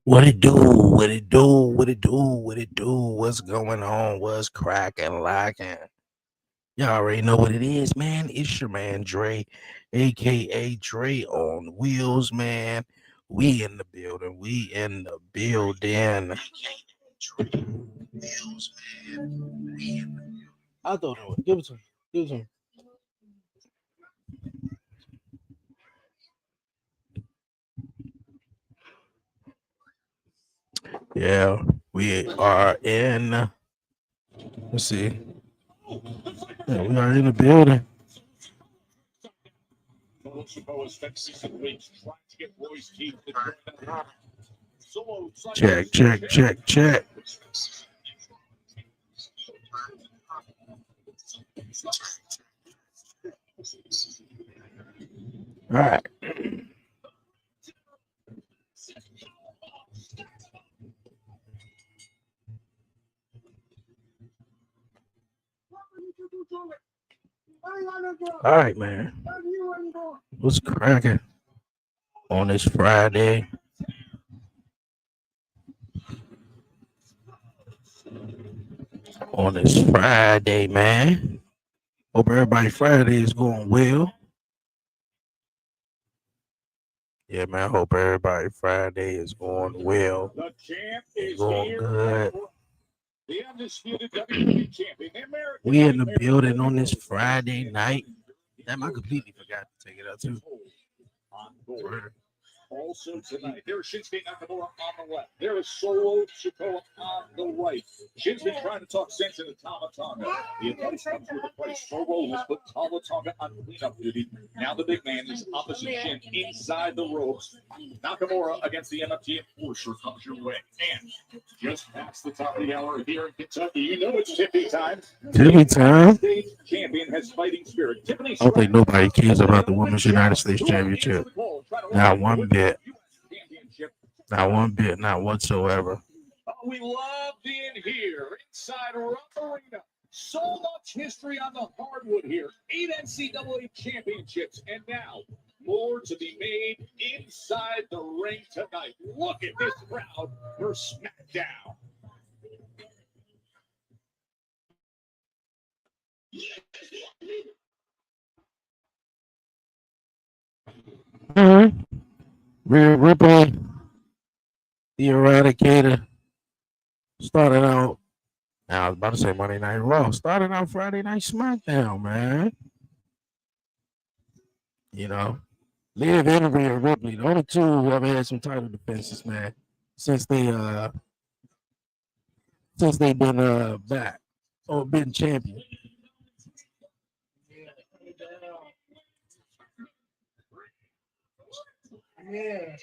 What it do? What it do? What it do? What it do? What's going on? What's cracking, lacking? Y'all already know what it is, man. It's your man Dre, aka Dre on wheels, man. We in the building. We in the building. I thought it was. Give it to him. Give it to him. Yeah, we are in. Let's see. Yeah, we are in the building. Check, check, check, check. All right. All right, man. What's cracking on this Friday? On this Friday, man. Hope everybody Friday is going well. Yeah, man. Hope everybody Friday is going well. It's going good. We in the building on this Friday night. Damn, I completely forgot to take it out too. Word. Also tonight, there's Shinsuke Nakamura on the left. There is Solo Sikoa on the right. Shin's been trying to talk sense into Tama Tonga. The advice comes with the price. Solo has put Tama Tonga on cleanup duty. Now the big man is opposite Shin inside the ropes. Nakamura against the MFT Enforcer comes your way. And just past the top of the hour here in Kentucky, you know it's Tippy time. Tippy time. States champion has fighting spirit. I don't think nobody cares about the Women's United States Championship. Not one bit. Not one bit. Not whatsoever. We love being here inside Rupp Arena. So much history on the hardwood here. 8 NCAA championships. And now, more to be made inside the ring tonight. Look at this crowd for SmackDown. Rhea Ripley, the Eradicator, started out. Now I was about to say Monday Night Raw. Started out Friday Night SmackDown, man. You know, Liv and Rhea Ripley, the only two who ever had some title defenses, man, since they've been back or been champion. Yeah.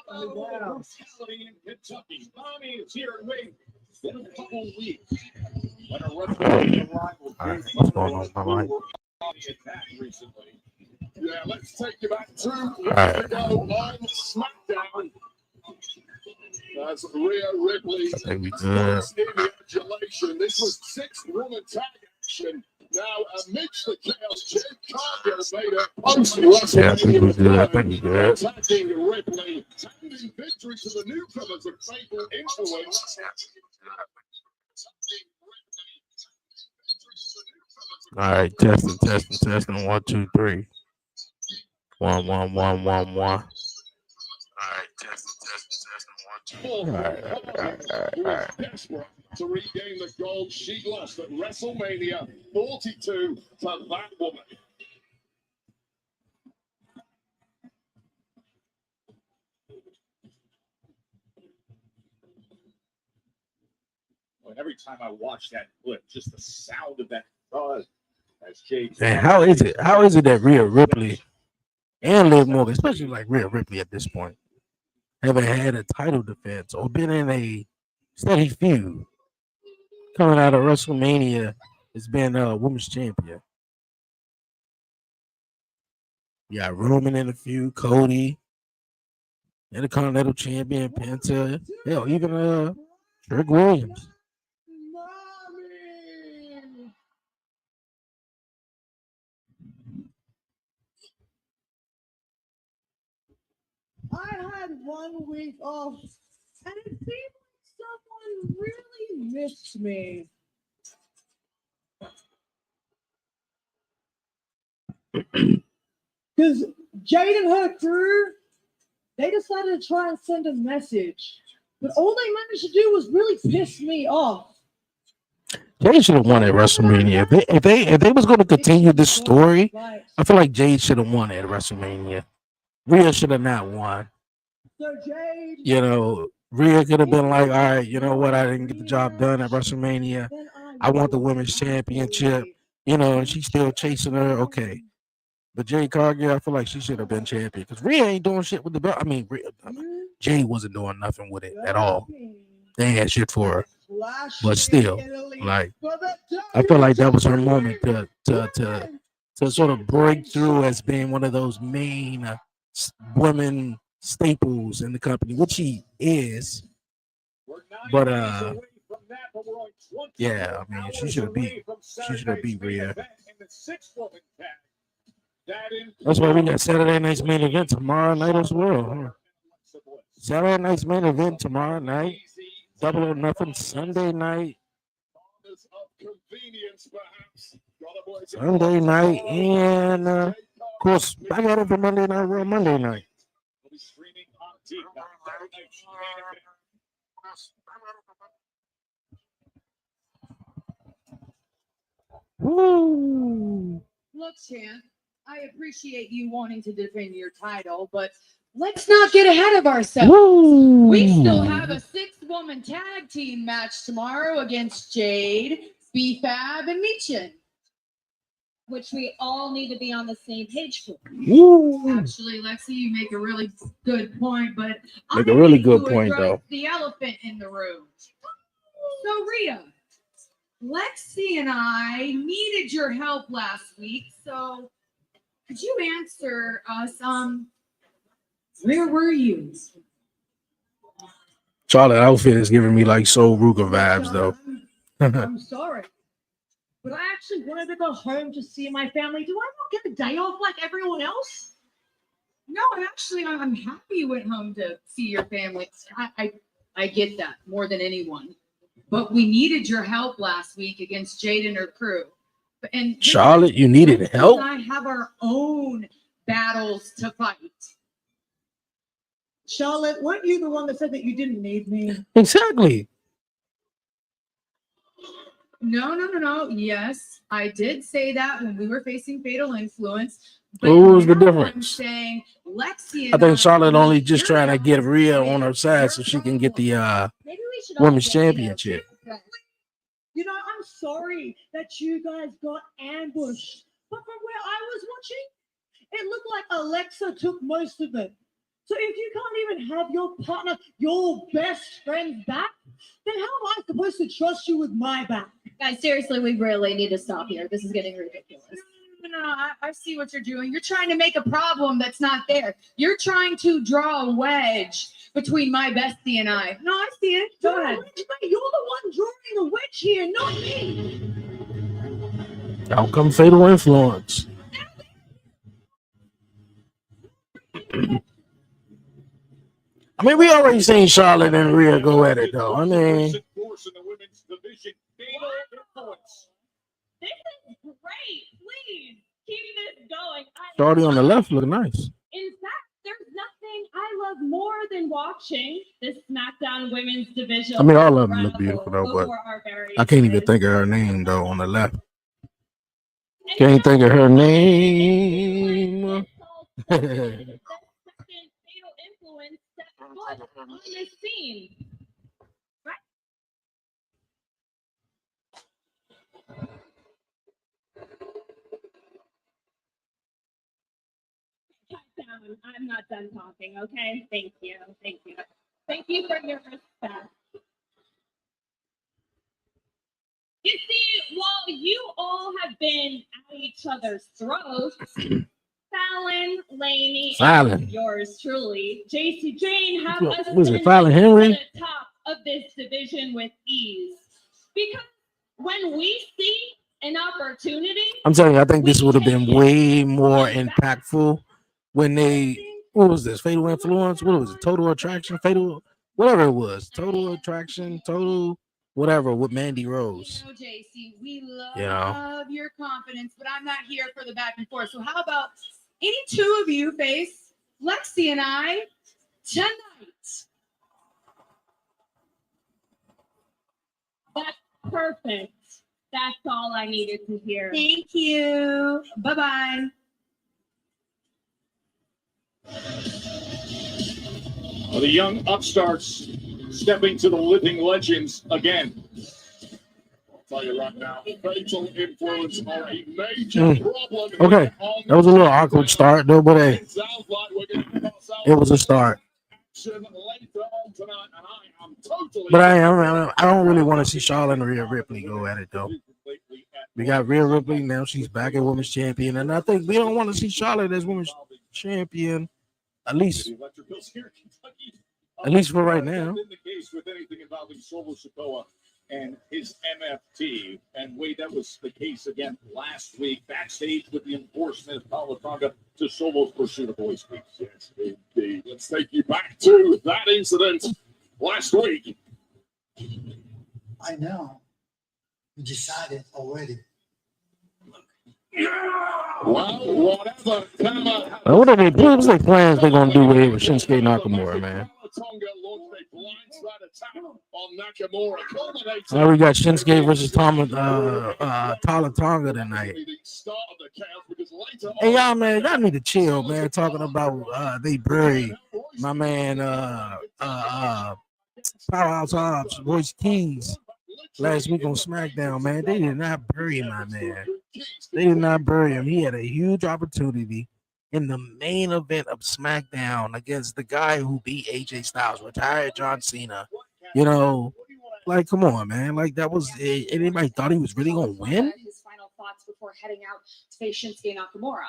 Brutality in Kentucky. Mommy is here and wait. It's been a couple weeks. When a referee arrival What's going on, my life? attack recently. Yeah, let's take you back 2 weeks ago on SmackDown. That's Rhea Ripley. I think we good. Ejaculation. This was 6-woman tag action. Now, amidst the chaos, Jade Cargill made a post-WrestleMania I think we good. I think we good. attacking Ripley, handing victory to the newcomers of Fatal Influence. All right, testing. 1, 2, 3. 1, 1, 1, 1, 1. All right, testing. 1, 2. All right. Desperate to regain the gold she lost at WrestleMania 42 to that woman. Well, every time I watch that clip, just the sound of that buzz has changed. And how is it? How is it that Rhea Ripley and Liv Morgan, especially like Rhea Ripley at this point, haven't had a title defense or been in a steady feud coming out of WrestleMania? It's been a women's champion. You got Roman in a feud, Cody, Intercontinental Champion, Penta, hell, even Trick Williams. I had 1 week off And it seemed like someone really missed me. Because Jade and her crew, they decided to try and send a message. But all they managed to do was really piss me off. Jade should have won at WrestleMania. If they was going to continue this story, I feel like Jade should have won at WrestleMania. Rhea should have not won. So Jade, You know, Rhea could have been like, all right, you know what? I didn't get the job done at WrestleMania. I want the women's championship. You know, and she's still chasing her. Okay. But Jade Cargill, I feel like she should have been champion because Rhea ain't doing shit with the belt. I mean, Jade wasn't doing nothing with it at all. They ain't had shit for her. But still, like, I feel like that was her moment to sort of break through as being one of those main women staples in the company, which she is. But yeah, I mean, she should have beat Rhea. That's why we got Saturday night's main event tomorrow night as well. Huh? Saturday night's main event tomorrow night. Double or Nothing Sunday night. Sunday night, and of course, back at it for Monday Night Raw Monday night. Woo! Look, champ, I appreciate you wanting to defend your title, but let's not get ahead of ourselves. Woo! We still have a 6-woman tag team match tomorrow against Jade, B-Fab, and Michin. Which we all need to be on the same page for. Woo! Actually, Lexi, you make a really good point, but Make a really good point, though. The elephant in the room. So, Rhea, Lexi and I needed your help last week, so could you answer us? Where were you? Charlotte outfit is giving me like Soul Ruger vibes, though. I'm sorry, but I actually wanted to go home to see my family. Do I not get the day off like everyone else? No, I'm happy you went home to see your family. I get that more than anyone. But we needed your help last week against Jade and her crew. And Charlotte, you needed help? I have our own battles to fight. Charlotte, weren't you the one that said that you didn't need me? Exactly. No. Yes, I did say that when we were facing Fatal Influence. What was the difference? I'm saying Lexi. I think Charlotte only just trying to get Rhea on her side so she can get the women's championship. You know, I'm sorry that you guys got ambushed, but from where I was watching, it looked like Alexa took most of it. So if you can't even have your partner, your best friend back, then how am I supposed to trust you with my back? Guys, seriously, we really need to stop here. This is getting ridiculous. No, I see what you're doing. You're trying to make a problem that's not there. You're trying to draw a wedge between my bestie and I. No, I see it. Go ahead. You're the one drawing the wedge here, not me. Out come Fatal Influence. I mean, we already seen Charlotte and Rhea go at it, though. I mean, This is great. Please keep this going. Shorty on the left look nice. In fact, there's nothing I love more than watching this SmackDown Women's Division. I mean, all of them look beautiful, though, but I can't even think of her name, though, on the left. Can't think of her name. The second Fatal Influence set foot on this scene. Right? I'm not done talking, okay? Thank you. Thank you for your respect. You see, while you all have been at each other's throats, Fallon, Laney, and yours truly, JC Jane have ascended to the top of this division with ease. Because when we see an opportunity, I'm telling you, I think this would have been way more impactful when they, what was this, Fatal Influence? What was it, Total Attraction? What whatever it was, Total Attraction, Total whatever with Mandy Rose. You know, JC, we love You know. your confidence, but I'm not here for the back and forth. So how about any two of you face Lexi and I tonight? That's perfect. That's all I needed to hear. Thank you. Bye-bye. The young upstarts stepping to the living legends again. I'll tell you right now, facial influence are a major problem. Okay, that was a little awkward start though, but hey, it was a start. But I don't really want to see Charlotte and Rhea Ripley go at it though. We got Rhea Ripley now; she's back at Women's Champion, and I think we don't want to see Charlotte as Women's Champion, at least for right now. Been the case with anything involving Solo Sikoa and his MFT, and Wade, that was the case again last week backstage with the enforcement of Talatonga to Solo's pursuit of voice speech. Yes, indeed. Let's take you back to that incident last week. I know. We decided already. Well, whatever. What are they? What's their plans? They're gonna do with Shinsuke Nakamura, man. Now we got Shinsuke versus Talatonga tonight. Hey y'all, man, y'all need to chill, man. Talking about they buried my man Powerhouse Hobbs, Royce Keys last week on SmackDown, man. They did not bury my man. They did not bury him. He had a huge opportunity in the main event of SmackDown against the guy who beat AJ Styles, retired John Cena. You know, like, come on, man. Like, that was anybody thought he was really gonna win? His final thoughts before heading out to face Shinsuke Nakamura.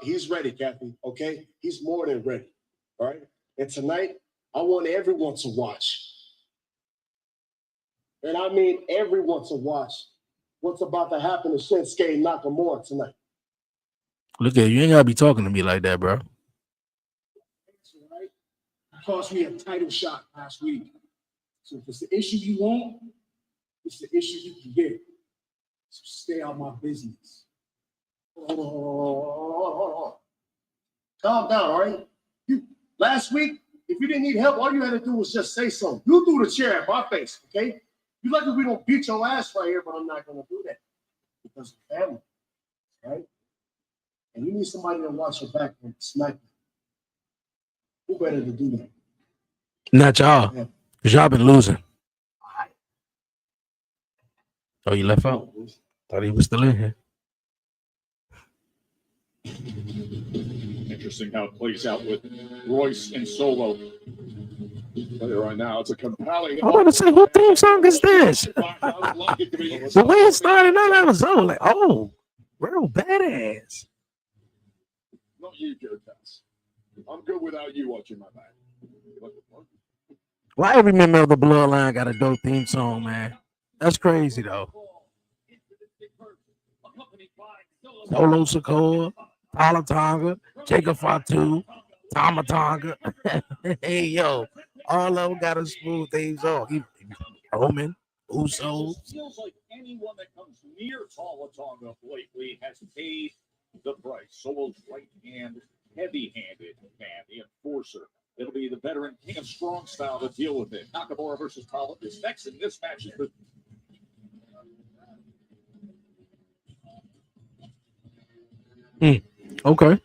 He's ready, Kathy. Okay, he's more than ready. All right, and tonight I want everyone to watch, and I mean everyone to watch what's about to happen to Shinsuke Nakamura tonight. Look at you, ain't gotta be talking to me like that, bro. Right? Cost me a title shot last week. So if it's the issue you want, it's the issue you can get. So stay out of my business. Oh. Calm down, all right? Last week, if you didn't need help, all you had to do was just say something. You threw the chair at my face, okay? You lucky we don't beat your ass right here, but I'm not going to do that because of family, right? And you need somebody to watch your back and smack you. Who better to do that? Not y'all, because y'all been losing. Oh, you left out? Thought he was still in here. Interesting how it plays out with Royce and Solo. Right now, it's a compelling. I want to say, what theme song is this? The way it started out, I was like, oh, real badass. Not you, Joe Tess. I'm good without you watching my back. Why every member of the Bloodline got a dope theme song, man? That's crazy, though. Solo Sikoa, Talatonga, Jacob Fatu, Tamatonga. Hey, yo, all of them got a smooth theme song. Roman, Usos. Feels like anyone that comes near Talatonga lately has paid the price. Solo's right hand, heavy-handed man, the enforcer. It'll be the veteran King of Strong style to deal with it. Nakamura versus Tala is next in this match. Okay.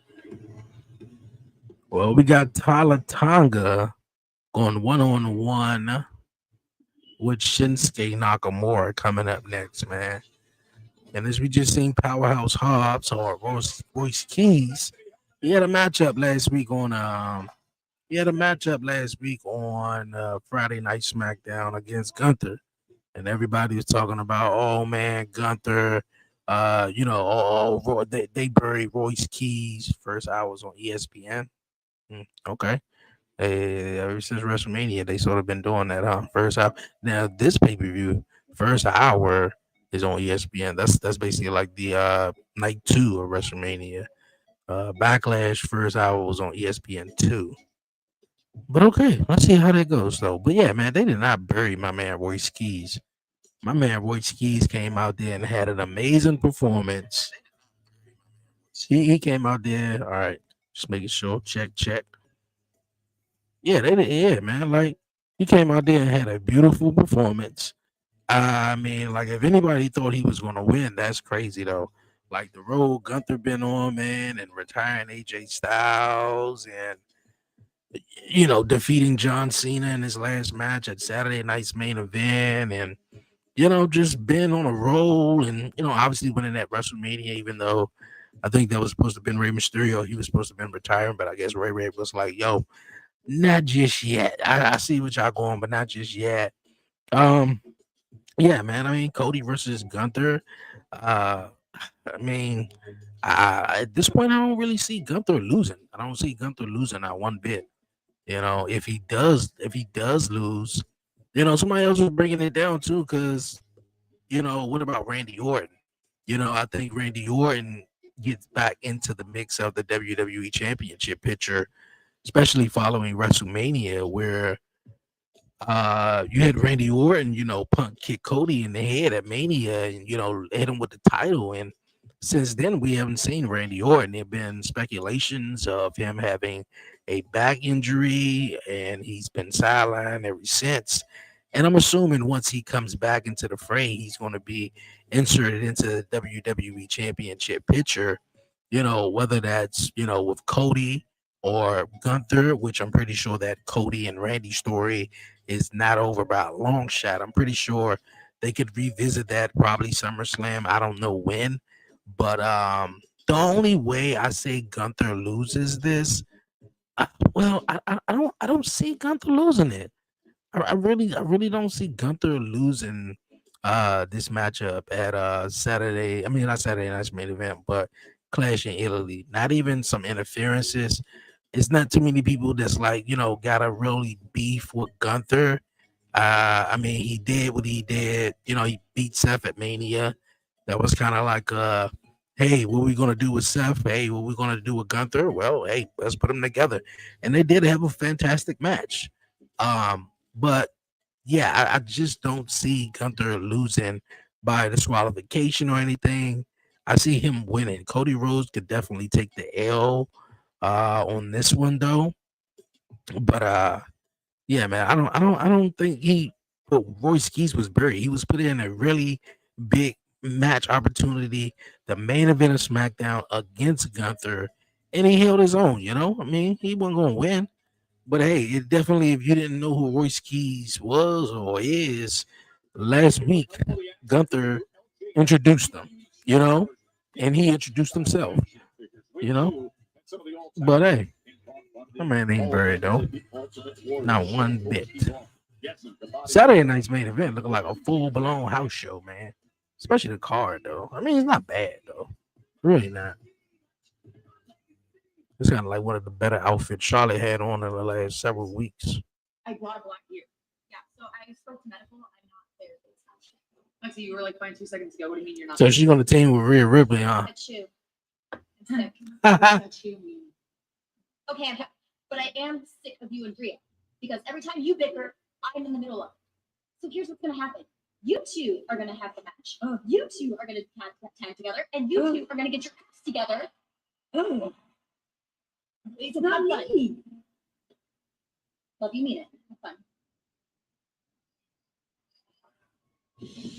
Well, we got Talatonga going one-on-one with Shinsuke Nakamura coming up next, man. And as we just seen Powerhouse Hobbs or Royce Keys, he had a matchup last week on Friday Night SmackDown against Gunther. And everybody was talking about, oh man, Gunther, they buried Royce Keys. First hours on ESPN. Okay. Ever since WrestleMania, they sort of been doing that, huh? First hour. Now this pay-per-view, first hour is on ESPN. That's basically like the night 2 of WrestleMania. Backlash first hour was on ESPN 2. But okay, let's see how that goes though. But yeah, man, they did not bury my man Roy Skis. My man Roy Skis came out there and had an amazing performance. He came out there. All right, just making sure. Check, check. Yeah, they did. Yeah, man. Like he came out there and had a beautiful performance. I mean, like if anybody thought he was gonna win, that's crazy though. Like the road Gunther been on, man, and retiring AJ Styles and defeating John Cena in his last match at Saturday night's main event and just been on a roll and obviously winning that WrestleMania, even though I think that was supposed to have been Rey Mysterio. He was supposed to have been retiring, but I guess Ray was like, yo, not just yet. I see what y'all going, but not just yet. Um, yeah, man. I mean, Cody versus Gunther. Uh, I mean, at this point, I don't really see Gunther losing. I don't see Gunther losing not one bit. If he does lose, somebody else was bringing it down too. Because what about Randy Orton? I think Randy Orton gets back into the mix of the WWE Championship picture, especially following WrestleMania, where you had Randy Orton, punk kick Cody in the head at Mania and, hit him with the title. And since then, we haven't seen Randy Orton. There have been speculations of him having a back injury, and he's been sidelined ever since. And I'm assuming once he comes back into the fray, he's going to be inserted into the WWE Championship picture, whether that's, with Cody or Gunther, which I'm pretty sure that Cody and Randy story is not over by a long shot. I'm pretty sure they could revisit that probably SummerSlam. I don't know when, but the only way I say Gunther loses this, I don't see Gunther losing it. I really don't see Gunther losing this matchup at Saturday. I mean, not Saturday night's main event, but Clash in Italy. Not even some interferences. It's not too many people that's like, got a really beef with Gunther. I mean, he did what he did. He beat Seth at Mania. That was kind of like, hey, what we gonna do with Seth? Hey, what we gonna do with Gunther? Well, hey, let's put them together. And they did have a fantastic match. But yeah, I just don't see Gunther losing by disqualification or anything. I see him winning. Cody Rhodes could definitely take the L on this one though. But yeah, man, I don't think but Royce Keys was buried. He was put in a really big match opportunity, the main event of SmackDown against Gunther, and he held his own. I mean, he wasn't gonna win, but hey, it definitely, if you didn't know who Royce Keys was or is, last week Gunther introduced him, and he introduced himself, you know. But hey, my man ain't buried though, not one bit. Saturday night's main event looking like a full blown house show, man. Especially the card though. I mean, it's not bad though, really not. It's kind of like one of the better outfits Charlotte had on in the last several weeks. I bought a black ear. Yeah, so I spoke to medical. I'm not there. So you were like fine 2 seconds ago. What do you mean you're not? So she's gonna team with Rhea Ripley, huh? That's you. That's you. Okay, but I am sick of you and Rhea because every time you bicker, I'm in the middle of it. So here's what's gonna happen. You two are gonna have the match. You two are gonna tag together, and you two are gonna get your ass together. It's not me. Love you, mean it. Have fun.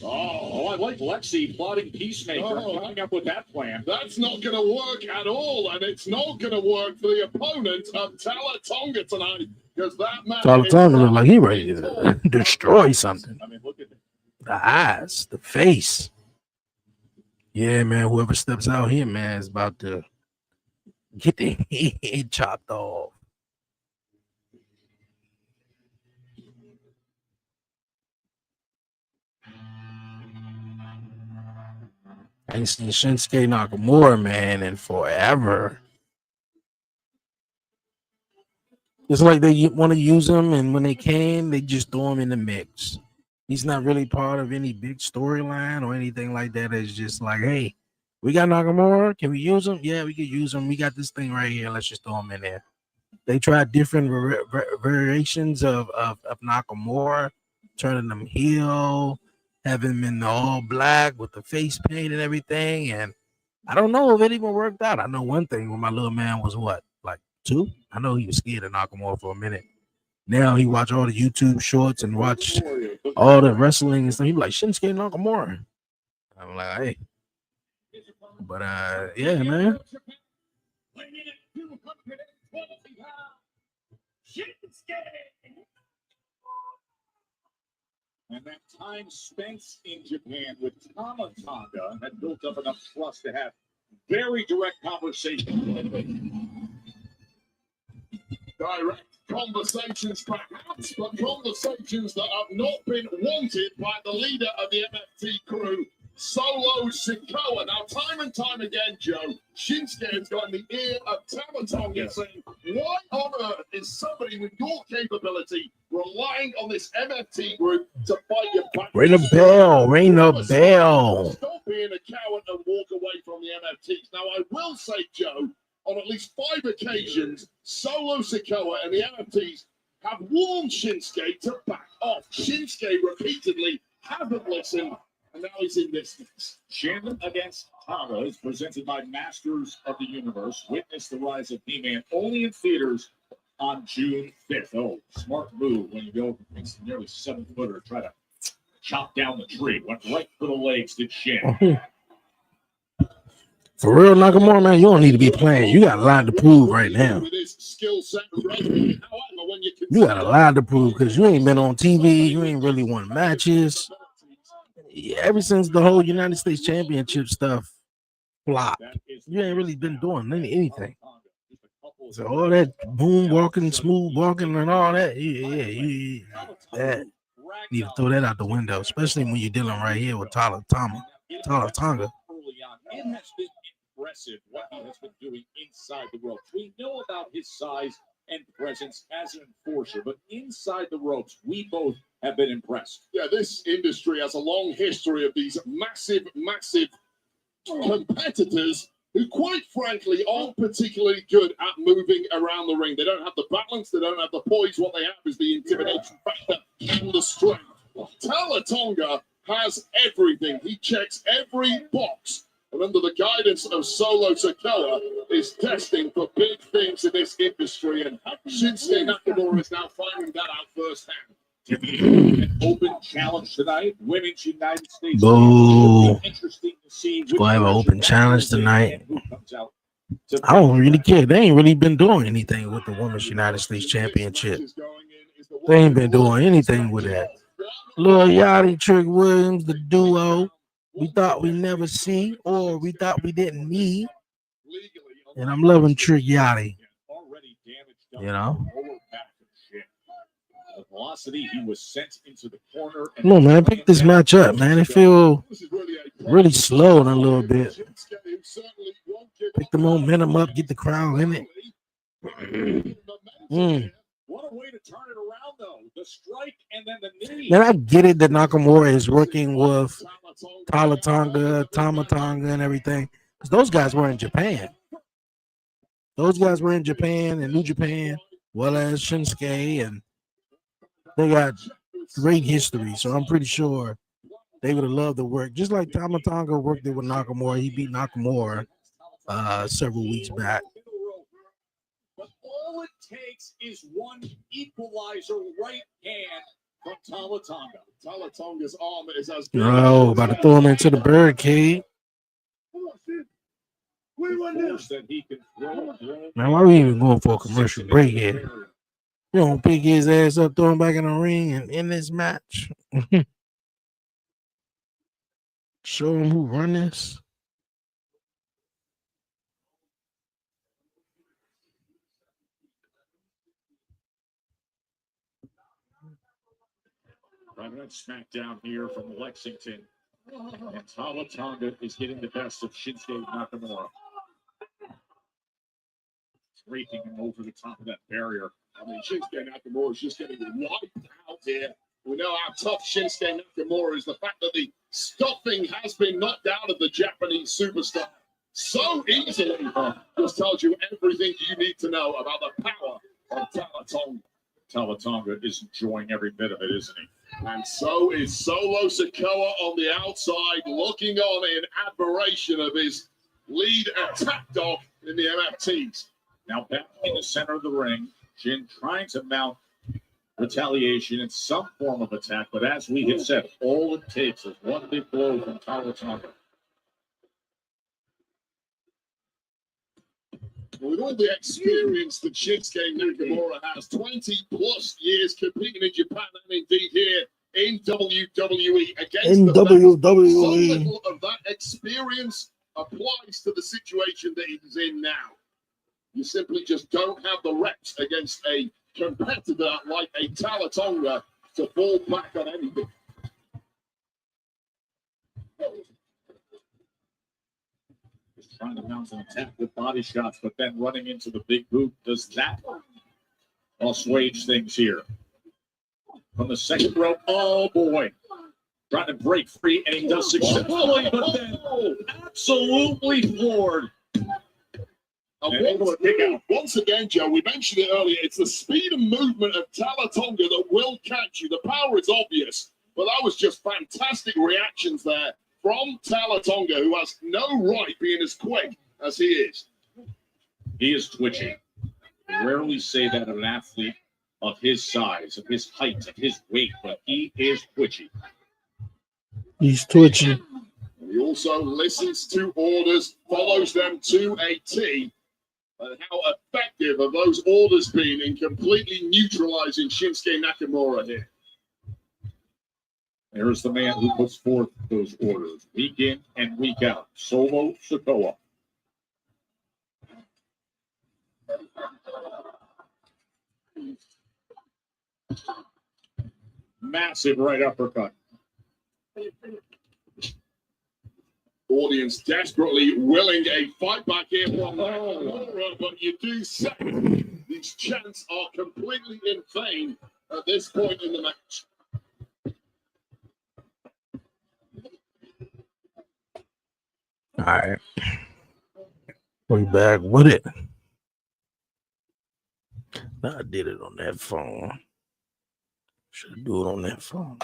Oh, I like Lexi plotting Peacemaker, coming up with that plan. That's not going to work at all, and it's not going to work for the opponent of Tala Tonga tonight, because that man. Tala Tonga look like he ready to destroy something. I mean, look at the eyes, the face. Yeah, man. Whoever steps out here, man, is about to get the head chopped off. I ain't seen Shinsuke Nakamura, man, in forever. It's like they want to use him, and when they can, they just throw him in the mix. He's not really part of any big storyline or anything like that. It's just like, hey, we got Nakamura. Can we use him? Yeah, we can use him. We got this thing right here. Let's just throw him in there. They tried different variations of Nakamura, turning him heel, having him in all black with the face paint and everything. And I don't know if it even worked out. I know one thing when my little man was what, like 2? I know he was scared of Nakamura for a minute. Now he watch all the YouTube shorts and watch all the wrestling and stuff. He be like, Shinsuke Nakamura. I'm like, hey. But yeah, man. And that time spent in Japan with Tama Tonga had built up enough trust to have very direct conversation. Direct conversations, perhaps, but conversations that have not been wanted by the leader of the MFT crew, Solo Sikoa. Now, time and time again, Joe, Shinsuke has got in the ear of Tama Tonga saying, why on earth is somebody with your capability relying on this MFT group to fight your back? Ring a bell, ring a bell. Stop being a coward and walk away from the MFTs. Now, I will say, Joe, on at least 5 occasions, Solo Sikoa and the MFTs have warned Shinsuke to back off. Shinsuke repeatedly hasn't listened, and now he's in this mix. Shin against Tama is presented by Masters of the Universe. Witness the rise of He-Man only in theaters on June 5th. Oh, smart move when you go against a nearly 7-footer, try to chop down the tree. Went right for the legs, did Shin. For real, Nakamura, man, you don't need to be playing. You got a lot to prove right now. You got a lot to prove because you ain't been on TV. You ain't really won matches. Ever since the whole United States Championship stuff flopped, you ain't really been doing anything. So all that boom walking, smooth walking, and all that, you need to throw that out the window, especially when you're dealing right here with Tama Tonga. It has been impressive what he has been doing inside the ropes. We know about his size and presence as an enforcer, but inside the ropes, we both have been impressed. Yeah, this industry has a long history of these massive competitors who, quite frankly, aren't particularly good at moving around the ring. They don't have the balance, they don't have the poise. What they have is the intimidation factor and the strength. Tama Tonga has everything. He checks every box. And under the guidance of Solo Sikoa, is destined for big things in this industry. And Shinsuke Nakamura is now finding that out firsthand. An open challenge tonight. Women's United States. Boo. Interesting to see. It's going to have an open challenge tonight. I don't really care. They ain't really been doing anything with the Women's United States Championship. They ain't been doing anything with that. Lil Yachty, Trick Williams, the duo we thought we never see or we thought we didn't need. And I'm loving Trick Yachty. You know? The velocity, he was sent into the corner. Come on, man. Pick this match up, man. It feel really slow in a little bit. Pick the momentum up, get the crowd in it. What a way to turn it around, though. The strike and then the knee. And I get it that Nakamura is working with Tama Tonga, and everything. Because those guys were in Japan. Those guys were in Japan and New Japan, well as Shinsuke, and they got great history. So I'm pretty sure they would have loved the work. Just like Tama Tonga worked it with Nakamura. He beat Nakamura several weeks back. But all it takes is one equalizer right hand from Tama Tonga. Tama Tonga's arm is as good. Oh, about to throw him into the barricade. Man, why are we even going for a commercial break here? You don't pick his ass up, throw him back in the ring, and end this match. Show him who run this. Private Smackdown here from Lexington. And Tama Tonga is getting the best of Shinsuke Nakamura. Raking him over the top of that barrier. I mean, Shinsuke Nakamura is just getting wiped out here. We know how tough Shinsuke Nakamura is. The fact that the stuffing has been knocked out of the Japanese superstar so easily just tells you everything you need to know about the power Talatonga is enjoying every bit of it, isn't he? And so is Solo Sikoa on the outside, looking on in admiration of his lead attack dog in the MFTs. Now back in the center of the ring, Jin trying to mount retaliation in some form of attack, but as we have said, all it takes is one big blow from Talatonga. With all the experience that Shinsuke Nakamura has, 20 plus years competing in Japan and indeed here in WWE against the WWE. so little of that experience applies to the situation that he's in now. You simply just don't have the reps against a competitor like a Talatonga to fall back on anything. Trying to mount an attack with body shots, but then running into the big boot. Does that assuage things here? From the second rope, oh boy. Trying to break free, and he does successfully, but then absolutely floored. Able to kick out. Once again, Joe, we mentioned it earlier, it's the speed and movement of Talatonga that will catch you. The power is obvious, but that was just fantastic reactions there from Talatonga, who has no right being as quick as he is. He is twitching. We rarely say that of an athlete of his size, of his height, of his weight, but he is twitchy. He's twitching. He also listens to orders, follows them to a T. And how effective have those orders been in completely neutralizing Shinsuke Nakamura here? There's the man who puts forth those orders week in and week out, Solo Sikoa. Massive right uppercut. Audience desperately willing a fight back here from Nakamura, but you do say these chants are completely in vain at this point in the match. All right. We back with it. I did it on that phone. Should do it on that phone.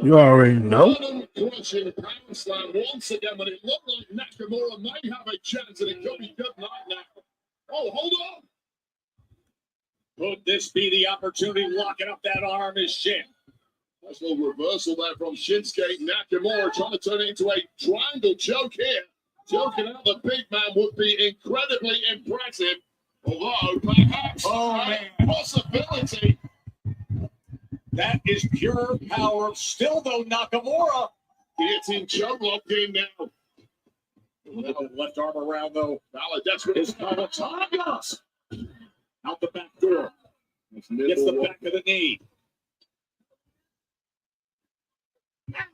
You already know. Crushing power slam once again, but it looked like Nakamura may have a chance, and it could be good night now. Oh, hold on. Could this be the opportunity? Locking up that arm is Shin. Nice little reversal there from Shinsuke Nakamura, trying to turn it into a triangle choke here. Choking out the big man would be incredibly impressive, although perhaps a possibility. That is pure power. Still, though, Nakamura Guillotine choke locked in now. Left arm around, though. Maladesperate is Talatonga. Out the back door. Gets the back of the knee.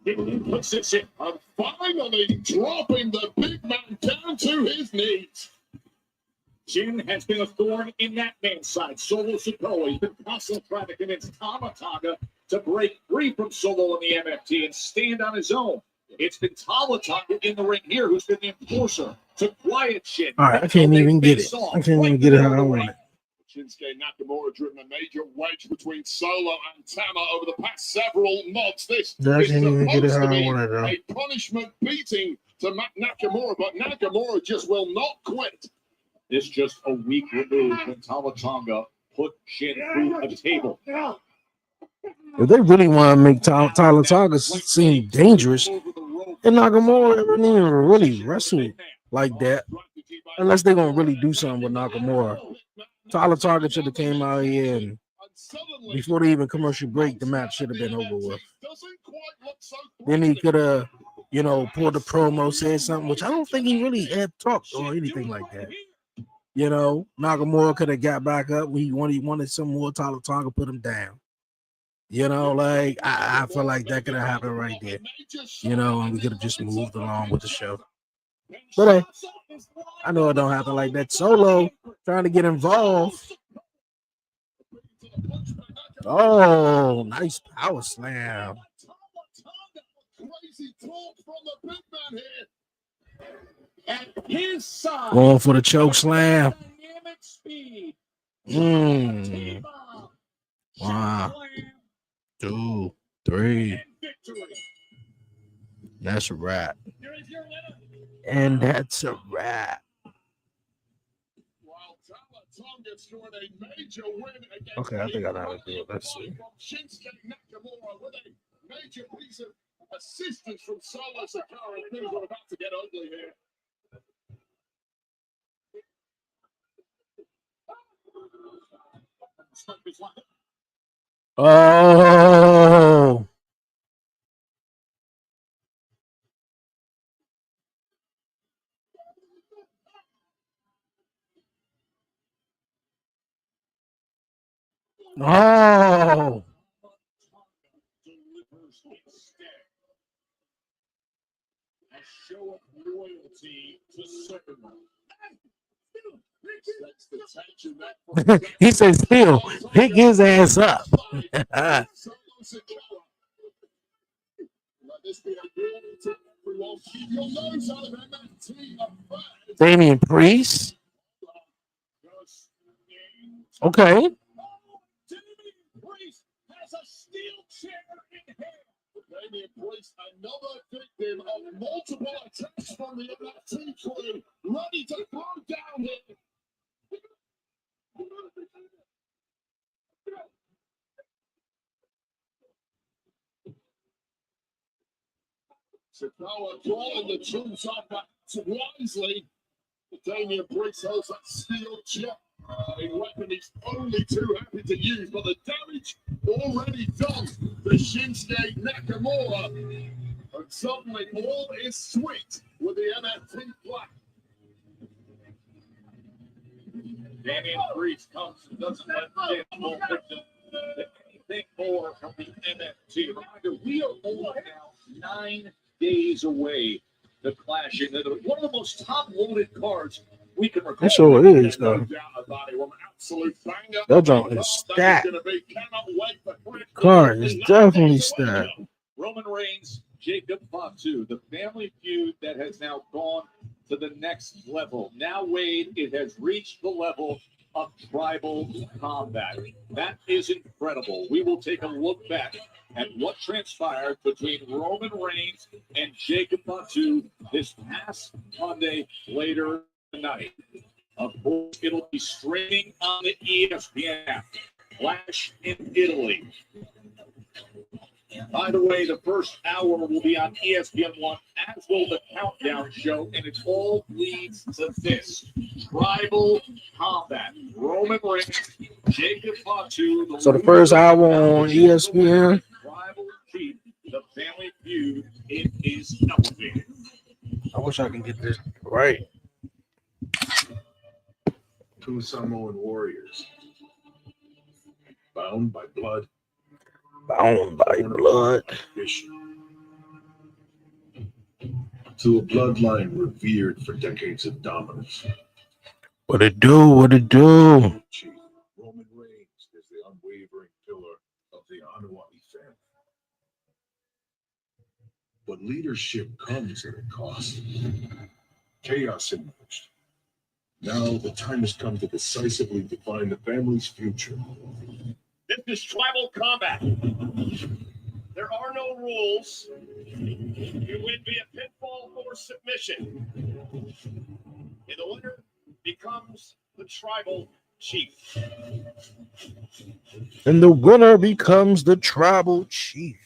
He puts this in. And finally dropping the big man down to his knees. Jin has been a thorn in that man's side. Solo Sikoa, he's been constantly trying to convince Talatonga to break free from Solo in the MFT and stand on his own. It's been Talatonga in the ring here who's been the enforcer to quiet Shin. All right, I can't even get it. I can't even get it how I want it. Shinsuke Nakamura driven a major wedge between Solo and Tama over the past several months. This I is can't even get it supposed how to I be want it, though. a punishment beating to Nakamura, but Nakamura just will not quit. This just a week removed when Talatonga put Shin through a table. If they really want to make Talatonga seem dangerous, and Nakamura didn't even really wrestle like that, unless they're going to really do something with Nakamura. Talatonga should have came out here, and before they even commercial break, the match should have been over with. Then he could have, pulled a promo, said something, which I don't think he really had talked or anything like that. Nakamura could have got back up. He wanted some more. Talatonga put him down. You know, like I feel like that could have happened right there. You know, and we could have just moved along with the show. But hey, I know it don't happen like that. Solo trying to get involved. Oh, nice power slam. At his side, Going for the choke slam. dynamic speed. Wow. 2, 3. And victory. That's a wrap. Here is your winner. And that's a wrap. While Tonga scored a major win against Okay, I think I know how to do it. Let's see. from Shinsuke Nakamura with a major piece of assistance from Solo Sakara. Things are about to get ugly here. Oh. Oh. A show of loyalty to Superman. That's the tension that He said, still, pick his ass up. Solo Sakara. Let this be a warning to everyone. Keep your nose out of MFT affairs. Damian Priest. Okay. Damian Priest has a steel chair in hand. Damian Priest, another victim of multiple attacks from the MFT crew, ready to throw down here. Sakara drawing the troops up wisely. Damian Priest holds that steel chair. A weapon he's only too happy to use, but the damage already done to Shinsuke Nakamura. And suddenly all is sweet with the MFT flag. Damian Priest comes and doesn't let Damian victim anything more from the MFT. Reminder, we are only now 9 days away to Clash into one of the most top-loaded cards we can recall. It sure is, No though. doubt about it. One absolute banger. That joint is stacked. Card is definitely stacked. Roman Reigns, Jacob Fatu, the family feud that has now gone to the next level. Now, Wade, it has reached the level of tribal combat. That is incredible. We will take a look back at what transpired between Roman Reigns and Jacob Fatu this past Monday later tonight. Of course, it'll be streaming on the ESPN app. Clash in Italy. By the way, the first hour will be on ESPN1, as will the Countdown Show, and it all leads to this. Tribal combat. Roman Reigns, Jacob Fatu. So the first hour on ESPN. Tribal Chief, the family feud, it is elevated. I wish I could get this right. Two Samoan warriors, bound by blood, Bound by blood. to a bloodline revered for decades of dominance. What it do? What it do? Chief Roman Reigns is the unwavering pillar of the Anunnaki family. But leadership comes at a cost. Chaos emerged. Now the time has come to decisively define the family's future. This is tribal combat. There are no rules. It would be a pinfall or submission. And the winner becomes the tribal chief. And the winner becomes the tribal chief.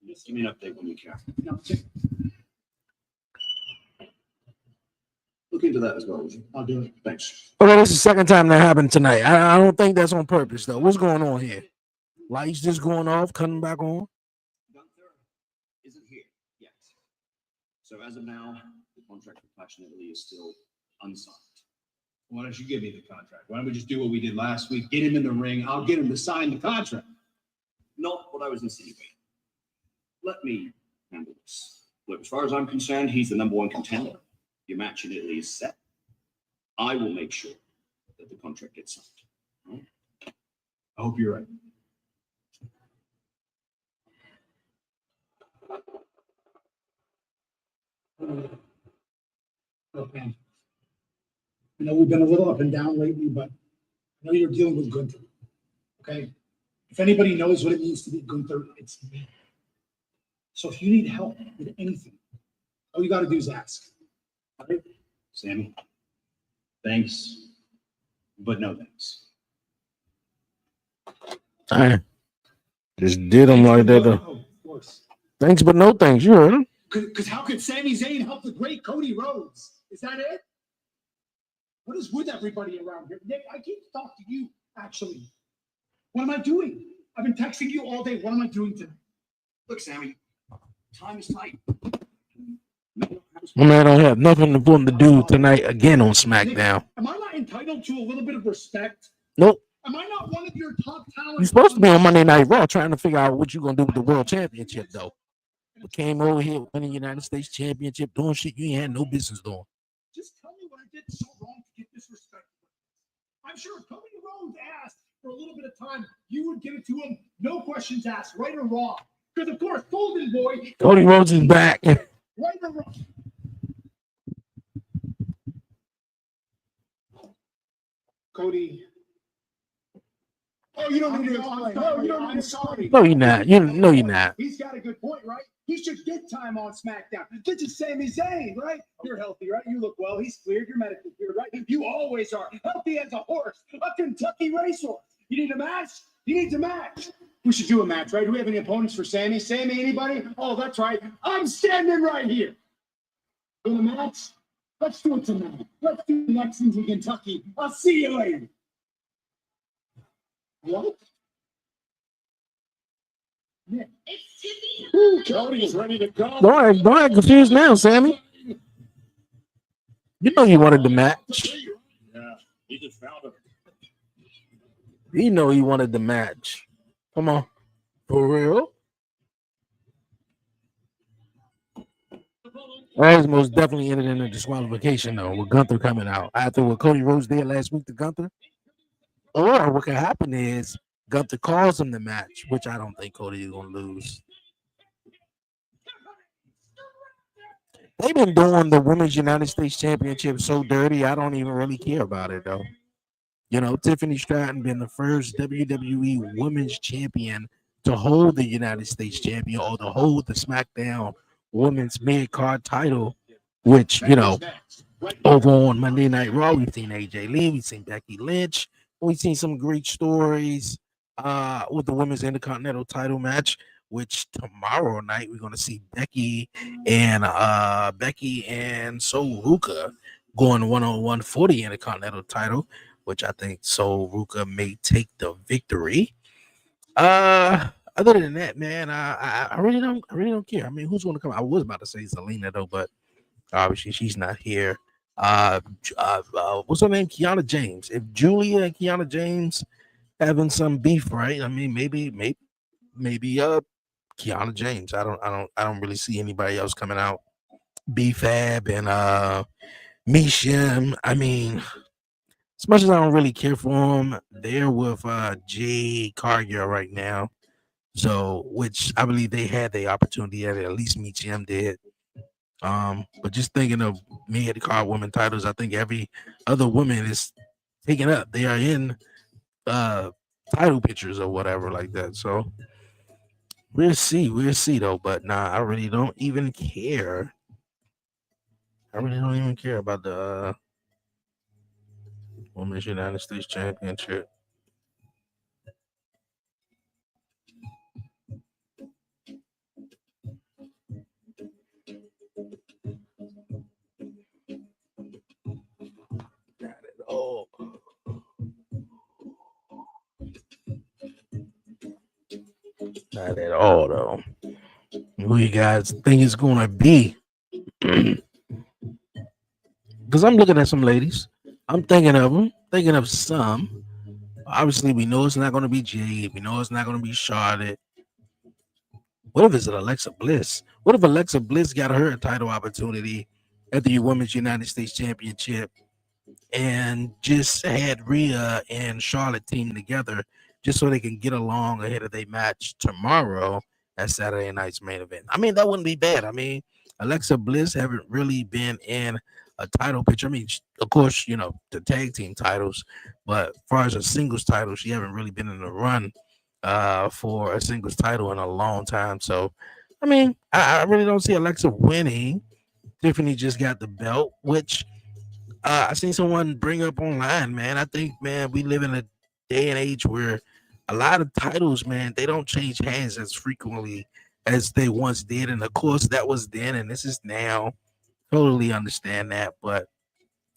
Just give me an update when you can. Look into that as well. I'll do it. Thanks. Okay, this is the second time that happened tonight. I don't think that's on purpose, though. What's going on here? Lights just going off, cutting back on? Gunther isn't here yet. So as of now, the contract with Passion Italy is still unsigned. Why don't you give me the contract? Why don't we just do what we did last week? Get him in the ring. I'll get him to sign the contract. Not what I was insinuating. Let me handle this. Look, as far as I'm concerned, he's the #1 contender. Your match in Italy is set. I will make sure that the contract gets signed. Right? I hope you're right. Look, man, I know we've been a little up and down lately, but I know you're dealing with Gunther. Okay? If anybody knows what it means to be Gunther, it's me. So if you need help with anything, all you got to do is ask. All right? Sammy, thanks, but no thanks. I just did him like that. Of course. Thanks, but no thanks. You heard him. Because how could Sami Zayn help the great Cody Rhodes? Is that it? What is with everybody around here? Nick, I can't talk to you, actually. What am I doing? I've been texting you all day. What am I doing tonight? Look, Sammy, time is tight. My man don't have nothing important to do tonight again on SmackDown. Am I not entitled to a little bit of respect? Nope. Am I not one of your top talents? You're supposed to be on Monday Night Raw trying to figure out what you're going to do with the World Championship, though. We came over here winning the United States Championship, doing shit you ain't had no business doing. Just tell me what I did so wrong to get disrespected. I'm sure if Cody Rhodes asked for a little bit of time, you would give it to him. No questions asked, right or wrong. Because, of course, Golden Boy. Cody Rhodes is back. Right or wrong. Cody. Oh, you don't need to explain. No, you don't need to sorry. No, you're not. No, you're not. He's got a good point, right? He should get time on SmackDown. This is Sami Zayn, right? You're healthy, right? You look well. He's cleared. You're medically cleared, right? You always are. Healthy as a horse, a Kentucky racehorse. You need a match? You need to match. We should do a match, right? Do we have any opponents for Sami? Sami, anybody? Oh, that's right. I'm standing right here. In a match? Let's do it tonight. Let's do the next in Kentucky. I'll see you later. What? Yeah. It's Tiffany. Cody is ready to go. Don't act confused now, Sammy. You know you wanted the match. Yeah, he just found him. You know you wanted the match. Come on. For real? That is most definitely ended in a disqualification, though, with Gunther coming out. After what Cody Rhodes did last week to Gunther. Or what could happen is Gunther calls him the match, which I don't think Cody is going to lose. They've been doing the Women's United States Championship so dirty, I don't even really care about it, though. You know, Tiffany Stratton been the first WWE Women's Champion to hold the United States Champion or to hold the SmackDown Women's Mid-Card title, which, you know, over on Monday Night Raw, we've seen AJ Lee, we've seen Becky Lynch, we've seen some great stories with the Women's Intercontinental title match, which tomorrow night we're going to see Becky and Sol Ruka going one-on-one for the Intercontinental title, which I think Sol Ruka may take the victory. Other than that, man, I really don't care. I mean, who's going to come? I was about to say Zelina though, but obviously she's not here. What's her name? Kiana James. If Julia and Kiana James having some beef, right? I mean, maybe Kiana James. I don't really see anybody else coming out. B-Fab and Mishim. I mean, as much as I don't really care for them, they're with Jade Cargill right now. So, which I believe they had the opportunity at least Mishim did. But just thinking of mid-card women titles, I think every other woman is taken up. They are in title pictures or whatever like that. So we'll see though. But nah, I really don't even care. I really don't even care about the Women's United States Championship. Got it all. Not at all, though. Who you guys think it's gonna be? because I'm looking at some ladies. I'm thinking of them, thinking of some. Obviously, we know it's not going to be Jade. We know it's not going to be Charlotte. What if it's an Alexa Bliss? What if Alexa Bliss got her a title opportunity at the Women's United States Championship and just had Rhea and Charlotte team together just so they can get along ahead of their match tomorrow at Saturday night's main event? I mean, that wouldn't be bad. I mean, Alexa Bliss haven't really been in a title picture. I mean, of course, you know, the tag team titles, but as far as a singles title, she haven't really been in a run for a singles title in a long time. So, I mean, I really don't see Alexa winning. Tiffany just got the belt, which I seen someone bring up online, man. I think, man, we live in a day and age where a lot of titles, man, they don't change hands as frequently as they once did. And of course, that was then, and this is now. Totally understand that, but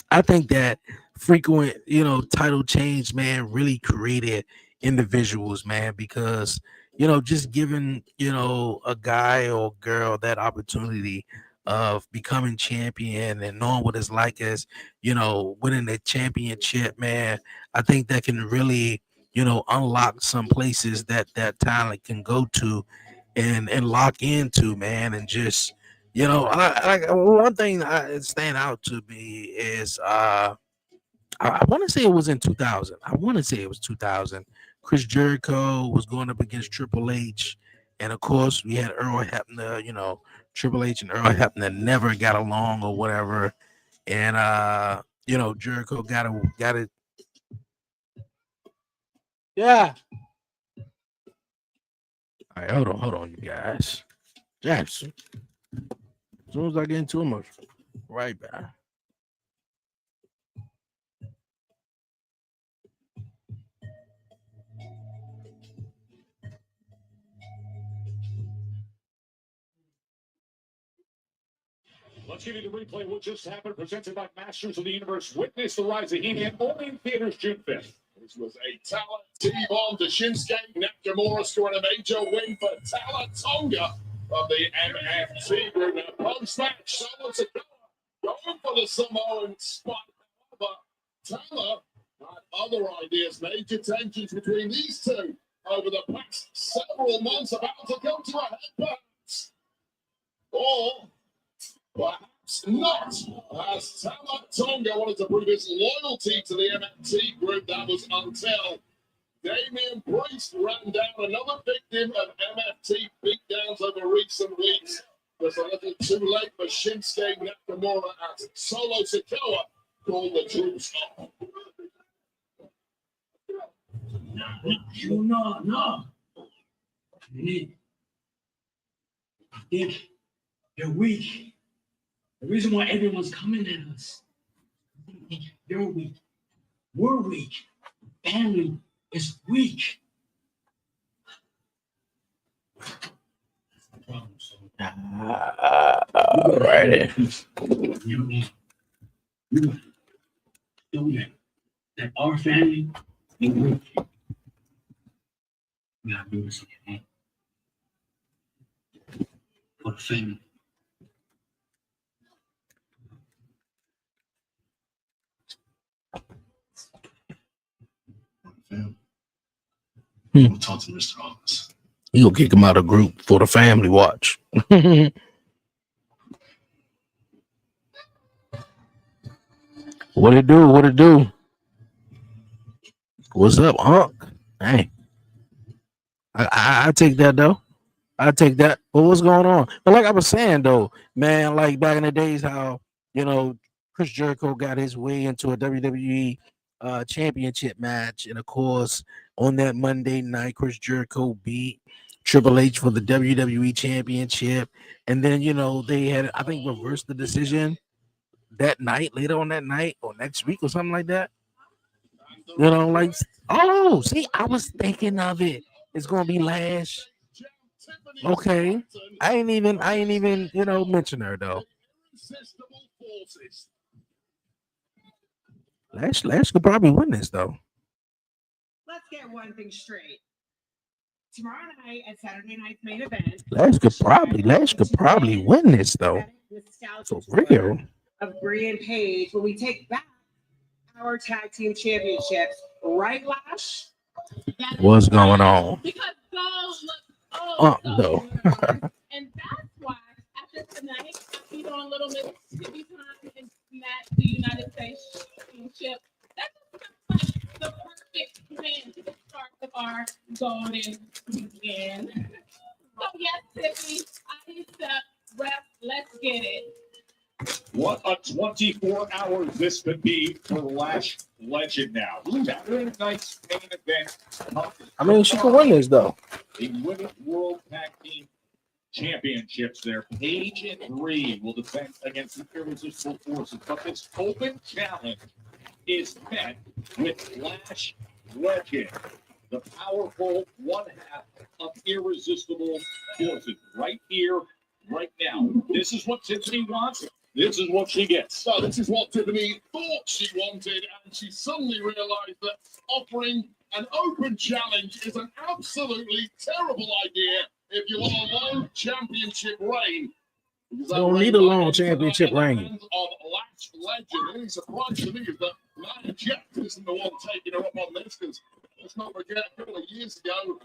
I think that frequent, you know, title change, man, really created individuals, man, because, you know, just giving, you know, a guy or girl that opportunity of becoming champion and knowing what it's like as, you know, winning a championship, man, I think that can really, you know, unlock some places that that talent can go to and lock into, man, and just you know, one thing that stand out to me is I want to say it was in 2000. I want to say it was 2000. Chris Jericho was going up against Triple H, and of course we had Earl Hebner. You know, Triple H and Earl Hebner never got along or whatever, and you know Jericho got it. Yeah. All right, hold on, you guys. Jackson. As soon as I get into emotion, right back. Let's get into replay what just happened, presented by Masters of the Universe. Witness the rise of He-Man, only in theaters June 5th. This was a talent team on to Shinsuke Nakamura scoring a major win for Talatonga of the MFT group. Now, post-match, Solo Sikoa going for the Samoan spot. But Tala had other ideas. Major tensions between these two over the past several months about to come to a head, perhaps. Or perhaps not, as Talatonga wanted to prove his loyalty to the MFT group. That was until Damian Priest ran down another victim of MFT beatdowns over recent weeks. Was a little too late for Shinsuke Nakamura as Solo Sikoa called the troops off. No. I think they're weak. The reason why everyone's coming at us, they're weak. We're weak. Family is weak. Alrighty. You know that our family is weak. We gotta do this again. For the family. We'll talk to Mr. Office. You gonna kick him out of group for the family watch. What it do? What it do? What's up, Unc? Hey, I take that though. I take that. But what's going on? But like I was saying though, man, like back in the days, how you know Chris Jericho got his way into a WWE championship match, and of course on that Monday night, Chris Jericho beat Triple H for the WWE championship, and then you know they had I think reversed the decision that night, later on that night or next week or something like that. You know, like oh, see, I was thinking of it. It's gonna be Lash. Okay, I ain't even, you know, mention her though. Lash could probably win this though. Let's get one thing straight. Tomorrow night at Saturday night's main event, Lash could probably win this though. For real. of Bree and Paige when we take back our tag team championships. Right, Lash? What's going on? Because those look No. and that's why after tonight, after you on Little Miss TV time and match the United States Championship, that's like the perfect plan to the start of our golden weekend. So yes, Tiffany, I accept. Ref, let's get it. What a 24 hours this could be for Lash Legend now. Saturday night's main event. I mean, she can win this, though. The Women's World Tag Team Championships there. Paige and Bree will defend against the Irresistible Forces. But this open challenge is met with Lash Legend, the powerful one half of Irresistible Forces. Right here, right now. This is what Tiffany wants. This is what she gets. So this is what Tiffany thought she wanted, and she suddenly realized that offering an open challenge is an absolutely terrible idea if you want a long championship reign. You don't need a long championship reign. Of Lash Legend. The only surprise to me is that Nia Jax isn't the one taking her up on this, because let's not forget a couple of years ago,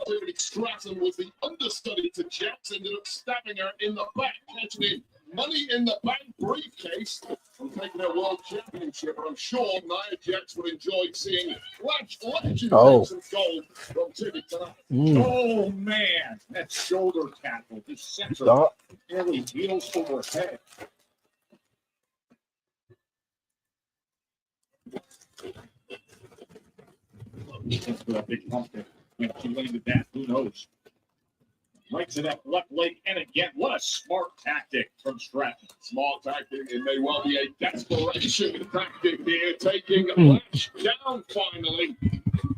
Tiffany Stratton was the understudy to Jax, ended up stabbing her in the back, catching in Money in the Bank briefcase and taking a world championship. I'm sure Nia Jax would enjoy seeing Lash Legend take some gold from Tiffany tonight. Oh, man. That shoulder tackle just sent her nearly heels over head. That big pumpkin. When she landed that, who knows? Right to that left leg, and again, what a smart tactic from Stratton. Smart tactic. It may well be a desperation tactic here, taking Lash down finally.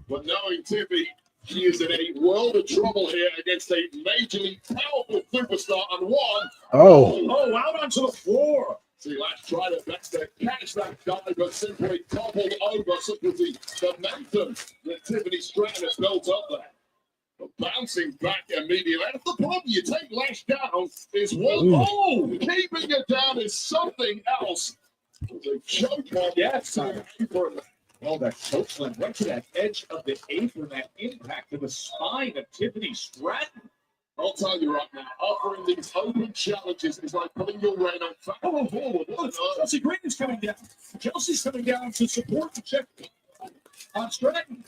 But knowing Tiffy, she is in a world of trouble here against a majorly powerful superstar and one. Oh, out onto the floor. See, Lash tried her best to catch that dive, but simply toppled over. Such was the momentum that Tiffany Stratton has built up there. But bouncing back immediately. That's the problem. You take Lash down is one. Oh, keeping her down is something else. It's a choke on Yes. Oh, that choke slam right to that edge of the apron, that impact to the spine of Tiffany Stratton. I'll tell you right now, offering these open challenges is like putting your rein on fire. Chelsea Green is coming down. Chelsea's coming down to support the check on Stratton.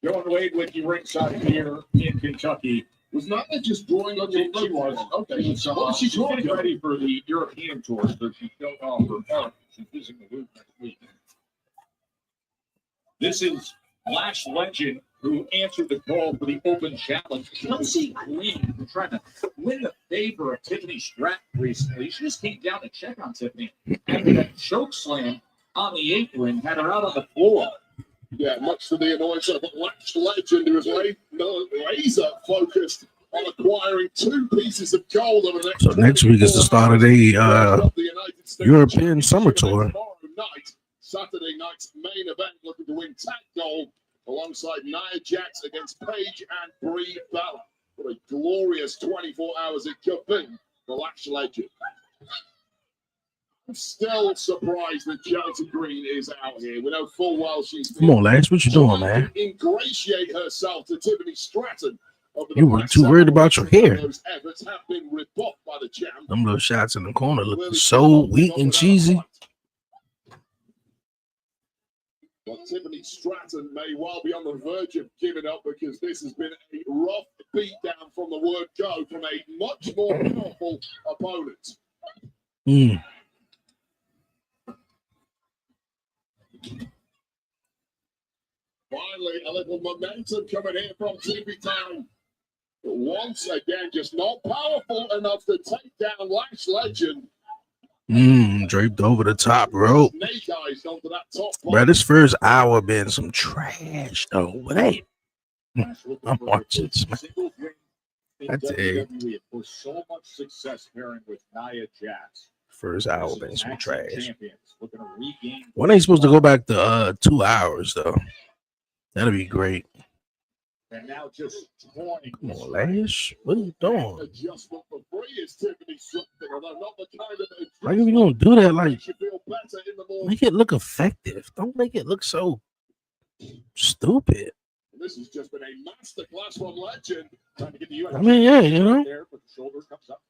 Going Wade with you ringside here in Kentucky. Was not that just drawing on your She was. Okay, so what was she She's drawing? getting ready for the European tour, so she's going off her part. She's visiting the loop next week. This is Lash Legend, who answered the call for the open challenge. Chelsea Green, who's trying to win the favor of Tiffany Stratton recently. She just came down to check on Tiffany after that choke slam on the apron, had her out on the floor. Yeah, much to the annoyance of Lash Legend, who was laser focused on acquiring 2 pieces of gold over the next. So next week is the start of the European Summer Tour. Tomorrow night, Saturday night's main event, looking to win tag gold alongside Nia Jax against Paige and Brie Bella. What a glorious 24 hours it could be for Lash Legend. I'm still surprised that Chelsea Green is out here. We know full well she's. Come on, Lash, what you doing, man? Ingratiate herself to Tiffany Stratton. You were too worried about your hair. Those efforts have been rebuffed by the champ. Them little shots in the corner look so weak and cheesy. But Tiffany Stratton may well be on the verge of giving up, because this has been a rough beatdown from the word go from a much more powerful opponent. Finally, a little momentum coming here from TV Town. But once again, just not powerful enough to take down Lash Legend. Draped over the top rope. Bro, this first hour been some trash though. But hey, I'm watching this, man. in That's it. WWE for so much success pairing with Nia Jax. First hour been some trash. Champions looking to regain. When are they supposed to go back to 2 hours though? That'll be great. And now just toying. Come on, Lash. What are you doing? Adjustment for free is Tiffany something, although not the kind of Why are you gonna do that? Like, makes you feel better in the morning. make it look effective. Don't make it look so stupid. This has just been a masterclass from Legend. Trying to get the US I mean, yeah, you know. there, but the shoulder comes up.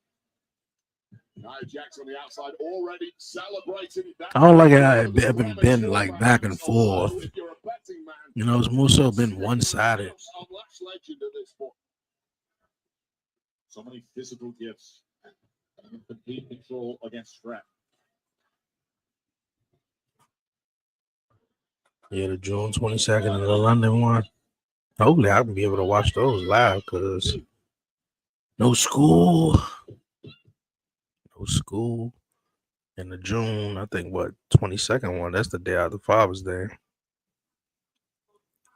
Nia Jax on the outside already celebrating. I don't like how it haven't been like back and forth. If you're a betting man, You know, it's more so been one-sided. Legend at this point. So many physical gifts. And complete control against Stratton. Yeah, the June 22nd and the London one. Hopefully, I can be able to watch those live because no school. No school. And the June, I think, 22nd one? That's the day after Father's Day.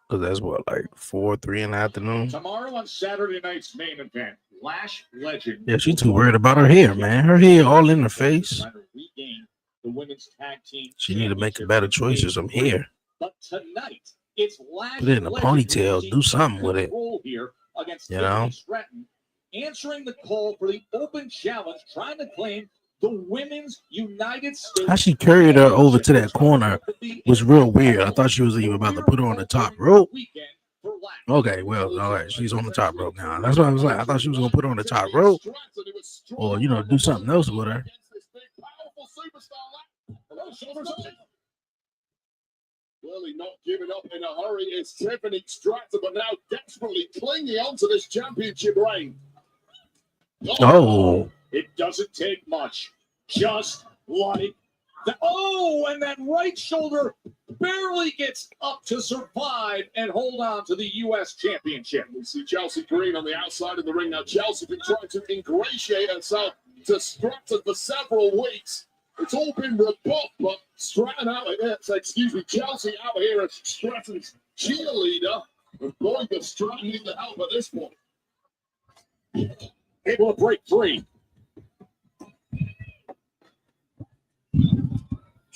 Because that's like 4, 3 in the afternoon. Tomorrow on Saturday night's main event, Lash Legend. Yeah, she's too worried about her hair, man. Her hair all in her face. Trying to regain the women's tag team. She need to make a better choice of some hair. But tonight, it's Lash Put it in a Legend ponytail. Do something with it. here against You know? Stratton, answering the call for the open challenge, trying to claim the women's United States. How she carried her over to that corner was real weird. I thought she was even about to put her on the top rope. Okay, well, all right, she's on the top rope now. That's what I was like. I thought she was gonna put her on the top rope, or do something else with her. Clearly not giving up in a hurry is Tiffany Stratton, but now desperately clinging onto this championship reign. Oh, It doesn't take much. Just like that. Oh, and that right shoulder barely gets up to survive and hold on to the U.S. Championship. We see Chelsea Green on the outside of the ring. Now, Chelsea been trying to ingratiate herself to Stratton for several weeks. It's all been rebuffed, but Stratton out here, Chelsea out here as Stratton's cheerleader. And boy, does Stratton need the help at this point. Able to break free.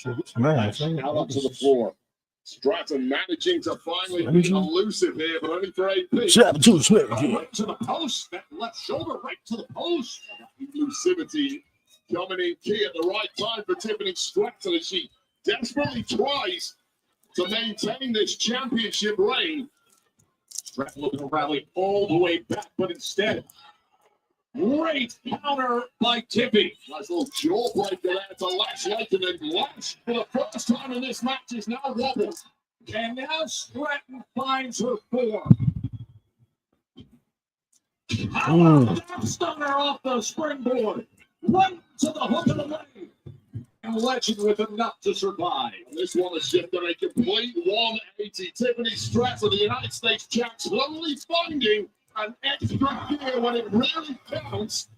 Out onto the floor. Stratton managing to finally be elusive here, but only for 8 feet. Right to the post. That left shoulder right to the post. Elusivity coming in key at the right time for Tiffany Stratton as she desperately tries to maintain this championship reign. Stratton looking to rally all the way back, but instead, great counter by Tiffy. Nice little jaw breaker there to Lash Legend, and Lash for the first time in this match is now wobbled. And now Stratton finds her form. How about that stunner off the springboard? Right to the hook of the leg. And Legend with enough to survive. This one has shifted a complete 180. Tiffany Stratton, the United States champ, slowly finding an extra gear when it really counts.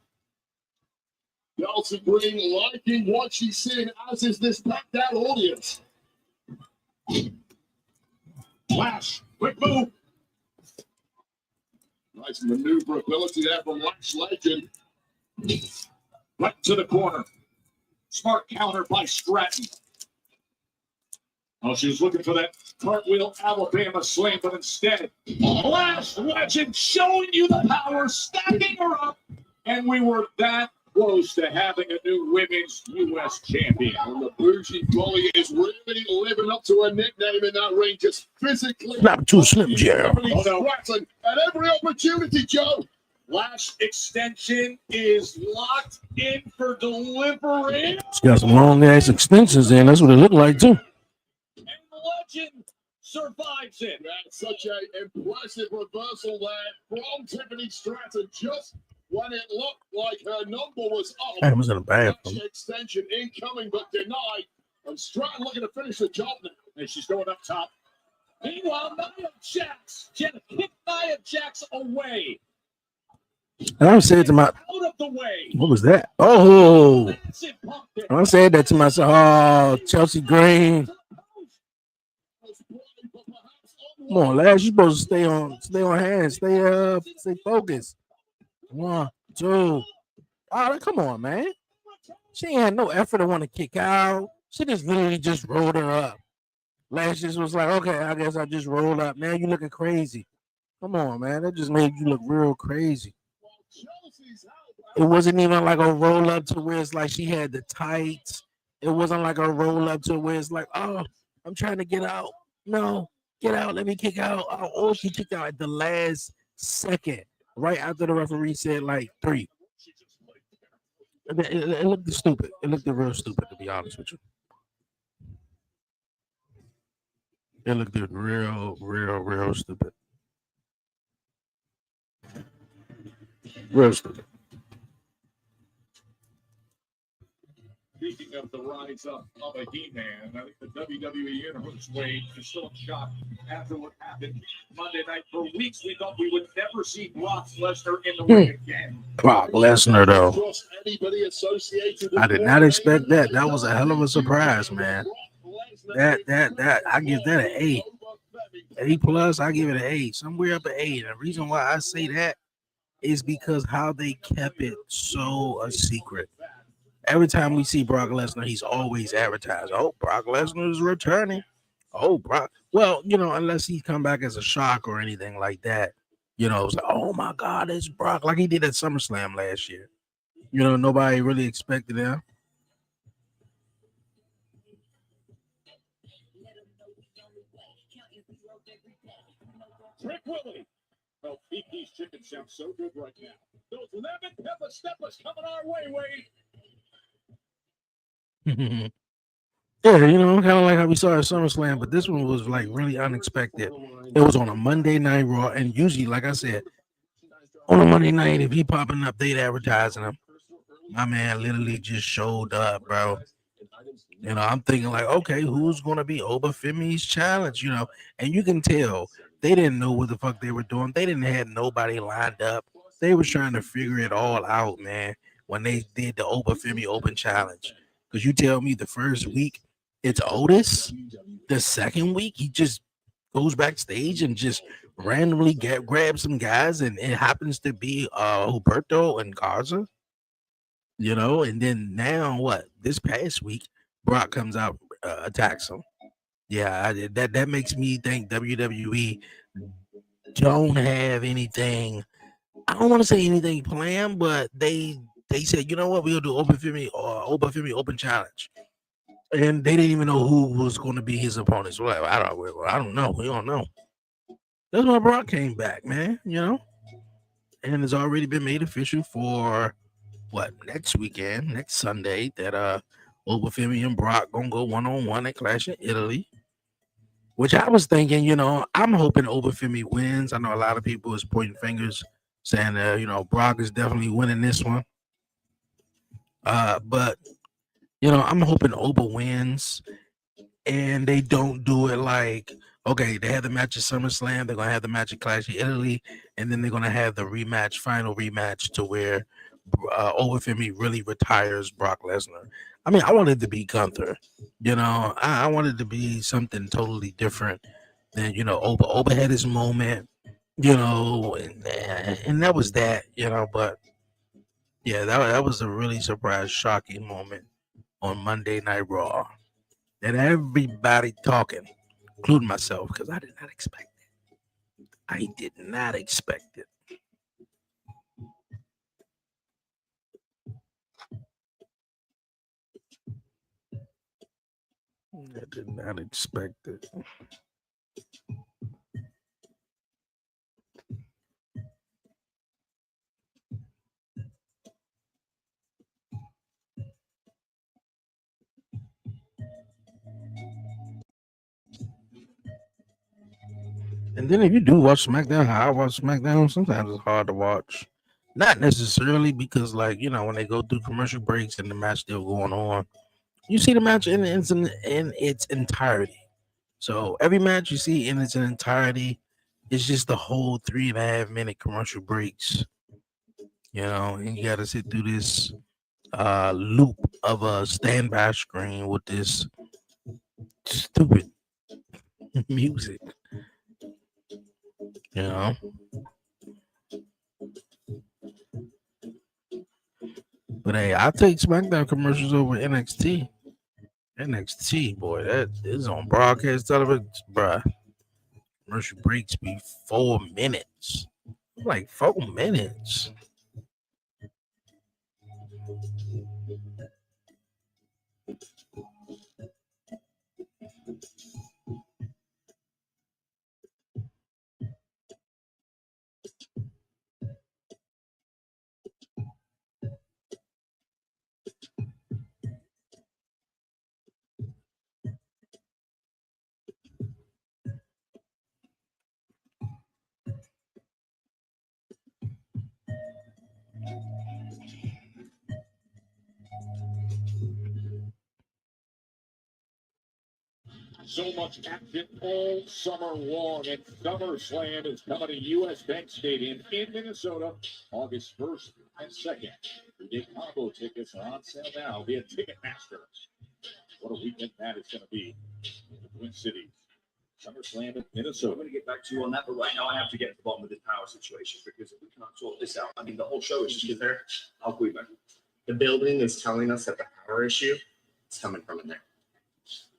Chelsea Green liking what she's seeing, as is this packed out audience. Lash, quick move. Nice maneuverability there from Lash Legend. Right to the corner. Smart counter by Stratton. Oh, she was looking for that cartwheel Alabama slam, but instead, Lash Legend showing you the power, stacking her up, and we were that close to having a new women's U.S. champion. And the bougie bully is really living up to her nickname in that ring, just physically. Not too slim, Joe. Stratton at every opportunity, Joe. Lash extension is locked in for delivery. It's got some long ass extensions in. That's what it looked like too. And Legend survives it. That's such an impressive reversal there from Tiffany Stratton. Just when it looked like her number was up. I was in a bathroom. Extension incoming but denied. And Stratton looking to finish the job now. And she's going up top. Meanwhile, Nia Jax. Jenna kicked Nia Jax away. And I said to my, Out of the way. what was that? Oh, I said that to myself. Oh, Chelsea Green. Come on, Lash. You supposed to stay on hand, stay focused. 1, 2. Oh, come on, man. She ain't had no effort to want to kick out. She just literally just rolled her up. Last just was like, okay, I guess I just rolled up. Now you looking crazy. Come on, man. That just made you look real crazy. It wasn't even like a roll up to where it's like she had the tights. It wasn't like a roll up to where it's like, oh, I'm trying to get out. No, get out. Let me kick out. Oh, she kicked out at the last second, right after the referee said like 3. It looked stupid. It looked real stupid, to be honest with you. It looked real stupid. Real stupid. Speaking of the rise up of a He-Man, I think the WWE Universe Wade is still in shock after what happened Monday night. For weeks, we thought we would never see Brock Lesnar in the ring again. Brock Lesnar, though. I did not expect that. That was a hell of a surprise, man. That I give that an A. A+, I give it an A. Somewhere up an A. And the reason why I say that is because how they kept it so a secret. Every time we see Brock Lesnar, he's always advertised. Oh, Brock Lesnar is returning. Oh, Brock. Well, unless he come back as a shock or anything like that. It's like, oh my God, it's Brock, like he did at SummerSlam last year. Nobody really expected him. Trick Willie. Oh, PP's chicken sounds so good right now. Those lemon pepper steppers coming our way, Wade. Yeah, kind of like how we saw at SummerSlam, but this one was like really unexpected. It was on a Monday Night Raw, and usually, like I said, on a Monday night, if he popping up, they'd advertising him. My man literally just showed up, bro. I'm thinking like, okay, who's gonna be Obafemi's challenge? And you can tell they didn't know what the fuck they were doing. They didn't have nobody lined up. They was trying to figure it all out, man. When they did the Obafemi Open Challenge, because you tell me the first week it's Otis, the second week he just goes backstage and just randomly grabs some guys, and it happens to be Huberto and Garza. And then now what? This past week, Brock comes out, attacks him. Yeah, that makes me think WWE don't have anything. I don't want to say anything planned, but they said, you know what, we'll do Obafemi Open Challenge, and they didn't even know who was going to be his opponents. Well, I don't know. We don't know. That's why Brock came back, man. And it's already been made official for next weekend, next Sunday, that Obafemi and Brock gonna go 1-on-1 at Clash in Italy. Which I was thinking, I'm hoping Obafemi wins. I know a lot of people is pointing fingers, saying Brock is definitely winning this one. But I'm hoping Oba wins, and they don't do it like, okay, they have the match at SummerSlam, they're gonna have the match at Clash of Italy, and then they're gonna have the final rematch to where Obafemi really retires Brock Lesnar. I mean, I wanted to be Gunther, I wanted to be something totally different than Oba had his moment, and that was that, but yeah, that was a really shocking moment on Monday Night Raw. And everybody talking, including myself, because I did not expect it. I did not expect it. I did not expect it. And then if you do watch SmackDown, how I watch SmackDown, sometimes it's hard to watch. Not necessarily because, like, when they go through commercial breaks and the match still going on, you see the match in its entirety. So every match you see in its entirety is just the whole 3.5 minute commercial breaks. And you got to sit through this loop of a standby screen with this stupid music. But hey, I take SmackDown commercials over NXT. NXT, boy, that is on broadcast television, bruh. Commercial breaks be 4 minutes. Like 4 minutes. So much action all summer long, and SummerSlam is coming to U.S. Bank Stadium in Minnesota, August 1st and 2nd. Three-day combo tickets are on sale now via Ticketmaster. What a weekend that is going to be in the Twin Cities. SummerSlam in Minnesota. I'm going to get back to you on that, but right now I have to get to the bottom of this power situation because if we can't sort this out, I mean, the whole show is just there. I'll call you back. The building is telling us that the power issue is coming from in there.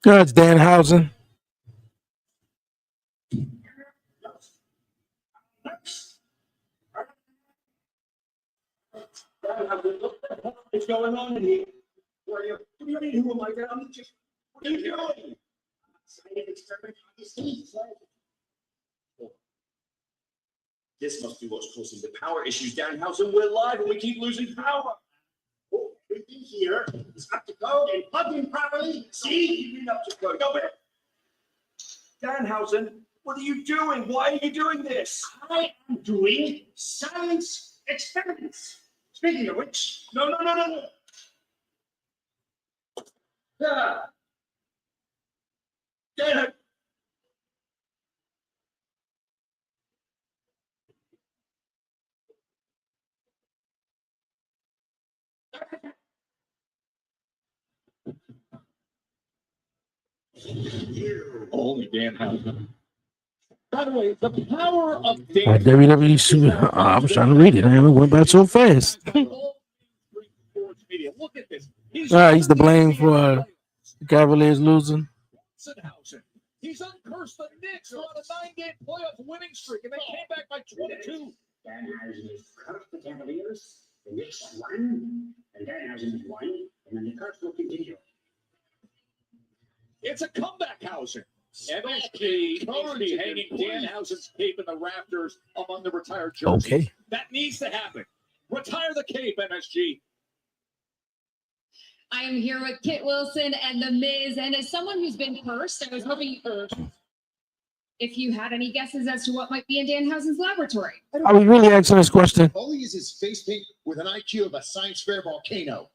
That's Danhausen. What's going on in here? What do you mean, who am I? I'm just, what are you doing? This must be what's causing the power issues. Danhausen, we're live and we keep losing power. Oh, everything here is up to code and plugged in properly. See? You've been up to code. Go back. Danhausen, what are you doing? Why are you doing this? I am doing science experiments. Speaking of which, No. Yeah. Dan. Only Danhausen. By the way, the power of WWE Super. I was trying to read it. I went by so fast. Look at this. He's to blame for the Cavaliers losing. He's uncursed the Knicks on a 9-game playoff winning streak, and they came back by 22. Danhausen has cursed the Cavaliers. The Knicks won, and Danhausen has won, and then the curse will continue. It's a comeback housing. MSG currently hanging Danhausen's cape in the rafters among the retired jerseys. Okay. That needs to happen. Retire the cape, MSG. I am here with Kit Wilson and The Miz. And as someone who's been cursed, I was hoping if you had any guesses as to what might be in Danhausen's laboratory. Are we really asking this question? All he is face paint with an IQ of a science fair volcano.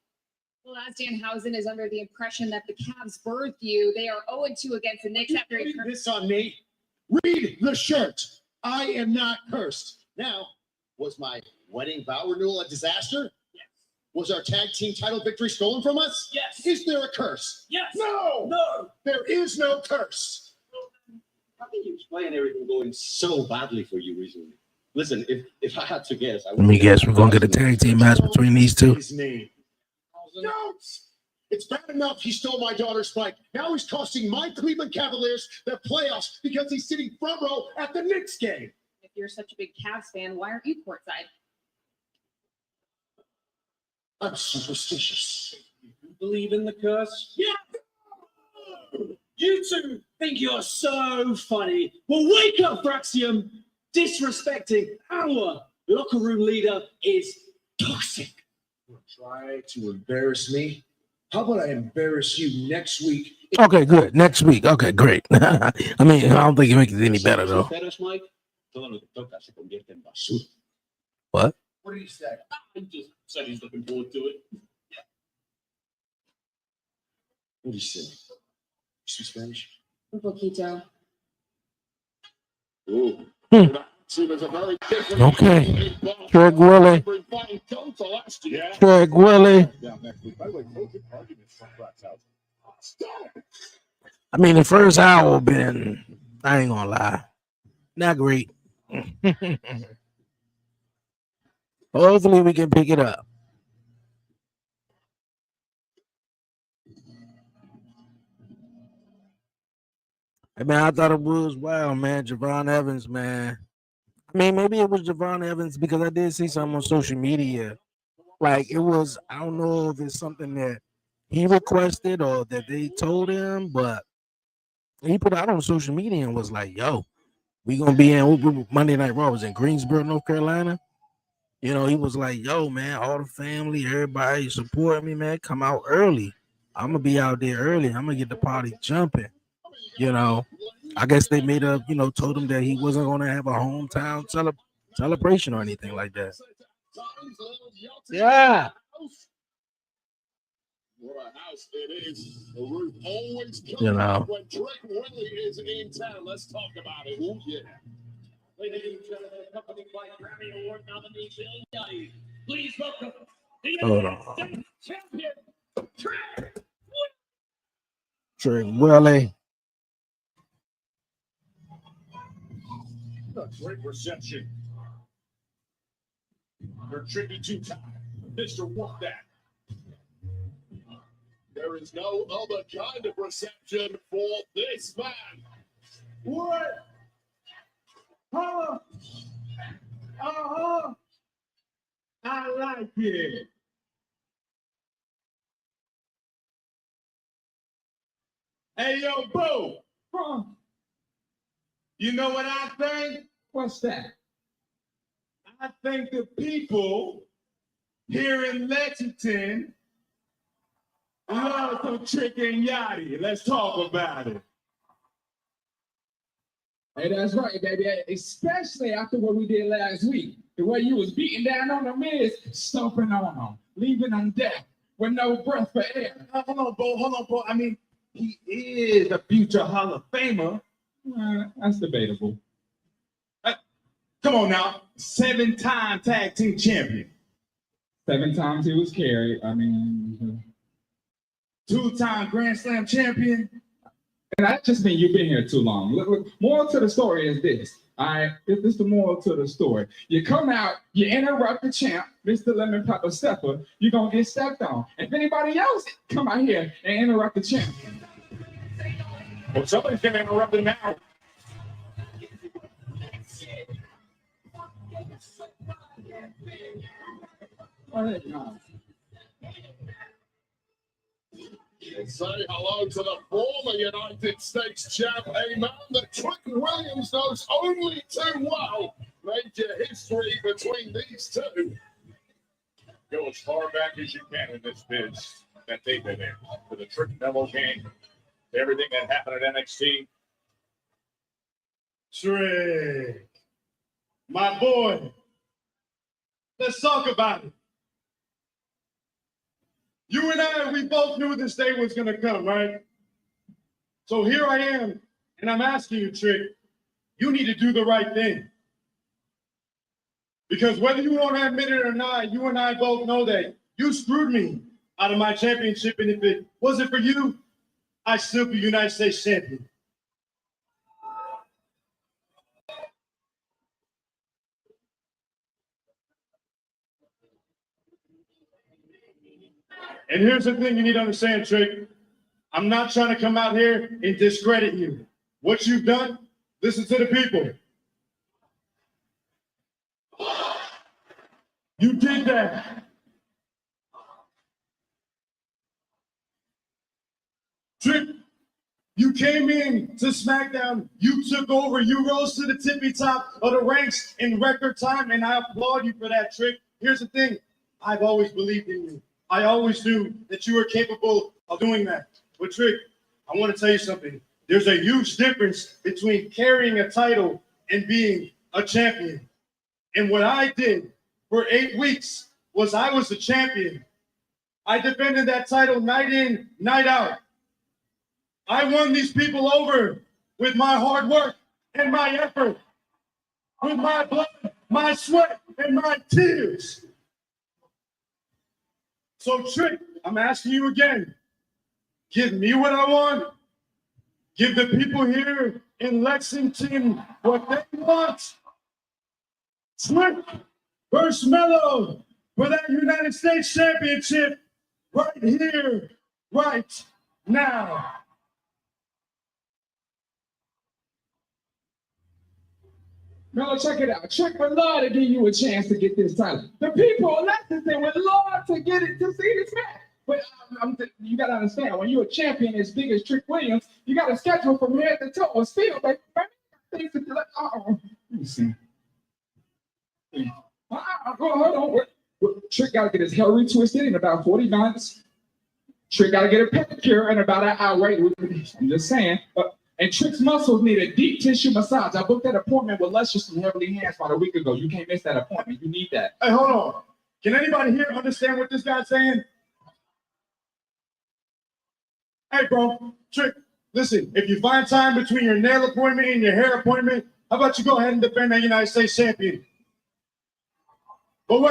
Well, as Danhausen is under the impression that the Cavs birthed you, they are 0-2 against the Knicks after he This on me. Read the shirt. I am not cursed. Now, was my wedding vow renewal a disaster? Yes. Was our tag team title victory stolen from us? Yes. Is there a curse? Yes. No. No. There is no curse. How can you explain everything going so badly for you recently? Listen, if I had to guess, Let me guess. We're going to get a tag team match between these two. His name. Don't. It's bad enough he stole my daughter's bike. Now he's costing my Cleveland Cavaliers their playoffs because he's sitting front row at the Knicks game. If you're such a big Cavs fan, why aren't you courtside? I'm superstitious. You believe in the curse? Yeah. You two think you're so funny. Well, wake up, Braxium. Disrespecting our locker room leader is toxic. Try to embarrass me? How about I embarrass you next week? Okay, good. Next week. Okay, great. I mean, I don't think it makes it any better, though. Mike, todo lo que toca se convierte en basura. What? What do you say? I just said he's looking forward to it. What do you say? You speak Spanish? Un poquito. Ooh. Okay. Greg Willie. Greg Willie. I mean, the first hour been, I ain't gonna lie, not great. Hopefully we can pick it up. Hey, man, I thought it was wild, man. Javon Evans, man. I mean, maybe it was Javon Evans because I did see something on social media. Like it was, I don't know if it's something that he requested or that they told him, but he put out on social media and was like, "Yo, we gonna be in Monday Night Raw was in Greensboro, North Carolina." You know, he was like, "Yo, man, all the family, everybody support me, man. Come out early. I'm gonna be out there early. I'm gonna get the party jumping." You know, I guess they made a, told him that he wasn't gonna have a hometown celebration or anything like that. Yeah. What a house it is. The roof always comes You know. when Drake Willie is in town. Let's talk about it. Oh, yeah. Ladies and gentlemen, accompanied by Grammy Award nominee Bill Nutty. Please welcome the Hold United on. States champion, Drake. Drake Willie. A great reception. Your tricky two-time, Mr. Walk That. There is no other kind of reception for this man. What? I like it. Hey, yo, Bo. You know what I think? What's that? I think the people here in Lexington love some Trick and Yachty. Let's talk about it. Hey, that's right, baby. Especially after what we did last week. The way you was beating down on the Miz, stomping on them, leaving them dead with no breath for air. Hold on, Bo. I mean, he is a future Hall of Famer. That's debatable. Come on now, 7-time tag team champion. 7 times he was carried. I mean, 2-time Grand Slam champion. And that just means you've been here too long. Look, moral to the story is this. All right, this is the moral to the story. You come out, you interrupt the champ, Mr. Lemon Pepper Stepper, you're going to get stepped on. If anybody else come out here and interrupt the champ. Well, somebody's going to interrupt him now. Say hello to the former United States champ, a man that Trick Williams knows only too well. Major history between these two. Go as far back as you can in this biz that they've been in. To the Trick Mellow game, to everything that happened at NXT. Trick, my boy, let's talk about it. You and I, we both knew this day was going to come, right? So here I am, and I'm asking you, Trick, you need to do the right thing. Because whether you want to admit it or not, you and I both know that you screwed me out of my championship, and if it wasn't for you, I'd still be United States champion. And here's the thing you need to understand, Trick. I'm not trying to come out here and discredit you. What you've done, listen to the people. You did that. Trick, you came in to SmackDown, you took over, you rose to the tippy top of the ranks in record time, and I applaud you for that, Trick. Here's the thing, I've always believed in you. I always knew that you were capable of doing that. But Trick, I want to tell you something. There's a huge difference between carrying a title and being a champion. And what I did for 8 weeks was I was the champion. I defended that title night in, night out. I won these people over with my hard work and my effort, with my blood, my sweat, and my tears. So, Trick, I'm asking you again, give me what I want. Give the people here in Lexington what they want. Trick versus Mello for that United States Championship right here, right now. Melo, check it out. Trick would love to give you a chance to get this title. The people of Lexington would love to get it to see this match. But you got to understand, when you're a champion as big as Trick Williams, you got to schedule from head to toe. Still, like, things to like, let me see. Hold on. Trick got to get his hair retwisted in about 40 minutes. Trick got to get a pedicure in about an hour. I'm just saying. And Trick's muscles need a deep tissue massage. I booked that appointment with Luscious from Heavenly Hands about a week ago. You can't miss that appointment. You need that. Hey, hold on. Can anybody here understand what this guy's saying? Hey, bro, Trick, listen, if you find time between your nail appointment and your hair appointment, how about you go ahead and defend that United States champion? But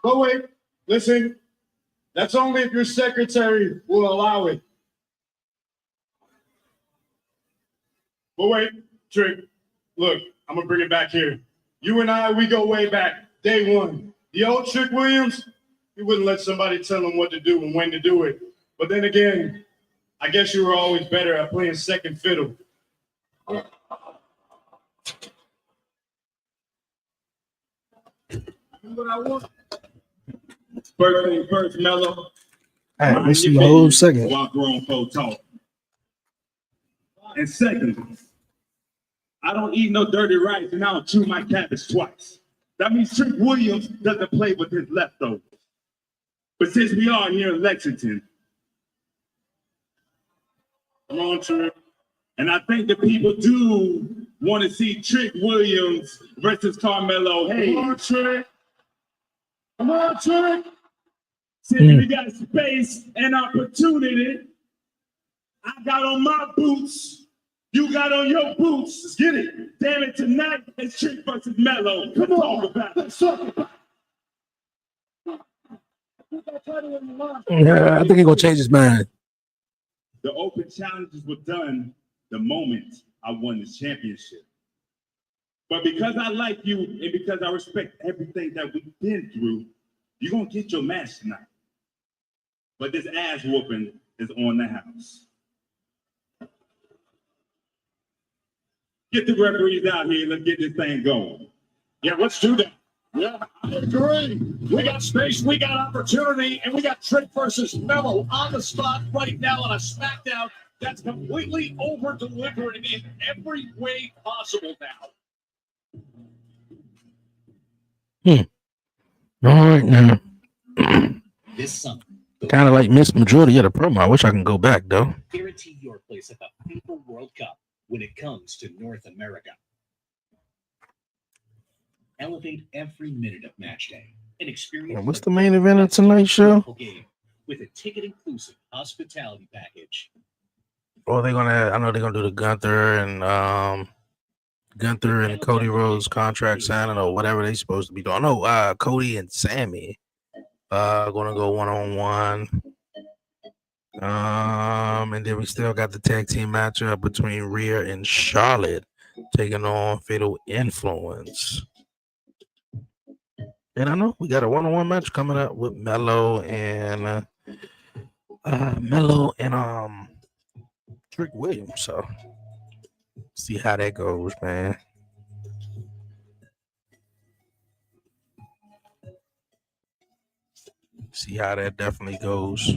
wait, listen, that's only if your secretary will allow it. But wait, Trick, look, I'm gonna bring it back here. You and I, we go way back, day one. The old Trick Williams, he wouldn't let somebody tell him what to do and when to do it. But then again, I guess you were always better at playing second fiddle. What I want. First thing first, Melo. All right, let's see a whole second. While grown folk talk. And second, I don't eat no dirty rice and I don't chew my cabbage twice. That means Trick Williams doesn't play with his leftovers. But since we are here in Lexington, come on, Trick. And I think the people do want to see Trick Williams versus Carmelo Hayes. Come on, Trick. Come on, Trick. Since we got space and opportunity, I got on my boots. You got on your boots. Let's get it. Damn it, tonight it's Trick versus Melo. Come on, let's talk about it. Yeah, I think he's gonna change his mind. The open challenges were done the moment I won this championship. But because I like you and because I respect everything that we've been through, you're gonna get your match tonight. But this ass whooping is on the house. Get the referees out here. Let's get this thing going. Yeah, let's do that. Yeah, I agree. We got space, we got opportunity, and we got Trick versus Melo on the spot right now on a SmackDown that's completely over-delivering in every way possible now. All right, now. This summer, Kind of like missed majority of the promo. I wish I can go back though. guarantee your place at the FIFA World Cup when it comes to North America. Elevate every minute of match day and experience. What's the main event of tonight's show? Game with a ticket-inclusive hospitality package. Oh, they're gonna. I know they're gonna do the Gunther and Cody Rhodes contract signing or whatever they supposed to be doing. No, Cody and Sammy gonna go 1-on-1. And then we still got the tag team matchup between Rhea and Charlotte taking on Fatal Influence. And I know we got a 1-on-1 match coming up with Melo and Trick Williams. So see how that goes, man. See how that definitely goes.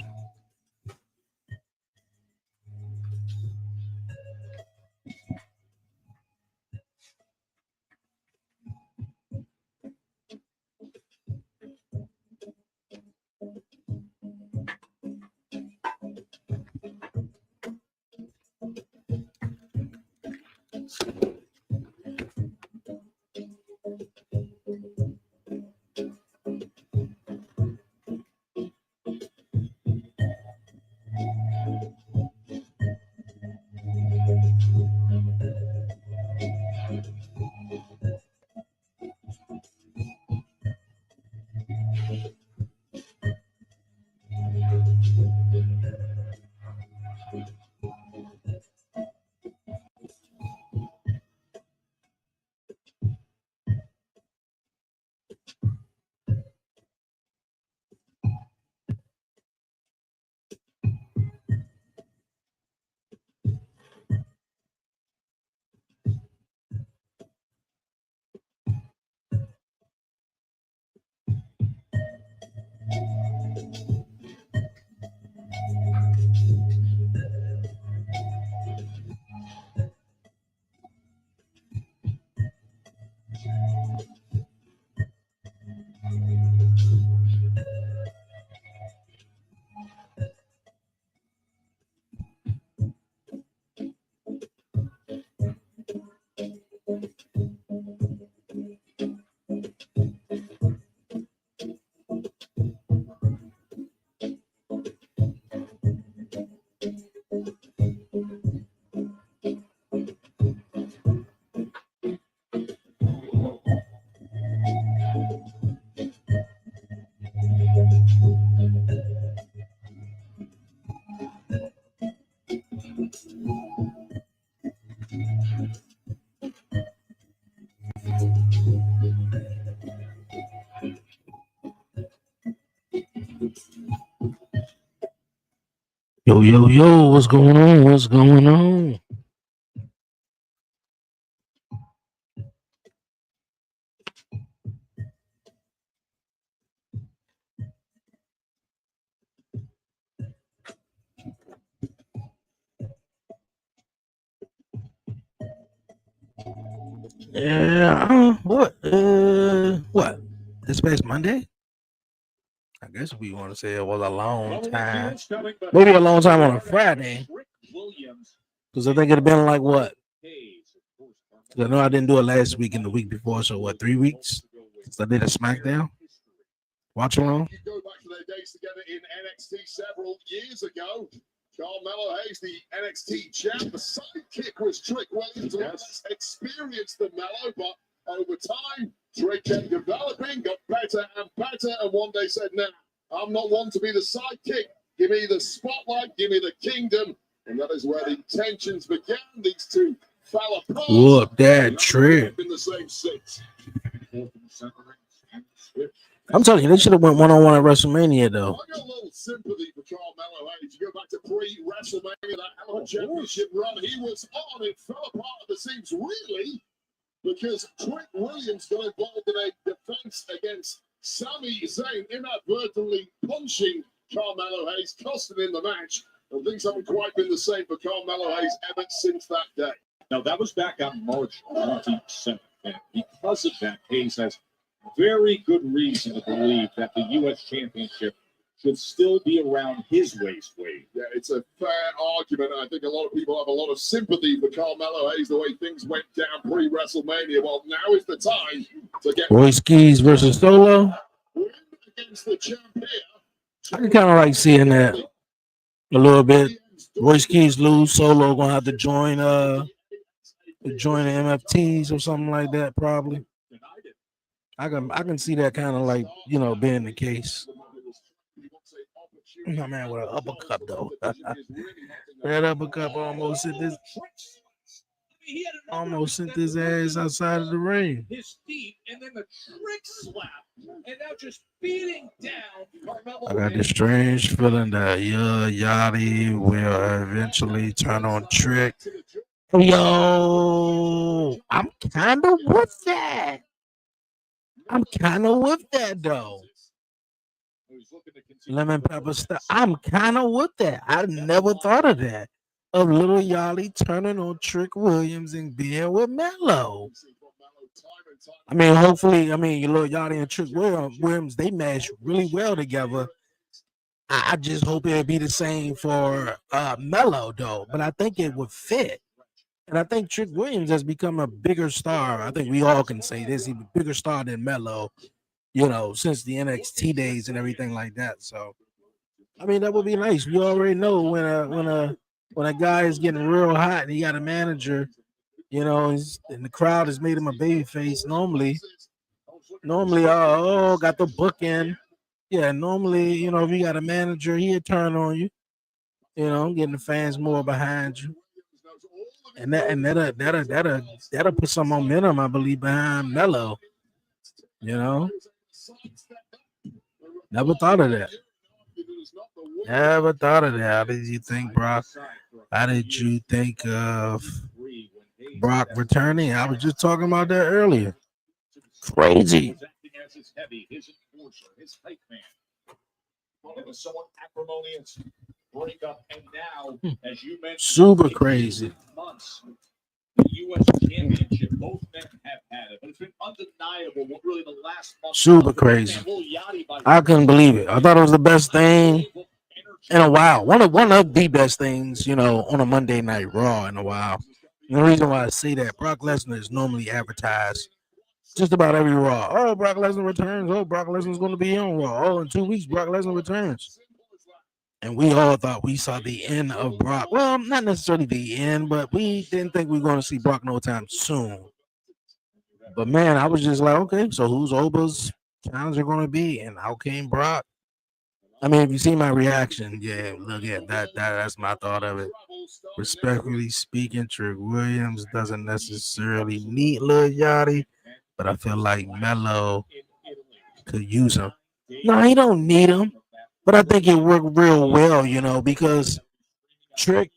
Yo, yo, yo, what's going on? What's going on? Yeah, what? This past Monday? I guess we want to say it was a long time. Maybe a long time on a Friday. Because I think it'd have been like what? 'Cause I know I didn't do it last week and the week before, so what, 3 weeks? Since I did a SmackDown? Watch along? You go back to their days together in NXT several years ago. Carmelo Hayes, the NXT champ, the sidekick was Trick Williams, less experienced than Melo, but over time, Trick kept developing, got better and better, and one day said, "Nah, I'm not one to be the sidekick. Give me the spotlight, give me the kingdom." And that is where the tensions began. These two fell apart. Whoop that Trick. In the same seats. I'm telling you, they should have went one-on-one at WrestleMania, though. I got a little sympathy for Carmelo Hayes. You go back to pre-WrestleMania, that Hell of a Championship run he was on, it fell apart at the seams, really, because Trick Williams got involved in a defense against Sami Zayn, inadvertently punching Carmelo Hayes, costing him the match. And things haven't quite been the same for Carmelo Hayes ever since that day. Now, that was back on March 27th, and because of that, Hayes has very good reason to believe that the U.S. Championship should still be around his waist weight. Yeah, it's a fair argument. I think a lot of people have a lot of sympathy for Carmelo Hayes, the way things went down pre-WrestleMania. Well, now is the time to get Royce Keys versus Solo. against the champ here. I can kind of like seeing that a little bit. Royce Keys lose, Solo gonna have to join the MFTs or something like that, probably. I can see that kind of like, you know, being the case. My man with an uppercut though. That uppercut almost sent his ass outside of the ring. His feet, and then the Trick slap, and now just beating down Carmelo. I got this strange feeling that Yachty will eventually turn on Trick. Yo, I'm kind of with that. Though. Lemon pepper stuff. I'm kind of with that. I never thought of that. Of little Yachty turning on Trick Williams and being with Melo. I mean, hopefully, your little Yachty and Trick Williams, they mesh really well together. I just hope it'll be the same for Melo, though. But I think it would fit. And I think Trick Williams has become a bigger star. I think we all can say this. He's a bigger star than Melo, you know, since the NXT days and everything like that. So, I mean, that would be nice. We already know when a guy is getting real hot and he got a manager, you know, and the crowd has made him a baby face. Normally, got the book in. Yeah, normally, you know, if you got a manager, he'll turn on you. You know, getting the fans more behind you. And that'll put some momentum, I believe, behind Melo. You know, never thought of that. How did you think, Brock? How did you think of Brock returning? I was just talking about that earlier. Crazy. a somewhat acrimonious breakup, and now, as you mentioned, super crazy. Months, the U.S. Championship, both men have had it, but it's been undeniable what really the last month. Super crazy. I couldn't believe it. I thought it was the best thing in a while. One of the best things, you know, on a Monday Night Raw in a while. And the reason why I say that, Brock Lesnar is normally advertised just about every Raw. Oh, Brock Lesnar returns. Oh, Brock Lesnar's going to be on Raw. Oh, in 2 weeks, Brock Lesnar returns. And we all thought we saw the end of Brock. Well, not necessarily the end, but we didn't think we were going to see Brock no time soon. But man, I was just like, okay, so who's Oba's challenger going to be? And out came Brock. I mean, if you see my reaction, yeah, look at that's my thought of it. Respectfully speaking, Trick Williams doesn't necessarily need Lil Yachty, but I feel like Melo could use him. No, he don't need him, but I think it worked real well, you know, because Trick,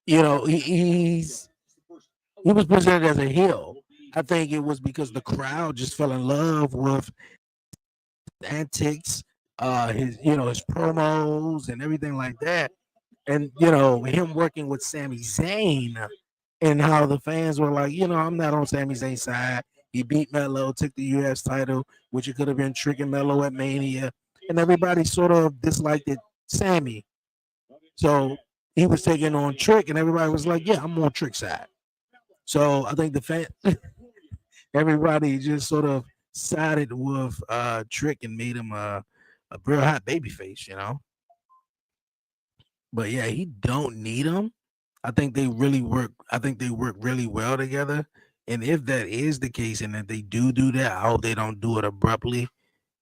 you know, he was presented as a heel. I think it was because the crowd just fell in love with antics, his promos and everything like that, and him working with Sami Zayn, and how the fans were like, I'm not on Sami Zayn's side. He beat Melo, took the U.S. title, which it could have been Trick and Melo at Mania, and everybody sort of disliked it, Sammy. So he was taking on Trick, and everybody was like, yeah, I'm on Trick's side. So I think the fan, everybody just sort of sided with Trick and made him a real hot baby face, But yeah, he don't need him. I think they really work. I think they work really well together. And if that is the case, and if they do that, I hope they don't do it abruptly.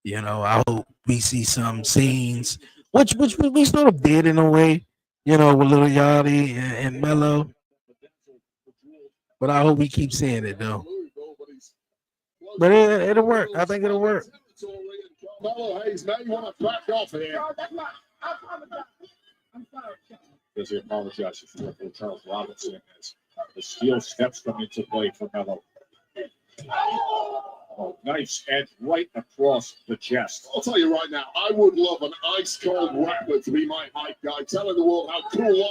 I hope we see some scenes, which we sort of did in a way, with Lil Yachty and Melo. But I hope we keep seeing it though. But it'll work. I think it'll work. Melo Hayes, now you want to back off here. Does he apologize for Charles Robinson as the steel steps come into play for Melo? Oh, nice edge right across the chest. I'll tell you right now, I would love an ice cold rapper to be my hype guy, telling the world how cool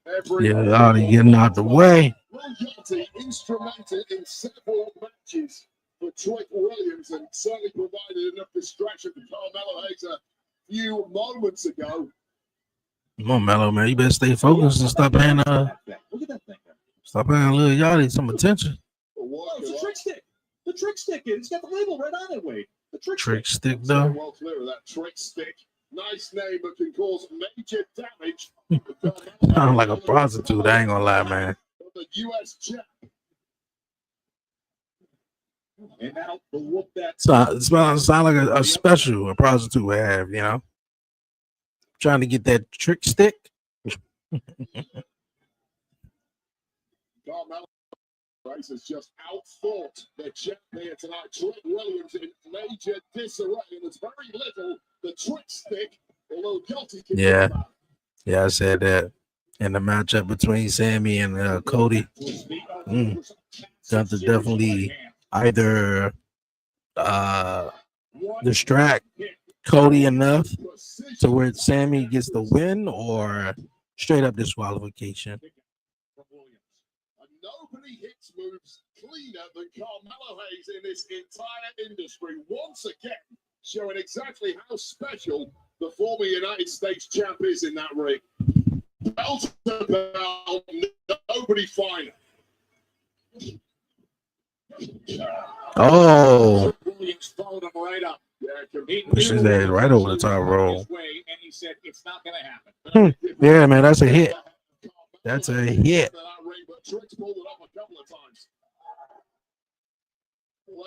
I am. Yachty getting out the way. Will Yachty instrumental in several matches for Trick Williams and certainly provided enough distraction for Carmelo Hayes a few moments ago. Come on, Melo, man. You better stay focused and stop paying Look at that thing. Stop paying Lil Yachty some attention. Oh, it's a trick stick. The trick stick. It's got the label right on it, Wade. The trick stick, though. Well clear of that trick stick. Nice name, but can cause major damage. Sound like a prostitute. I ain't gonna lie, man. The U.S. champ. And now the whoop that. Sound like a special a prostitute would have, Trying to get that trick stick. Carmelo Hayes has just outfought the champ here tonight. Trick Williams in major disarray, and there's very little the trick stick, although Yachty can Yeah, I said that. In the matchup between Sammy and Cody, got to definitely either distract Cody enough to where Sammy gets the win, or straight up disqualification. Nobody hits moves cleaner than Carmelo Hayes in this entire industry. Once again, showing exactly how special the former United States champ is in that ring. Belt to belt, nobody finer. Oh, Williams followed him right up. pushes his head right over the top roll. And he said, it's not going to happen. Yeah, man, that's a hit. That's a hit. Trick's pulled it up a couple of times.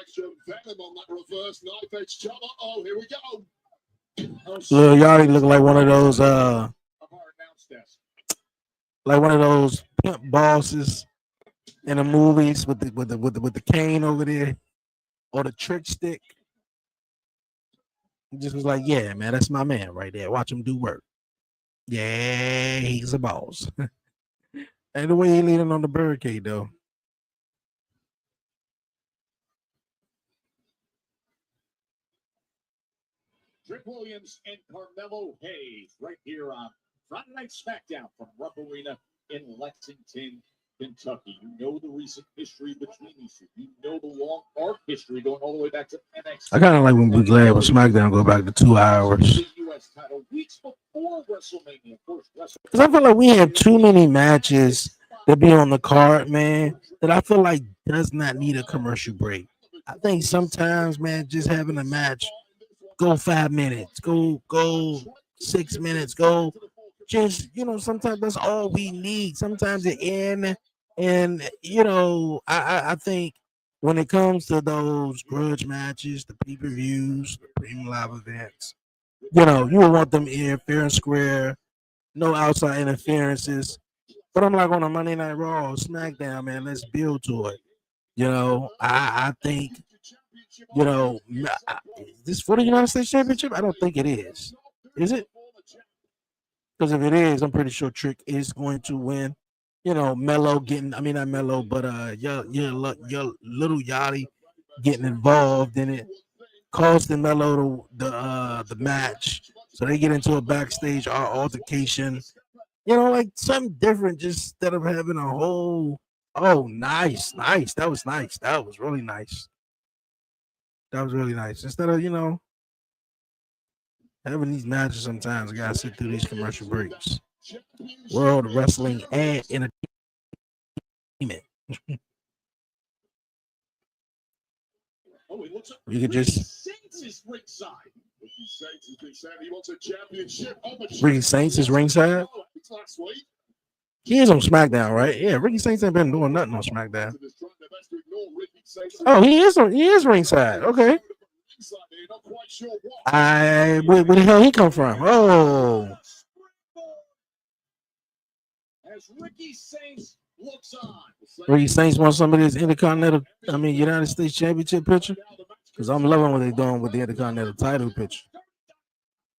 Extra venom on that reverse knife edge chopper. Oh, here we go. Lil Yachty look like one of those pimp bosses in the movies with the cane over there, or the trick stick. He just was like, yeah, man, that's my man right there. Watch him do work. Yeah, he's a boss. And the way he leaning on the barricade, though. Trick Williams and Carmelo Hayes right here on Friday Night SmackDown from Rupp Arena in Lexington, Kentucky. You know the recent history between these two. You know the long arc history going all the way back to NXT. I kind of like when we're glad when SmackDown go back to 2 hours. The U.S. title weeks before WrestleMania. Because I feel like we have too many matches that be on the card, man, that I feel like does not need a commercial break. I think sometimes, man, just having a match go 5 minutes, go 6 minutes, go just, sometimes that's all we need. Sometimes it end, and I think when it comes to those grudge matches, the pay-per-views, the premium live events, you will want them in fair and square, no outside interferences. But I'm like on a Monday Night Raw, SmackDown, man, let's build to it. I think, this for the United States Championship? I don't think it is. Is it? Because if it is, I'm pretty sure Trick is going to win. Mello not Mello, but your little Yachty getting involved in it, costing Mello the match. So they get into a backstage altercation. Like something different, just instead of having a whole. Oh, nice. That was nice. That was really nice. Instead of having these matches, sometimes I gotta sit through these commercial breaks. World Wrestling and Entertainment. You could just. Ricky Saints is ringside. He is on SmackDown, right? Yeah, Ricky Saints ain't been doing nothing on SmackDown. Oh, he is ringside. Okay. Where the hell he come from? Oh. As Ricky Saints looks on. Ricky Saints want some of this United States Championship picture? Because I'm loving what they're doing with the Intercontinental title picture.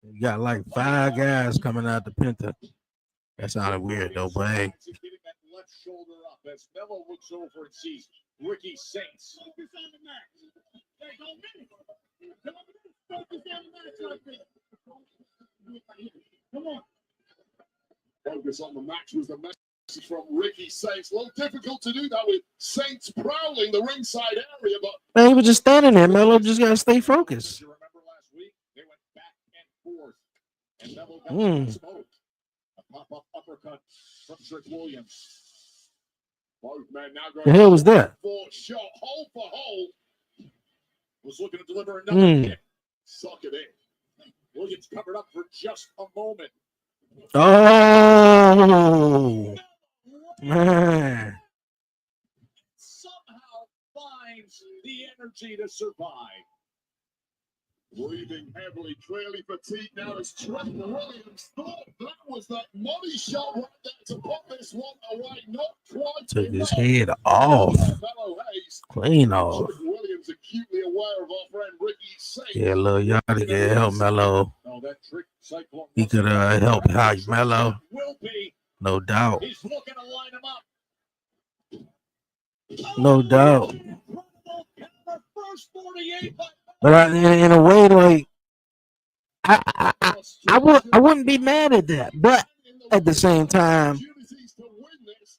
You got like 5 guys coming out the Penta. That sounded weird though, but hey. Left shoulder up as Mello looks over and sees Ricky Saints. Focus on the match. Come on. Focus on the match was the message from Ricky Saints. A little difficult to do that with Saints prowling the ringside area, but man, he was just standing there. Mello just gotta stay focused. You remember last week they went back and forth, and Mello got smoke. A pop-up uppercut from Trick Williams. Both men now going. The hell was that? For shot, hole for hole. Was looking to deliver another kick. Suck it in. Williams covered up for just a moment. Oh man! Somehow finds the energy to survive. Breathing heavily, clearly fatigued now as Trick Williams thought that was that money shot right there to put this one away. Not quite. Took his head off. Clean off. Trick Williams acutely aware of our friend Ricky Saints. Yeah, Lil Yachty can help Mello. He could help out Mello. No doubt. He's looking to line him up. No doubt. But in a way, like I wouldn't be mad at that. But at the same time,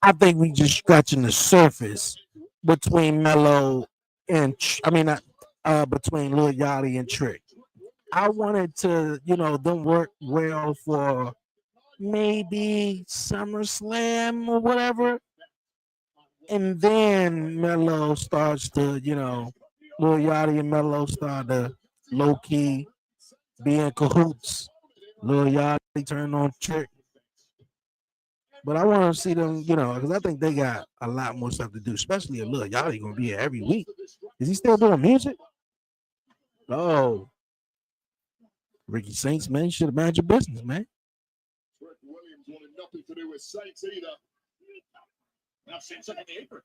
I think we just scratching the surface between Mello and between Lil Yachty and Trick. I wanted to, them work well for maybe SummerSlam or whatever. And then Mello starts to, Lil Yachty and Mello start to low-key be in cahoots. Lil Yachty turn on Trick. But I want to see them, because I think they got a lot more stuff to do, especially if Lil Yachty going to be here every week. Is he still doing music? Oh. Ricky Saints, man, you should have mind your business, man. Trick Williams wanted nothing to do with Saints either. Now Saints up on the apron.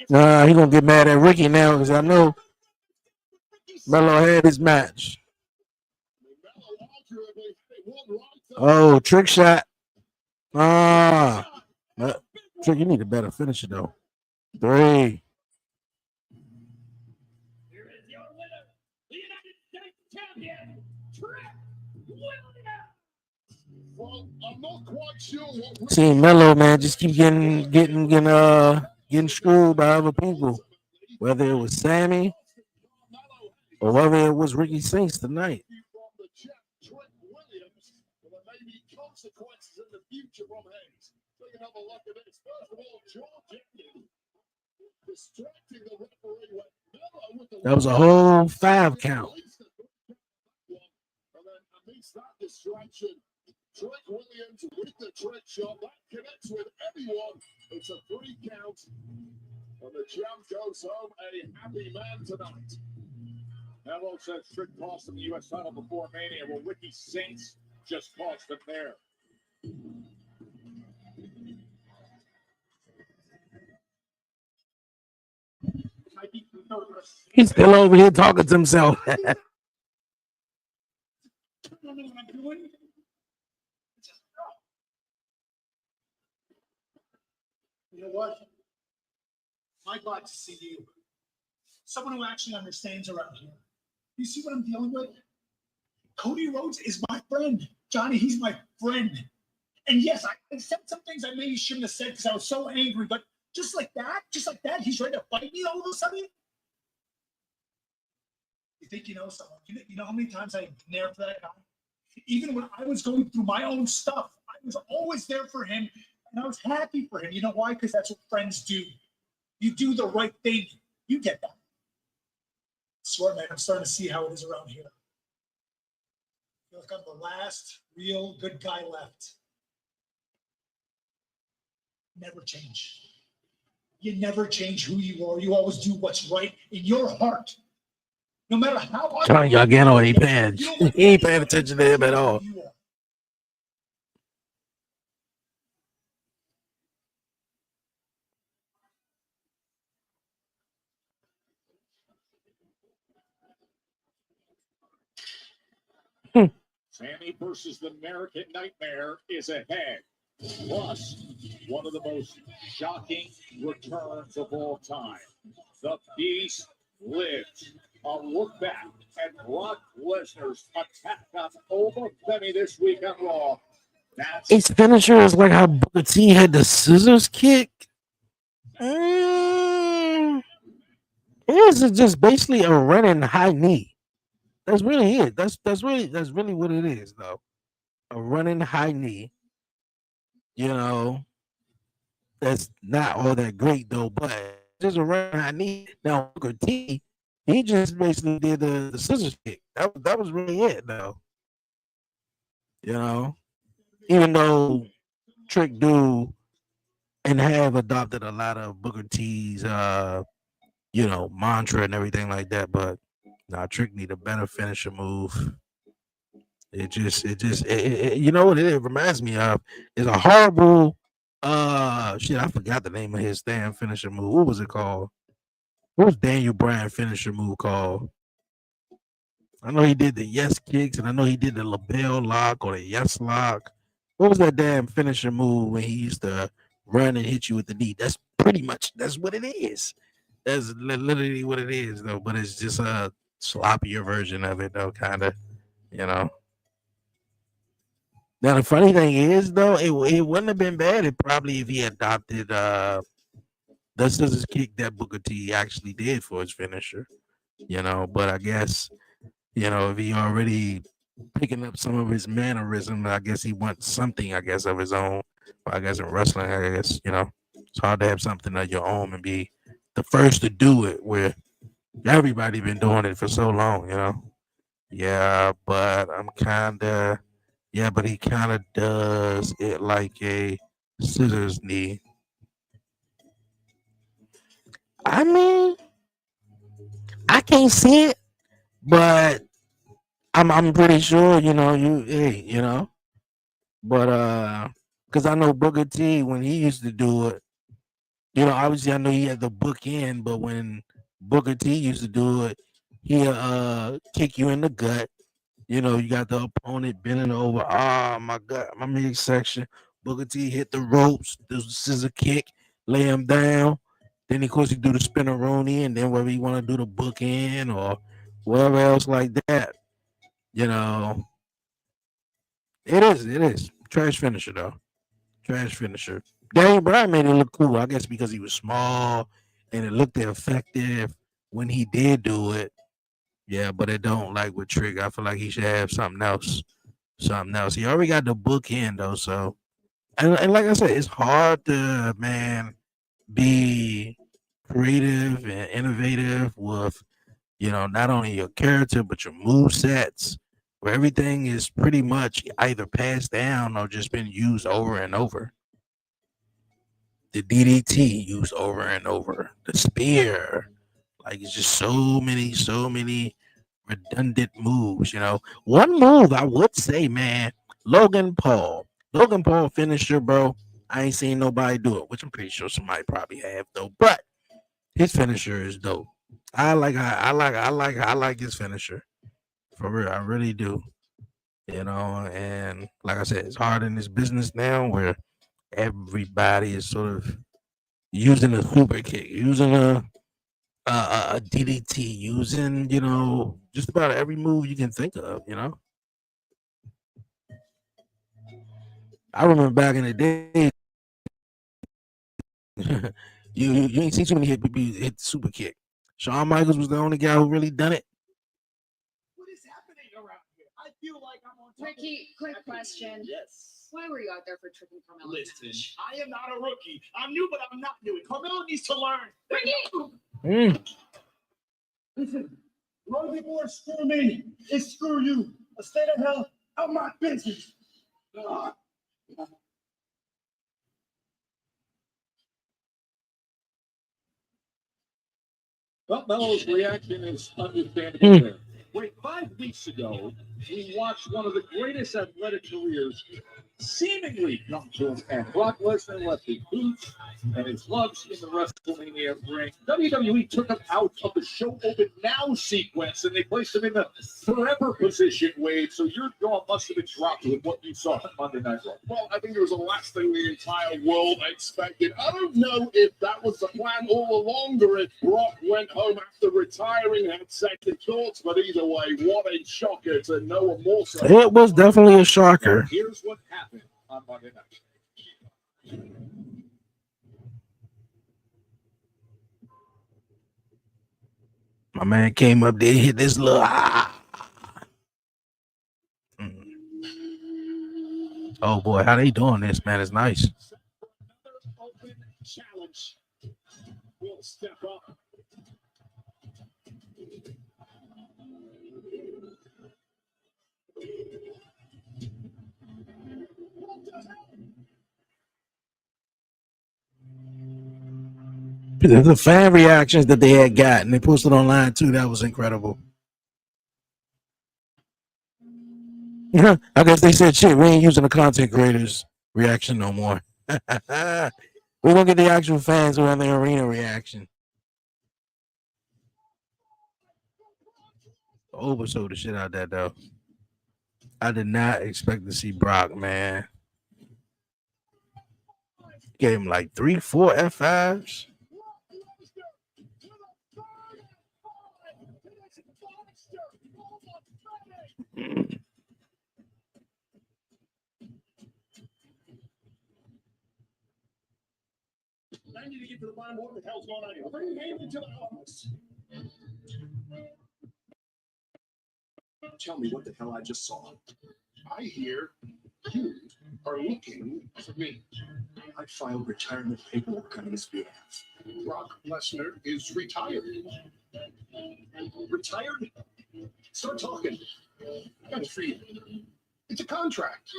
He gonna get mad at Ricky now because I know Mello had his match. Oh, trick shot. Trick, you need a better finisher though. 3. Here is your winner, the United States See, Mello, man, just keep getting screwed by other people, whether it was Sammy or whether it was Ricky Saints tonight. That was a whole 5 count. Trick Williams with the trick shot that connects with everyone. It's a 3 count, and the champ goes home a happy man tonight. Mello says Trick cost him the U.S. title before Mania. Well, Ricky Saints just cost him there. He's still over here talking to himself. You know what? I'm glad to see you. Someone who actually understands around here. You see what I'm dealing with? Cody Rhodes is my friend. Johnny, he's my friend. And yes, I said some things I maybe shouldn't have said because I was so angry, but just like that, he's ready to fight me all of a sudden. You think you know someone? You know how many times I've been there for that guy? Even when I was going through my own stuff, I was always there for him. And I was happy for him. You know why? Because that's what friends do. You do the right thing. You get that. I swear, man, I'm starting to see how it is around here. I feel like I'm the last real good guy left. Never change. You never change who you are. You always do what's right in your heart. No matter how Johnny Gargano ain't paying. He ain't paying attention to him at all. Sammy versus the American Nightmare is ahead. Plus, one of the most shocking returns of all time. The Beast lives. A look back at Brock Lesnar's attack on Oba Femi this week on Raw. His finisher is like how Booker T had the scissors kick. This is just basically a running high knee. That's really it. That's really what it is, though. A running high knee. You know, that's not all that great though, but just a running high knee. Now Booker T, he just basically did the scissors kick. That was really it, though. You know, even though Trick do and have adopted a lot of Booker T's mantra and everything like that, but now Trick need a better finisher move. You know what it reminds me of is a horrible I forgot the name of his damn finisher move. What was it called? What was Daniel Bryan finisher move called? I know he did the yes kicks and I know he did the label lock or the yes lock. What was that damn finisher move when he used to run and hit you with the knee? That's what it is. That's literally what it is, though. But it's just a sloppier version of it, though, kind of. You know. Now the funny thing is, though, it wouldn't have been bad if he adopted the scissors kick that Booker T actually did for his finisher. You know, but I guess if he already picking up some of his mannerism, I guess he wants something, I guess, of his own. I guess in wrestling, I guess, it's hard to have something of your own and be the first to do it where everybody been doing it for so long, Yeah, but he kind of does it like a scissors knee. I mean, I can't see it, but I'm pretty sure, but because I know Booker T when he used to do it, obviously I know he had the book in, but when Booker T used to do it, he'll kick you in the gut. You got the opponent bending over. My gut, my midsection. Booker T hit the ropes, the scissor kick, lay him down. Then of course he do the spinneroonie, and then whether you want to do the book in or whatever else like that, it is. Trash finisher though. Trash finisher. Daniel Bryan made it look cool. I guess because he was small and it looked effective when he did do it. Yeah, but it don't like with Trick. I feel like he should have something else. Something else. He already got the book in though, so and like I said, it's hard to be creative and innovative with not only your character but your move sets, where everything is pretty much either passed down or just been used over and over. The DDT used over and over. The spear, like it's just so many redundant moves. One move I would say, man, Logan Paul. Logan Paul finisher, bro. I ain't seen nobody do it, which I'm pretty sure somebody probably have though. But his finisher is dope. I like his finisher for real. I really do. And like I said, it's hard in this business now where everybody is sort of using a super kick, using a DDT, using just about every move you can think of. I remember back in the day, you ain't seen too many hit people hit the super kick. Shawn Michaels was the only guy who really done it. What is happening around here? I feel like I'm on top. Ricky, quick question. Yes. Why were you out there for tricking Carmelo? Listen, I am not a rookie. I'm new, but I'm not new. Carmelo needs to learn. Ricky! Listen, Rosie Moore, screw me. It's screw you. Stay the hell out of my business. Well, Melo's reaction is understandable there. Wait, 5 weeks ago, we watched one of the greatest athletic careers seemingly come to an end. Brock Lesnar left his boots and his gloves in the WrestleMania ring. WWE took him out of the show open now sequence and they placed him in the forever position, Wade. So your jaw must have been dropped with what you saw on Monday Night Raw. Well, I think it was the last thing the entire world expected. I don't know if that was the plan all along or if Brock went home after retiring and had second thoughts, but either way, what a shocker to know a more so. It was definitely a shocker. Here's what happened on Monday night. My man came up there, hit this little Oh boy, how they doing this, man? It's nice. Open challenge. Will step up. The fan reactions that they had gotten, they posted online too. That was incredible. I guess they said, shit, we ain't using the content creators reaction no more. We're gonna get the actual fans who are in the arena reaction. Oversold the shit out of that though. I did not expect to see Brock, man. Gave him like 3-4 F5s. I need to get to the bottom of what the hell's going on here. Bring him into the office. Tell me what the hell I just saw. I hear you are looking for me. I filed retirement paperwork on his behalf. Brock Lesnar is retired. Retired? Start talking. I got it for you. It's a contract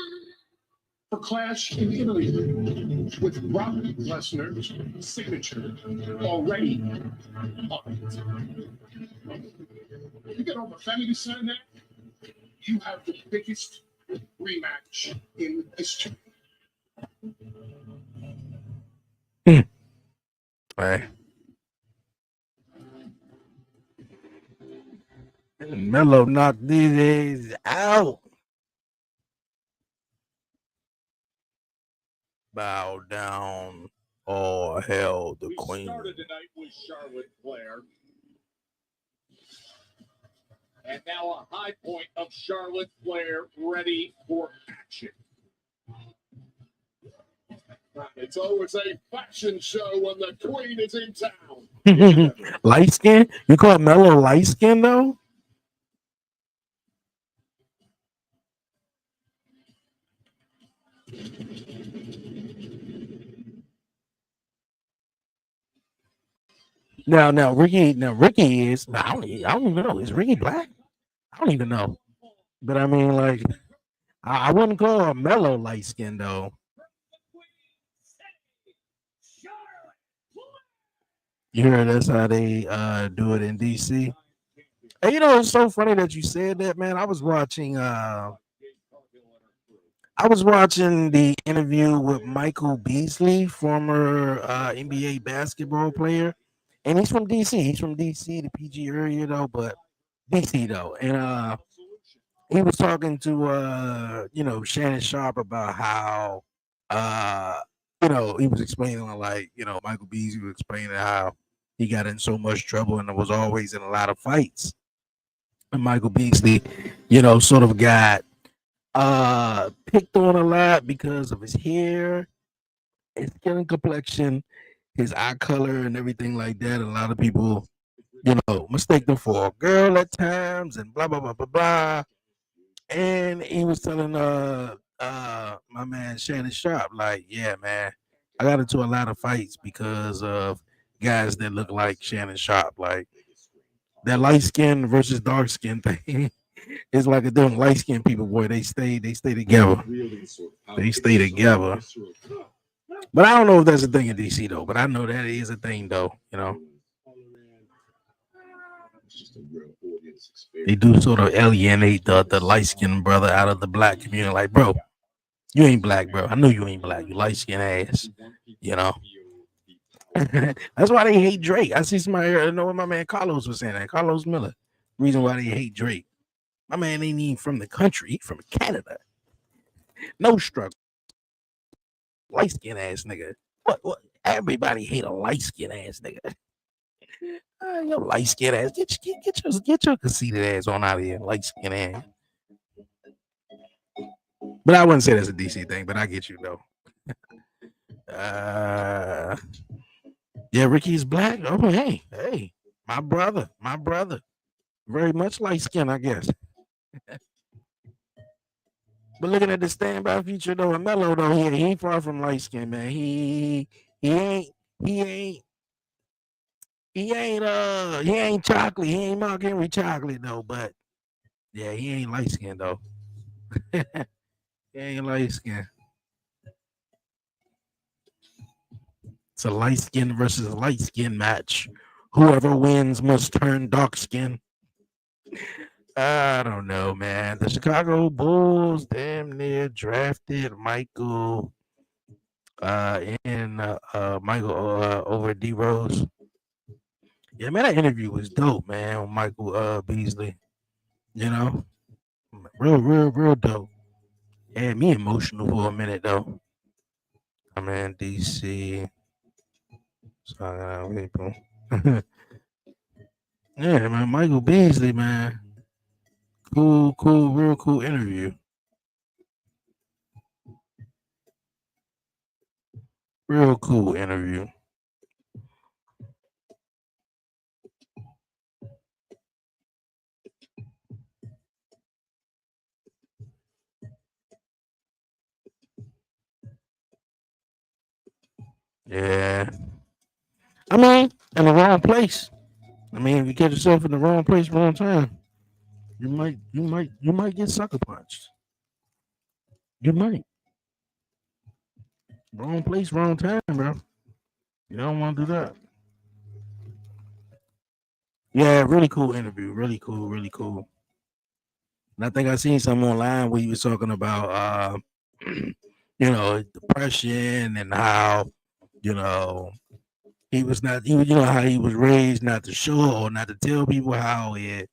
for Clash in Italy with Brock Lesnar's signature already on it. You get over family to sign that, you have the biggest rematch in history. Right. Melo knocked these out. Bow down, all hail the queen. We started tonight with Charlotte Flair. And now a high point of Charlotte Flair ready for action. It's always a fashion show when the queen is in town. Light skin? You call Mello light skin though? Now Ricky is. I don't even know. Is Ricky black? I don't even know. But I mean, like, I wouldn't call her Mellow light skin though. You heard that's how they do it in DC. Hey, you know, it's so funny that you said that, man. I was watching the interview with Michael Beasley, former NBA basketball player, and he's from DC. He's from DC, the PG area though, but DC though. And he was talking to Shannon Sharp about how he was explaining like, Michael Beasley was explaining how he got in so much trouble and was always in a lot of fights. And Michael Beasley, sort of got picked on a lot because of his hair, his skin complexion, his eye color, and everything like that. A lot of people, mistake him for a girl at times, and blah blah blah blah blah. And he was telling my man Shannon Sharp, like, yeah, man, I got into a lot of fights because of guys that look like Shannon Sharp, like that light skin versus dark skin thing. It's like a different light skinned people, boy. They stay together. They stay together. But I don't know if that's a thing in DC though. But I know that is a thing though. They do sort of alienate the light skinned brother out of the black community. Like, bro, you ain't black, bro. I know you ain't black. You light skinned ass. That's why they hate Drake. I see somebody here. I know what my man Carlos was saying. That Carlos Miller. Reason why they hate Drake. My man ain't even from the country. He from Canada. No struggle. Light skin ass nigga. What? Everybody hate a light skin ass nigga. Your light skin ass. Get your conceited ass on out of here. Light skin ass. But I wouldn't say that's a DC thing. But I get you though. Yeah, Ricky is black. Oh, hey, my brother. Very much light skin, I guess. But looking at the standby feature though, and Mello though, he ain't far from light skin, man. He ain't chocolate. He ain't Mark Henry chocolate though, but yeah, he ain't light skin though. He ain't light skin. It's a light skin versus a light skin match. Whoever wins must turn dark skin. I don't know, man. The Chicago Bulls damn near drafted Michael over D Rose. Yeah, man, that interview was dope, man, with Michael Beasley. Real dope. Had me emotional for a minute though. I'm in DC. So people. Yeah, man, Michael Beasley, man. Cool, real cool interview. Real cool interview. Yeah. I mean, in the wrong place. I mean, if you get yourself in the wrong place, wrong time, you might get sucker punched. You might. Wrong place, wrong time, bro. You don't want to do that. Yeah, really cool interview. Really cool. And I think I seen something online where he was talking about depression and how, he was not, how he was raised not to show or not to tell people how it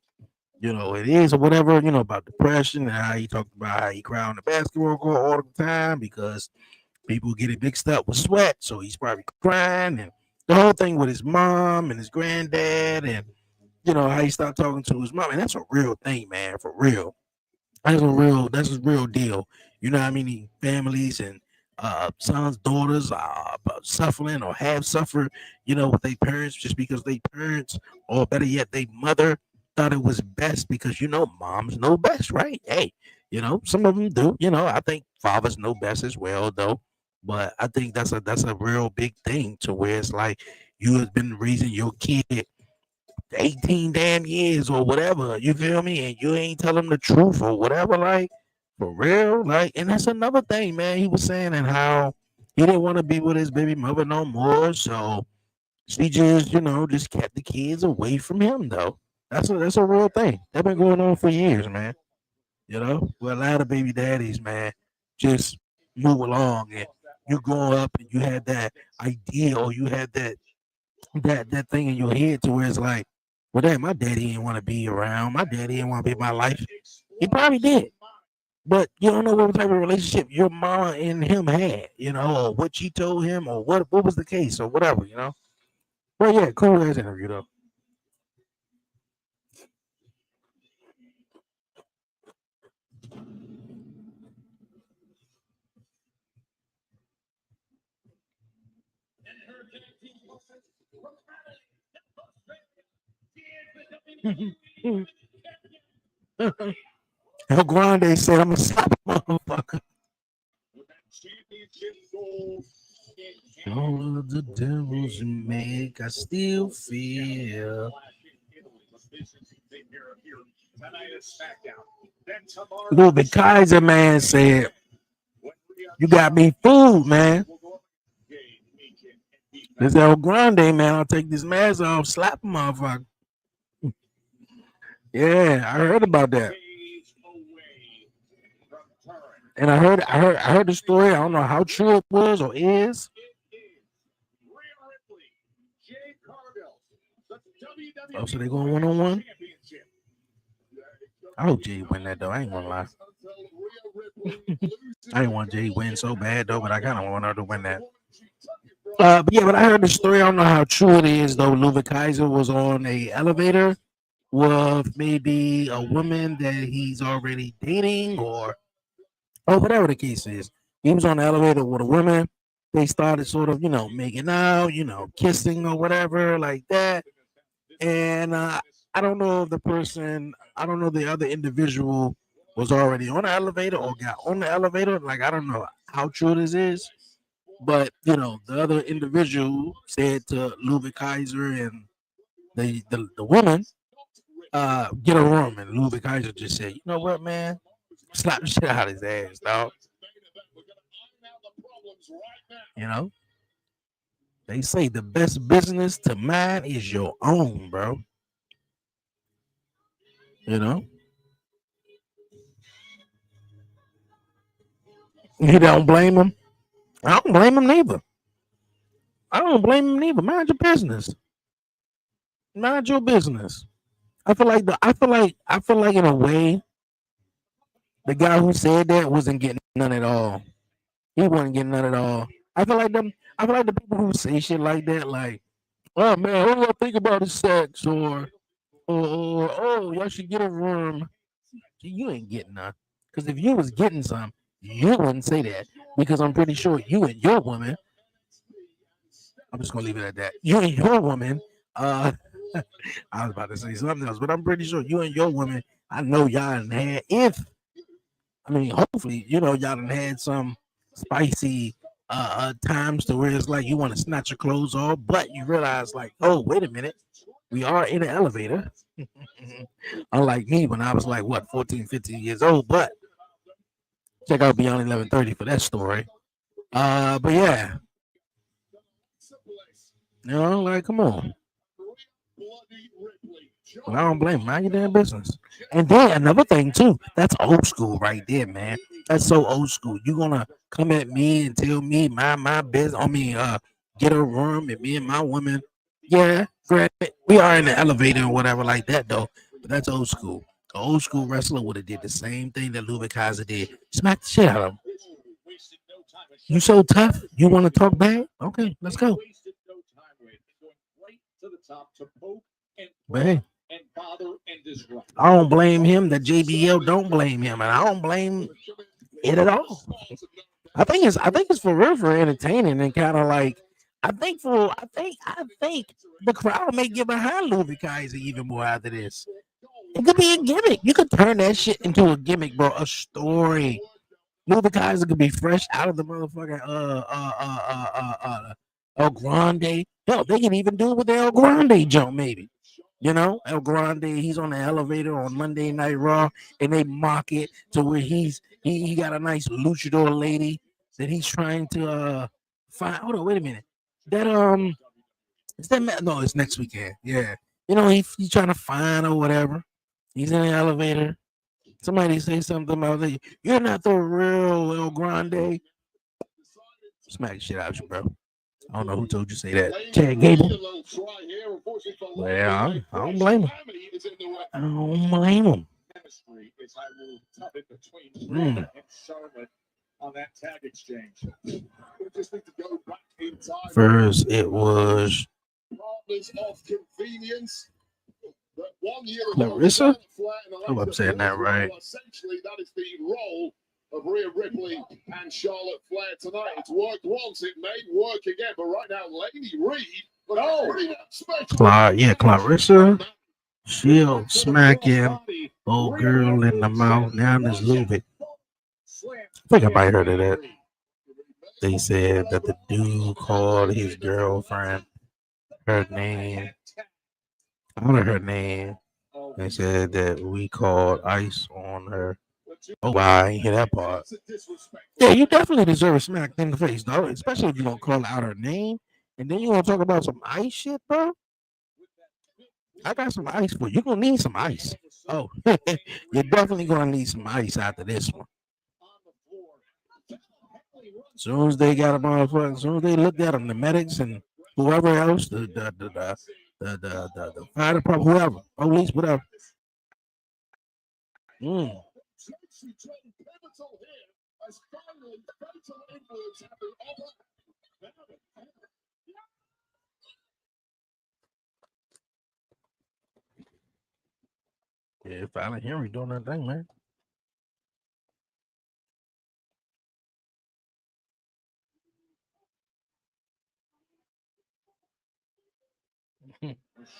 is or whatever, about depression, and how he talked about how he cried on the basketball court all the time because people get it mixed up with sweat. So he's probably crying, and the whole thing with his mom and his granddad, and how he stopped talking to his mom. And that's a real thing, man, for real. That's a real deal. You know how many families and sons, daughters suffering or have suffered, with their parents just because they parents, or better yet, they mother thought it was best because moms know best, right? Hey, some of them do. I think fathers know best as well, though. But I think that's a real big thing to where it's like you have been raising your kid 18 damn years or whatever, you feel me? And you ain't tell him the truth or whatever, like for real. Like, and that's another thing, man. He was saying and how he didn't want to be with his baby mother no more. So she just, just kept the kids away from him though. That's a real thing. That's been going on for years, man. Well, a lot of baby daddies, man, just move along and you grow up and you had that idea or you had that thing in your head to where it's like, well, damn, my daddy didn't want to be around. My daddy didn't want to be in my life. He probably did. But you don't know what type of relationship your mama and him had, or what she told him, or what was the case, or whatever. But yeah, cool ass interview though. El Grande said, "I'm a slap motherfucker." All of the devils you make, I still feel. Wwe Kaiser, man, said, "You got me fooled, man." This El Grande, man, I'll take this mask off, slap him, motherfucker. Yeah, I heard about that. And I heard the story. I don't know how true it was or is. Oh, so they going 1-on-1? I hope Jay win that though. I ain't gonna lie. I ain't want Jay win so bad though, but I kind of want her to win that. But I heard the story. I don't know how true it is though. Wwe Kaiser was on a elevator with maybe a woman that he's already dating or whatever the case is. He was on the elevator with a woman. They started sort of, making out, kissing or whatever like that. And I don't know if I don't know the other individual was already on the elevator or got on the elevator. Like, I don't know how true this is. But, the other individual said to Wwe Kaiser and the woman, get a room. And Wwe Kaiser just said, you know what, man? Slap the shit out of his ass, dog. They say the best business to mind is your own, bro. You don't blame him. I don't blame him neither. Mind your business. Mind your business. I feel like in a way, the guy who said that wasn't getting none at all. He wasn't getting none at all. I feel like the people who say shit like that, like, oh man, what do I think about the sex? Or oh, y'all should get a room. You ain't getting none. Because if you was getting some, you wouldn't say that. Because I'm pretty sure you and your woman, I'm just gonna leave it at that. You and your woman, I was about to say something else, but I'm pretty sure you and your woman, I know y'all done had hopefully, y'all done had some spicy times to where it's like you want to snatch your clothes off, but you realize like, oh, wait a minute, we are in an elevator. Unlike me when I was like, 14, 15 years old, but check out Beyond 1130 for that story. But yeah, like, come on. Well, I don't blame him. Mind your damn business. And then another thing too, that's old school right there, man. That's so old school. You gonna come at me and tell me my business? Get a room and me and my woman. Yeah, granted, we are in the elevator or whatever like that though. But that's old school. An old school wrestler would have did the same thing that Wwe Kaiser did. Smack the shit out of him. You so tough? You want to talk bad? Okay, let's go. But hey, I don't blame him. That JBL don't blame him, and I don't blame it at all. I think it's for real for entertaining and kind of like I think the crowd may get behind Louis Kaiser even more after this. It could be a gimmick. You could turn that shit into a gimmick, bro. A story. Louis Kaiser could be fresh out of the motherfucking El Grande. Hell, they can even do it with the El Grande jump, maybe. You know, El Grande, he's on the elevator on Monday Night Raw, and they mock it to where he got a nice luchador lady that he's trying to find. Hold on, wait a minute. That is that no, it's next weekend. Yeah. You know, he's trying to find or whatever. He's in the elevator. Somebody say something about that. You're not the real El Grande. Smack the shit out you, bro. I don't know who told you to say that. Chad Gable. Well, I don't blame him. I don't blame him. On that tag exchange. Just need to go back in time. First, it was Partners of convenience. But 1 year Clarissa. ago, I hope I'm saying that right. Essentially, that is the role of Rhea Ripley and Charlotte Flair tonight. It's worked once, it may work again, but right now, Lady Reed. Clarissa. She'll smack him. Old girl in the mouth. Now there's Lubit. I think I might heard of that. They said that the dude called his girlfriend her name. I don't know her name. They said that we called ice on her. Oh wow, I ain't hear that part. Yeah, you definitely deserve a smack in the face, though. Especially if you don't call out her name. And then you want to talk about some ice shit, bro? I got some ice for you. You're gonna need some ice. Oh, you're definitely gonna need some ice after this one. As soon as they got a motherfucker, as soon as they looked at them, the medics and whoever else, the fire department, whoever, police, whatever. Yeah, finally Henry doing that thing, man.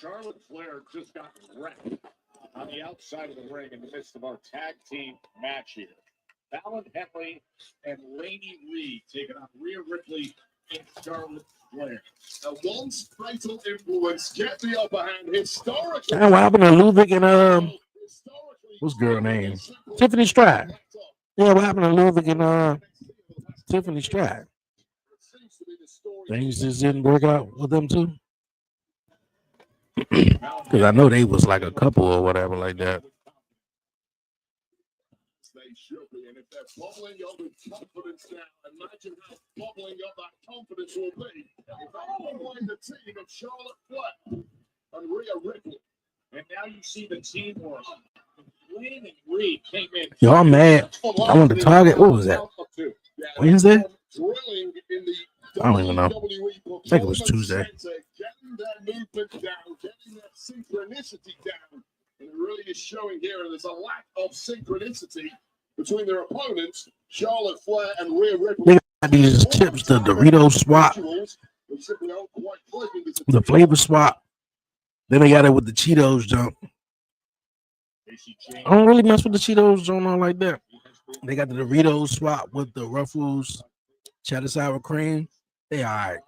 Charlotte Flair just got wrecked on the outside of the ring in the midst of our tag team match here. Fallon Henley and Laney Reed taking on Rhea Ripley and Charlotte Flair. Now, once fatal influence get the upper hand historically. And what happened to Ludwig and what's girl name? Tiffany Stratton. Yeah, what happened to Ludwig and Tiffany Stratton? Things just didn't work out with them too. Because I know they was like a couple or whatever like that. They should be, and if they're bubbling up with confidence now, imagine how bubbling up that confidence will be. If they're bubbling the team of Charlotte Flair and Rhea Ripley. And now you see the teamwork. Lane and Reed came in. Y'all mad? I went to Target. What was that? Wednesday? I don't even know. I think it was Tuesday. Getting that movement down, getting that synchronicity down. And it really is showing here, and there's a lack of synchronicity between their opponents, Charlotte Flair and Rhea Ripley. They got these chips, the Dorito swap, the flavor swap. Then they got it with the Cheetos jump. I don't really mess with the Cheetos jump on like that. They got the Doritos swap with the Ruffles cheddar sour cream. They all right.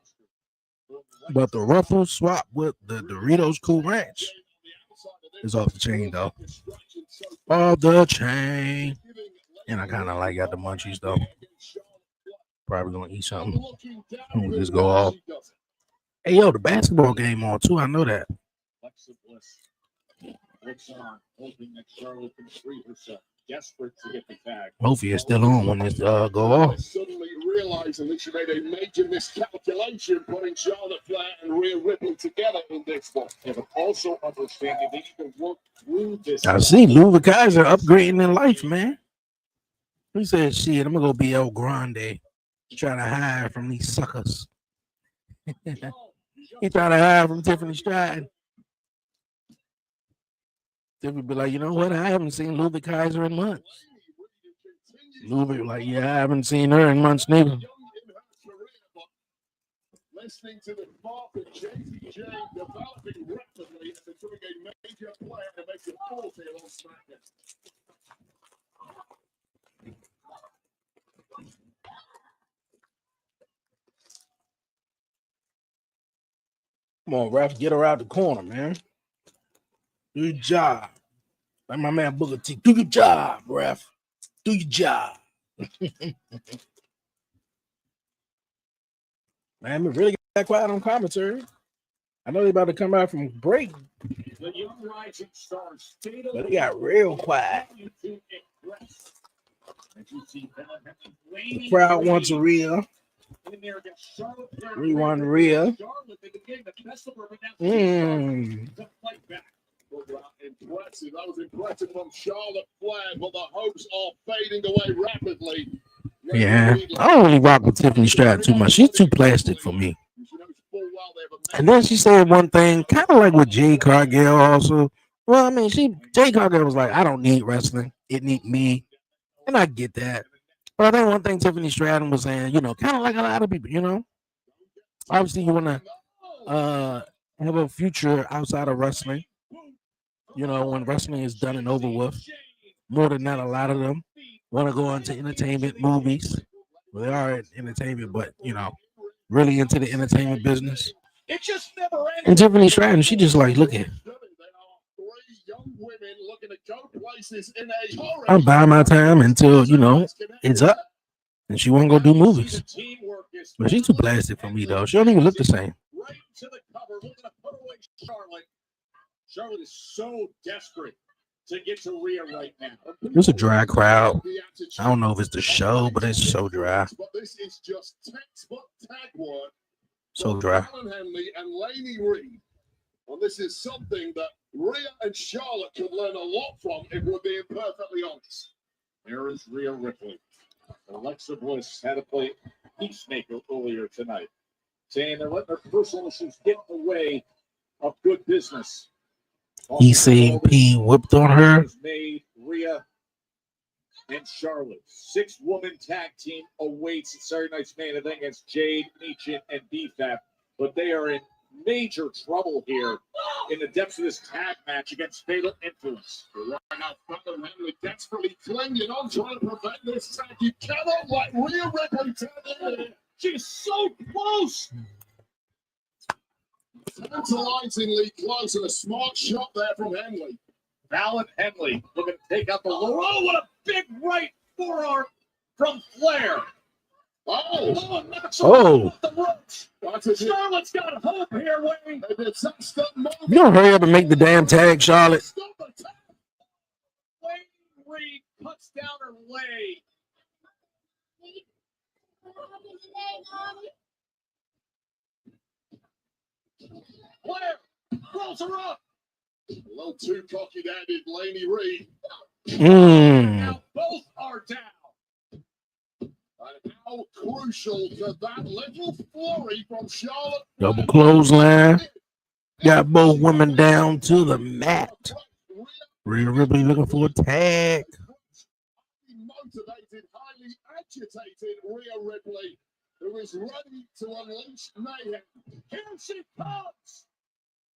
But the Ruffles swap with the Doritos Cool Ranch is off the chain, though. Off the chain. And I kind of like got the munchies, though. Probably going to eat something. We'll just go off. Hey, yo, the basketball game on, too. I know that. Desperate to get the tag. Hopefully it's still on when this go off. Suddenly realizing that she made a major miscalculation putting Charlotte Flair and Rhea Ripley together in this one. Yeah, but also understanding they need to work through this. I see Louis Kaiser upgrading in life, man. He said, shit, I'm going to go be El Grande. Trying to hide from these suckers. He trying to hide from Tiffany Stratton. Tiffany be like, you know what? I haven't seen Louis Kaiser in months. Movie like, yeah, I haven't seen her in months neither. Listening to the mark of JCJ developing rapidly and becoming a major player to make a full deal on SmackDown. Come on, ref, get her out the corner, man. Do your job. Like my man Booker T. Do your job, ref. Do your job. Man, we really got quiet on commentary. I know they about to come out from break. The young rising stars, But they got real quiet. The crowd wants Rhea. We want Rhea. Impressive. That was impressive from Charlotte Flair, but the hopes are fading away rapidly. Yeah, I don't really rock with Tiffany Stratton too much. She's too plastic for me. And then she said one thing, kind of like with Jade Cargill also. Well, I mean, Jade Cargill was like, I don't need wrestling. It need me. And I get that. But I think one thing Tiffany Stratton was saying, you know, kind of like a lot of people, you know. Obviously, you want to have a future outside of wrestling. You know, when wrestling is done and over with. More than that, a lot of them want to go into entertainment, movies. Well, they are in entertainment, but, you know, really into the entertainment business. It just never ends. And Tiffany Stratton, she just like, look at it. I'm buying my time until, you know, it's up. And she won't go do movies. But she's too plastic for me, though. She don't even look the same. Right to the cover. We're going to put away Charlotte. Charlotte is so desperate to get to Rhea right now. It's a dry crowd. I don't know if it's the show, but it's so dry. But this is just textbook tag work. So dry. Fallon Henley and Lainey Reed. Well, this is something that Rhea and Charlotte could learn a lot from if we're being perfectly honest. There is Rhea Ripley. Alexa Bliss had to play Peacemaker earlier tonight, saying they're letting their personal issues get in the way of good business. ECP whipped on her. Made Rhea and Charlotte. 6-woman tag team awaits Saturday night's main event against Jade, Meechin, and BFAP. But they are in major trouble here in the depths of this tag match against Fatal Influence. Right now, Fallon Henley desperately clinging on, trying to prevent this tag. You cannot let Rhea Ripley tag in. She's so close. Tantalizingly close, and a smart shot there from Henley. Fallon Henley looking to take out the low. Oh, what a big right forearm from Flair. Oh. Charlotte's got hope here, Wayne. You don't hurry up and make the damn tag, Charlotte. Wayne Reed cuts down her leg. Flair rolls her up. A little too cocky there, did Lainey Reed. Now both are down. And how crucial to that little flurry from Charlotte. Double clothesline. Got both women down to the mat. Rhea Ripley looking for a tag. Motivated, highly agitated Rhea Ripley, who is ready to unleash mayhem. Here she comes.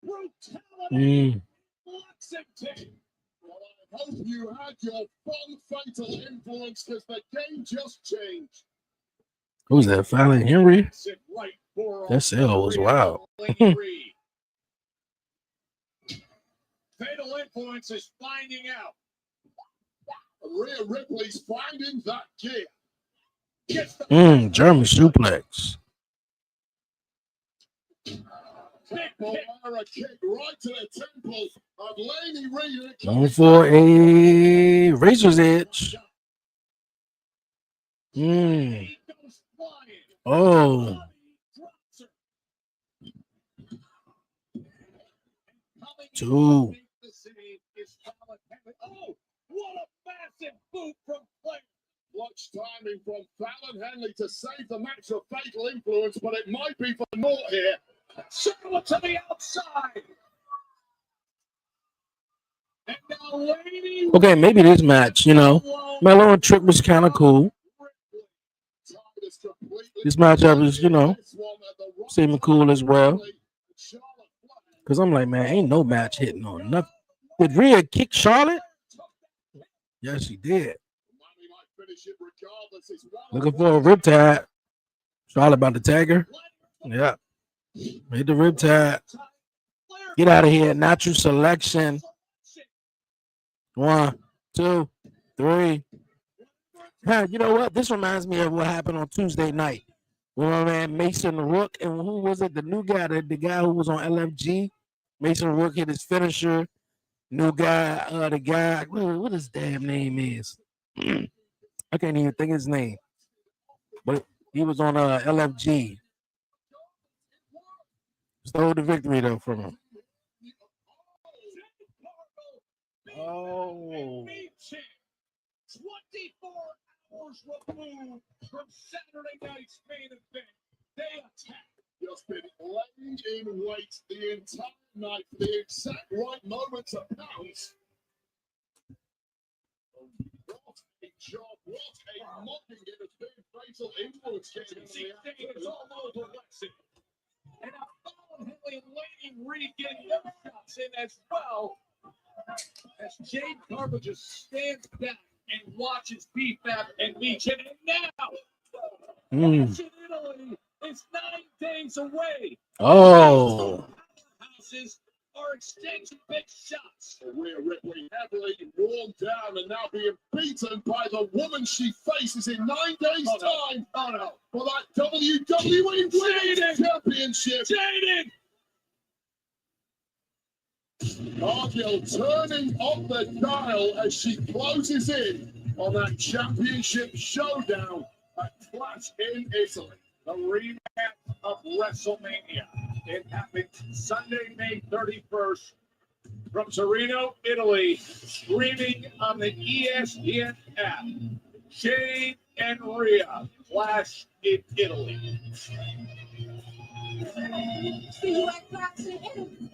Brutality. Lexington. Well, I hope you had your fun fatal influence because the game just changed. Who's that? Fallon Henry? That cell was wild. Fatal Influence is finding out. Rhea Ripley's finding that gear. German suplex. A kick right to the temple of Lainey Reed. Going for a razor's edge. Oh. Two. Oh, what a massive boot from Flair. Clutch timing from Fallon Henley to save the match of Fatal Influence, but it might be for naught here. Charlotte to the outside. Okay, maybe this match, Melo and Trick was kind of cool. This matchup is, seeming cool as well. Because I'm like, man, ain't no match hitting on nothing. Did Rhea kick Charlotte? Yes, she did. Looking for a riptide. Charlotte about to tag her. Yeah. Hit the riptide. Get out of here. Natural selection. 1, 2, 3. You know what? This reminds me of what happened on Tuesday night. When my man Mason Rook, and who was it? The new guy, the guy who was on LFG. Mason Rook hit his finisher. New guy, the guy, what his damn name is? I can't even think his name. But he was on LFG. Stole the victory though from him. Oh. 24 hours removed from Saturday night's main event. They attack. Just been laying in wait the entire night for the exact right moment to pounce. What a job, what a mocking it has been. Fatal influence getting It's all over Lexington. And I found Haley and Lady Reed getting their shots in as well. As Jade Carver just stands back and watches BFAB and Meech. And now, Italy is 9 days away. Oh. Houses are exchanging big shots. Rhea Ripley heavily worn down and now being beaten by the woman she faces in 9 days' time. Oh no. For that WWE Women's Championship. Jaden! Cargill turning up the dial as she closes in on that championship showdown at Clash in Italy. The rematch of WrestleMania. It happened Sunday, May 31st from Torino, Italy, streaming on the ESPN app. Jade and Rhea Clash in Italy. See you at Clash in Italy.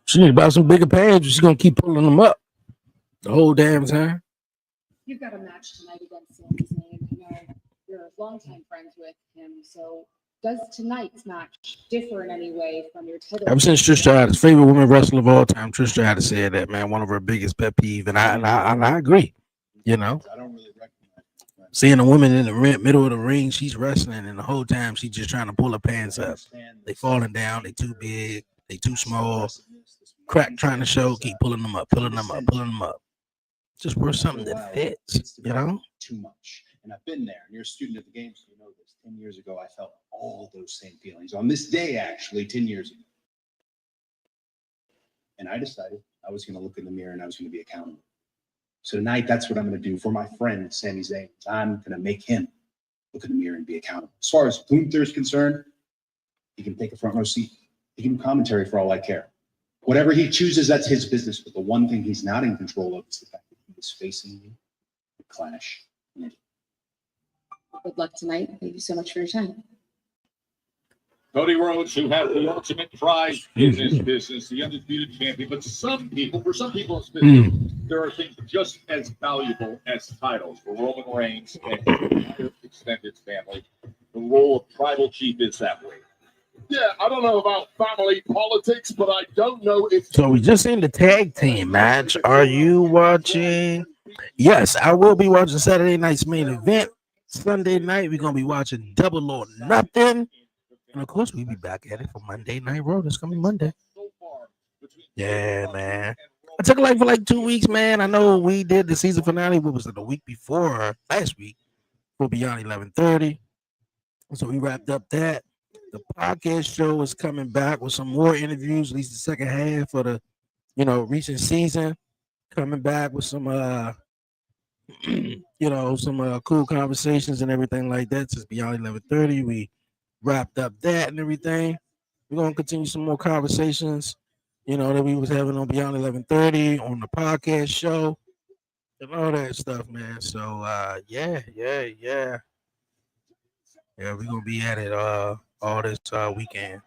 She need to buy some bigger pads. She's gonna keep pulling them up the whole damn time. You've got a match tonight against Sami Zayn. I know you're longtime friends with him, so does tonight's match differ in any way from your title? Ever since Trish Stratus, favorite woman wrestler of all time, Trish Stratus said that, man, one of her biggest pet peeve, and I agree. I don't really recognize seeing a woman in the middle of the ring, she's wrestling, and the whole time she's just trying to pull her pants up. They falling down, they too big, they too small. Crack trying to show, keep pulling them up, pulling them up, pulling them up. Just wear something that fits, too much. And I've been there, and you're a student of the game, so you know this. 10 years ago, I felt all those same feelings. On this day, actually, 10 years ago. And I decided I was going to look in the mirror and I was going to be accountable. So tonight, that's what I'm going to do for my friend, Sami Zayn. I'm going to make him look in the mirror and be accountable. As far as Gunther is concerned, he can take a front row seat. He can do commentary for all I care. Whatever he chooses, that's his business. But the one thing he's not in control of is the fact that he is facing me at Clash. Good luck tonight. Thank you so much for your time. Cody Rhodes, who has the ultimate prize in this business, the undisputed champion. But for some people, in business, there are things just as valuable as titles. For Roman Reigns and his extended family, the role of tribal chief is that way. Yeah, I don't know about family politics, but I don't know if... So we just seen the tag team match. Are you watching? Yes, I will be watching Saturday night's main event. Sunday night, we're going to be watching Double or Nothing. And, of course, we'll be back at it for Monday Night Raw. This coming Monday. Yeah, man. I took a for like 2 weeks, man. I know we did the season finale. What was it, the week before? Last week for Beyond 11:30. So we wrapped up that. The podcast show is coming back with some more interviews, at least the second half of the, recent season. Coming back with some, some cool conversations and everything like that. Since Beyond 11:30, we wrapped up that and everything. We're gonna continue some more conversations, that we was having on Beyond 11:30 on the podcast show and all that stuff, man. So yeah, we're gonna be at it all this weekend.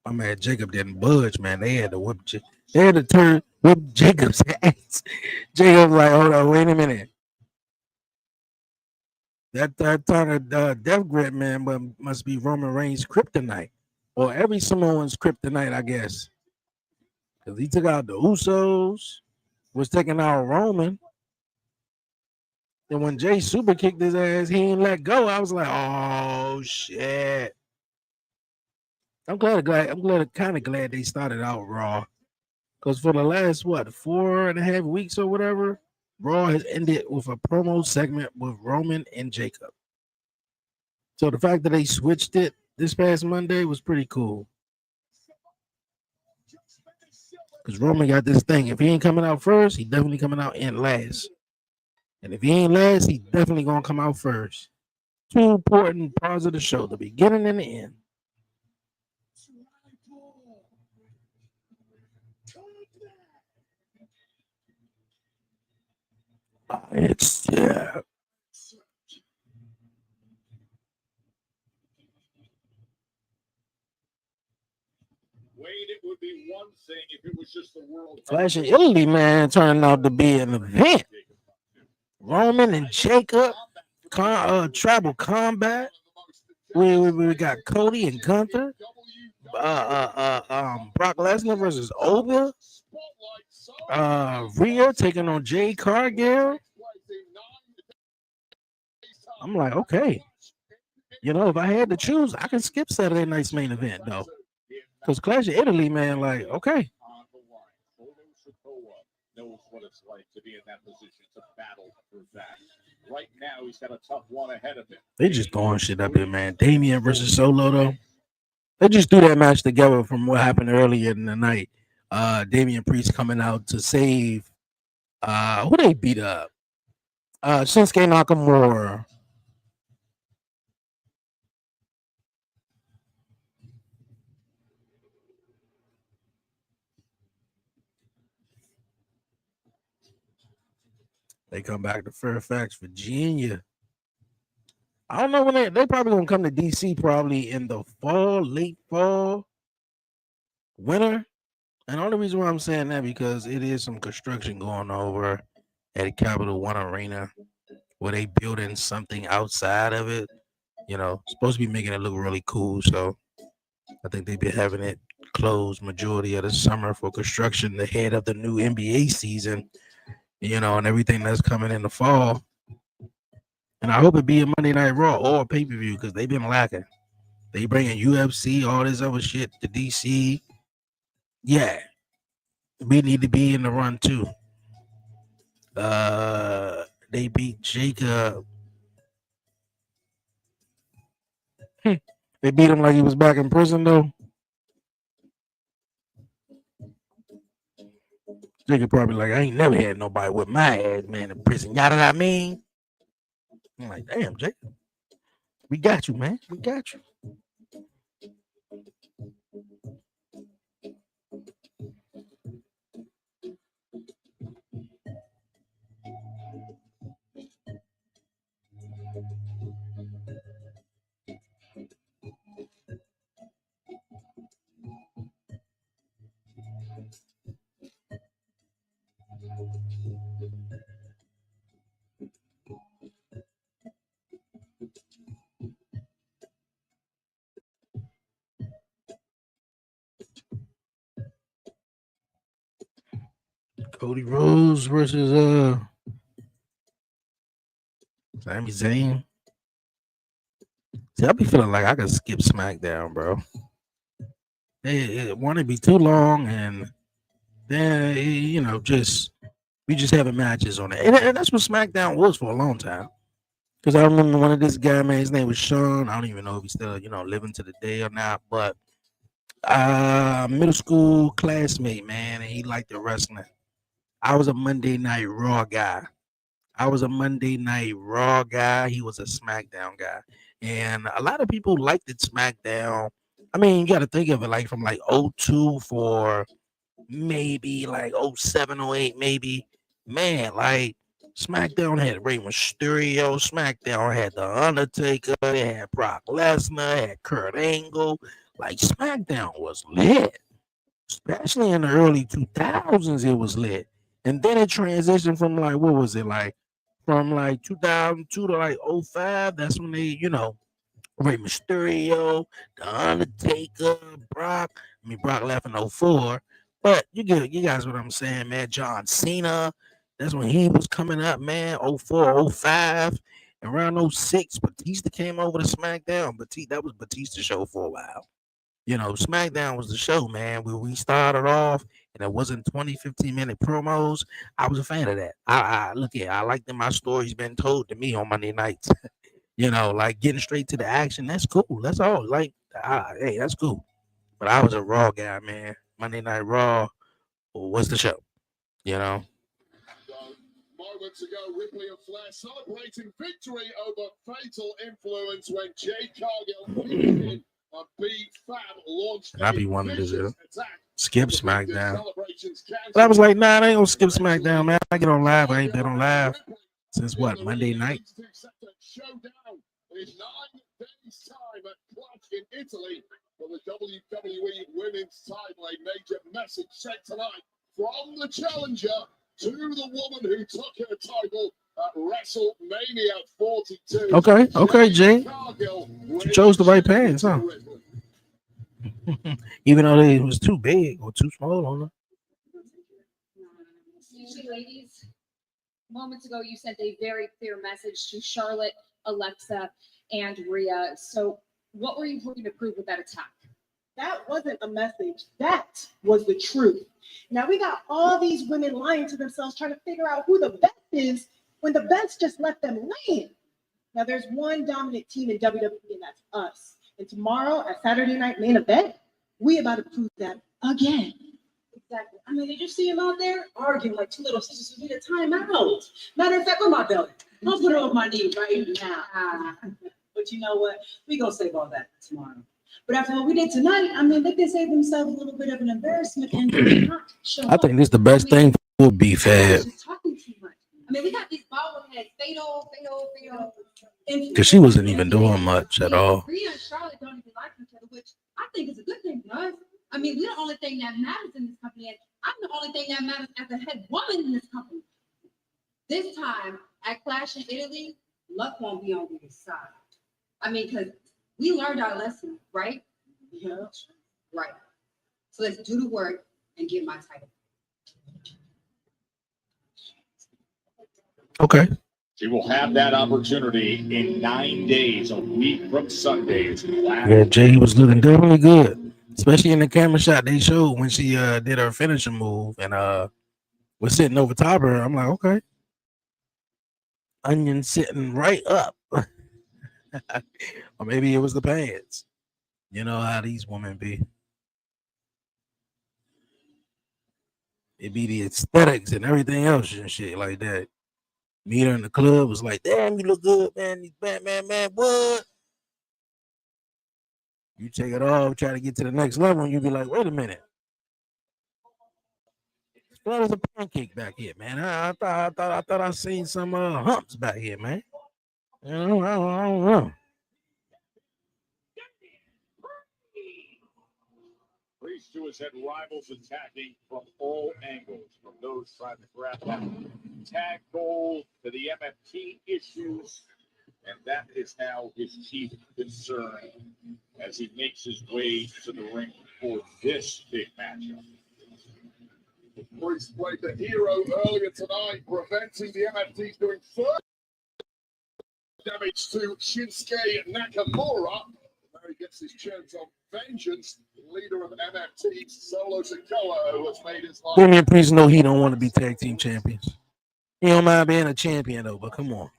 My man Jacob didn't budge, man. They had to they had to whip Jacob's ass. Jacob's like, hold on, wait a minute. That ton of Death Grip, man, but must be Roman Reigns' kryptonite. Or every Samoan's kryptonite, I guess. Because he took out the Usos, was taking out Roman. And when Jay super kicked his ass, he ain't let go. I was like, oh shit. I'm kind of glad they started out Raw. Because for the last 4.5 weeks or whatever, Raw has ended with a promo segment with Roman and Jacob. So the fact that they switched it this past Monday was pretty cool. Because Roman got this thing. If he ain't coming out first, he definitely coming out in last. And if he ain't last, he definitely gonna come out first. Two important parts of the show, the beginning and the end. It's Wade, it would be one thing if it was just the world. Flash of Italy, man, turning out to be an event. Roman and Jacob, tribal combat. We got Cody and Gunther. Brock Lesnar versus Oba. Rhea taking on Jade Cargill. I'm like, okay. You know, if I had to choose, I can skip Saturday night's main event, though. Because Clash of Italy, man, like, okay. Knows what it's like to be in that position, to battle for that. Right now, he's got a tough one ahead of him. They just throwing shit up there, man. Damian versus Solo, though. They just threw that match together from what happened earlier in the night. Damian Priest coming out to save who they beat up? Shinsuke Nakamura. They come back to Fairfax, Virginia. I don't know when they probably gonna come to DC probably in the fall, late fall, winter. And the only reason why I'm saying that because it is some construction going over at Capital One Arena where they building something outside of it. You know, supposed to be making it look really cool. So I think they've been having it closed majority of the summer for construction ahead of the new NBA season. You know, and everything that's coming in the fall. And I hope it be a Monday Night Raw or a pay-per-view because they've been lacking. They bringing UFC, all this other shit to DC. Yeah. We need to be in the run too. They beat Jacob. They beat him like he was back in prison though. Jacob probably like, I ain't never had nobody with my ass, man, in prison. You know what I mean? I'm like, damn, Jacob. We got you, man. We got you. Cody Rhodes versus Sami Zayn. See, I be feeling like I could skip SmackDown, bro. It want to be too long, and then you know, we just having matches on it, and that's what SmackDown was for a long time. Because I remember one of this guy, man, his name was Sean. I don't even know if he's still, living to the day or not, but middle school classmate, man, and he liked the wrestling. I was a Monday Night Raw guy. He was a SmackDown guy. And a lot of people liked it SmackDown. I mean, you got to think of it like from like 02 for maybe like 07, 08, maybe. Man, like SmackDown had Rey Mysterio. SmackDown had The Undertaker. It had Brock Lesnar. It had Kurt Angle. Like SmackDown was lit, especially in the early 2000s. It was lit, and then it transitioned from like what was it like from like 2002 to like '05. That's when they, Rey Mysterio, The Undertaker, Brock. I mean, Brock left in '04, but you guys what I'm saying, man. John Cena. That's when he was coming up, man. '04, '05. Around '06, Batista came over to SmackDown. That was Batista's show for a while. SmackDown was the show, man, where we started off and it wasn't 20, 15-minute promos. I was a fan of that. I look at I like that my story's been told to me on Monday nights. Like getting straight to the action. That's cool. That's all. Like, hey, that's cool. But I was a Raw guy, man. Monday Night Raw was the show, you know. Moments ago, Ripley and Flair celebrating victory over Fatal Influence when Jade Cargill beat Fab launched And I be wanting to attack. skip SmackDown. But I was like, nah, I ain't gonna skip SmackDown, man. I get on live. I ain't been on live since what, Monday night? Showdown in 9 days' time at Clutch in Italy for the WWE Women's title. A major message sent tonight from the challenger to the woman who took her title at WrestleMania 42. Okay, Jay. You chose the right pants, huh? Even though they was too big or too small on her. Ladies, moments ago you sent a very clear message to Charlotte, Alexa, and Rhea. So what were you hoping to prove with that attack? That wasn't a message. That was the truth. Now we got all these women lying to themselves, trying to figure out who the best is when the best just let them land. Now there's one dominant team in WWE, and that's us. And tomorrow at Saturday Night Main Event, we about to prove that again. Exactly. I mean, did you see him out there arguing like two little sisters who need a timeout? Matter of fact, on my belly. I'll put her on my knee right now. But you know what? We gonna save all that tomorrow. But after what we did tonight, I mean, they can save themselves a little bit of an embarrassment and not show I think this is the best thing for B-Fab. talking too much. I mean, we got these bobbleheads, fatal. Because she wasn't even doing much at all. Rhea and Charlotte don't even like each other, which I think is a good thing for us. I mean, we're the only thing that matters in this company, and I'm the only thing that matters as a head woman in this company. This time at Clash in Italy, luck won't be on Rhea's side. I mean, because we learned our lesson, right? Yeah. Right. So let's do the work and get my title. Okay. She will have that opportunity in 9 days, a week from Sunday. Yeah, Jay was looking definitely good, especially in the camera shot they showed when she did her finishing move and was sitting over top of her. I'm like, okay, onion sitting right up, or maybe it was the pants. You know how these women be. It be the aesthetics and everything else and shit like that. Meet her in the club was like, damn, you look good, man. These Batman, man, what? You take it off, try to get to the next level, and you be like, wait a minute. That was a pancake back here, man. I thought I seen some humps back here, man. I don't know. Priest to his head rivals attacking from all angles, from those trying to grab that tag goal to the MFT issues. And that is now his chief concern as he makes his way to the ring for this big matchup. Priest played the hero earlier tonight, preventing the MFTs doing further damage to Shinsuke Nakamura. Now he gets his chance on vengeance. Leader of MFT, Solo Sikoa, who has made his life. Damian Priest know he don't want to be tag team champions. He don't mind being a champion though, but come on.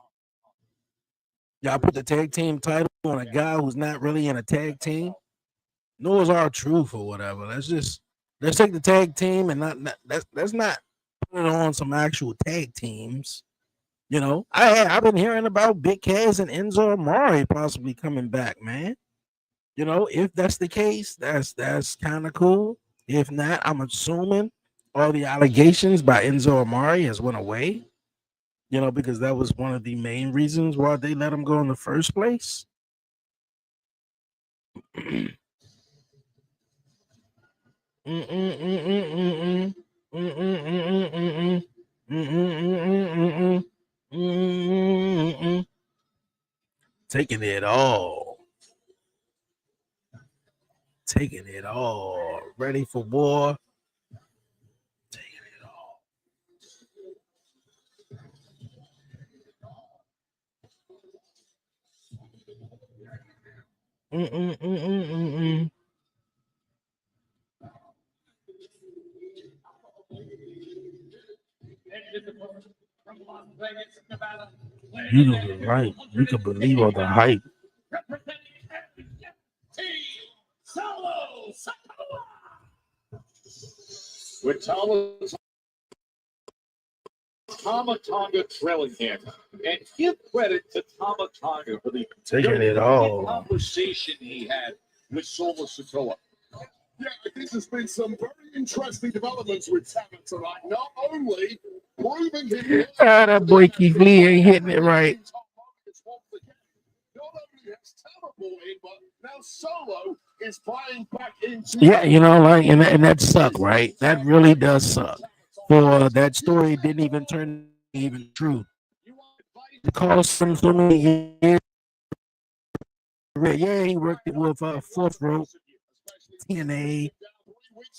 Y'all put the tag team title on a guy who's not really in a tag team. Knows our truth or whatever. Let's take the tag team and let's not put it on some actual tag teams. You know, I've been hearing about Big Cass and Enzo Amore possibly coming back, man. You know, if that's the case, that's kind of cool. If not, I'm assuming all the allegations by Enzo Amore has went away. You know, because that was one of the main reasons why they let him go in the first place. Taking it all. Taking it all. Ready for war. Taking it all. You know, right? You can believe all the hype. With Tama Tonga trailing him. And give credit to Tama Tonga for the Taking it all. conversation he had with Solo Sikoa. Yeah, I think there's been some very interesting developments with Tama tonight. Not only proving him. That boy Keith Lee ain't hitting it right. Not only has Tama bought in, but now Solo is buying back into. Yeah, you know, like, and that suck, right? That really does suck. For that story didn't even turn even true. It cost him so many years. Yeah, he worked it with Fourth Rope, TNA,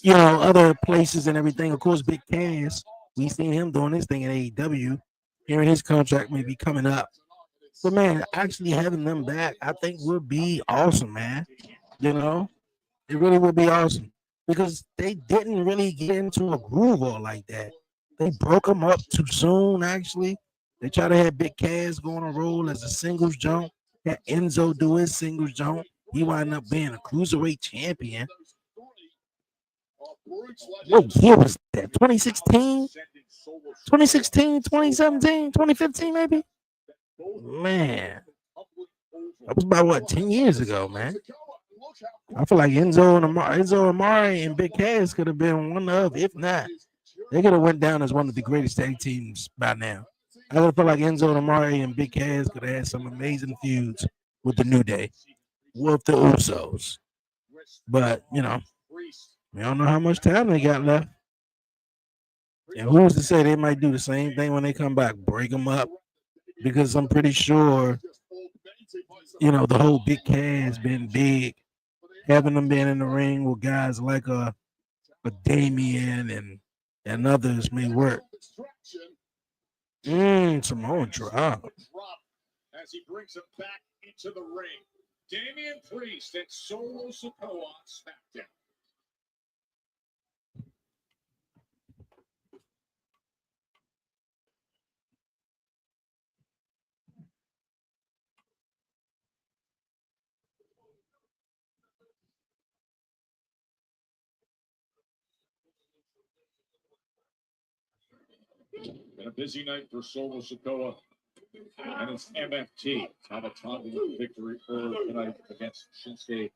you know, other places and everything. Of course, Big Cass. We seen him doing this thing at AEW. Hearing his contract may be coming up. But man, actually having them back, I think would be awesome, man. You know, it really would be awesome because they didn't really get into a groove all like that. They broke them up too soon. Actually, they tried to have Big Cass go on a roll as a singles jump. Had Enzo do his singles jump. He wound up being a cruiserweight champion. What year was that? 2016? 2016, 2017, 2015, maybe? Man, that was about what, 10 years ago, man. I feel like Enzo Amari and Big Cass could have been one of, if not, they could have went down as one of the greatest tag teams by now. I would feel like Enzo Amari and Big Cass could have had some amazing feuds with the New Day, with the Usos. But, you know, we don't know how much time they got left. And who's to say they might do the same thing when they come back, break them up? Because I'm pretty sure, you know, the whole Big Cass been big. Having them been in the ring with guys like a Damien and others may work. Samoa drop. As he brings him back into the ring. Damian Priest and Solo Sikoa on SmackDown. Been a busy night for Solo Sikoa and his MFT. Tama Tonga with victory early tonight against Shinsuke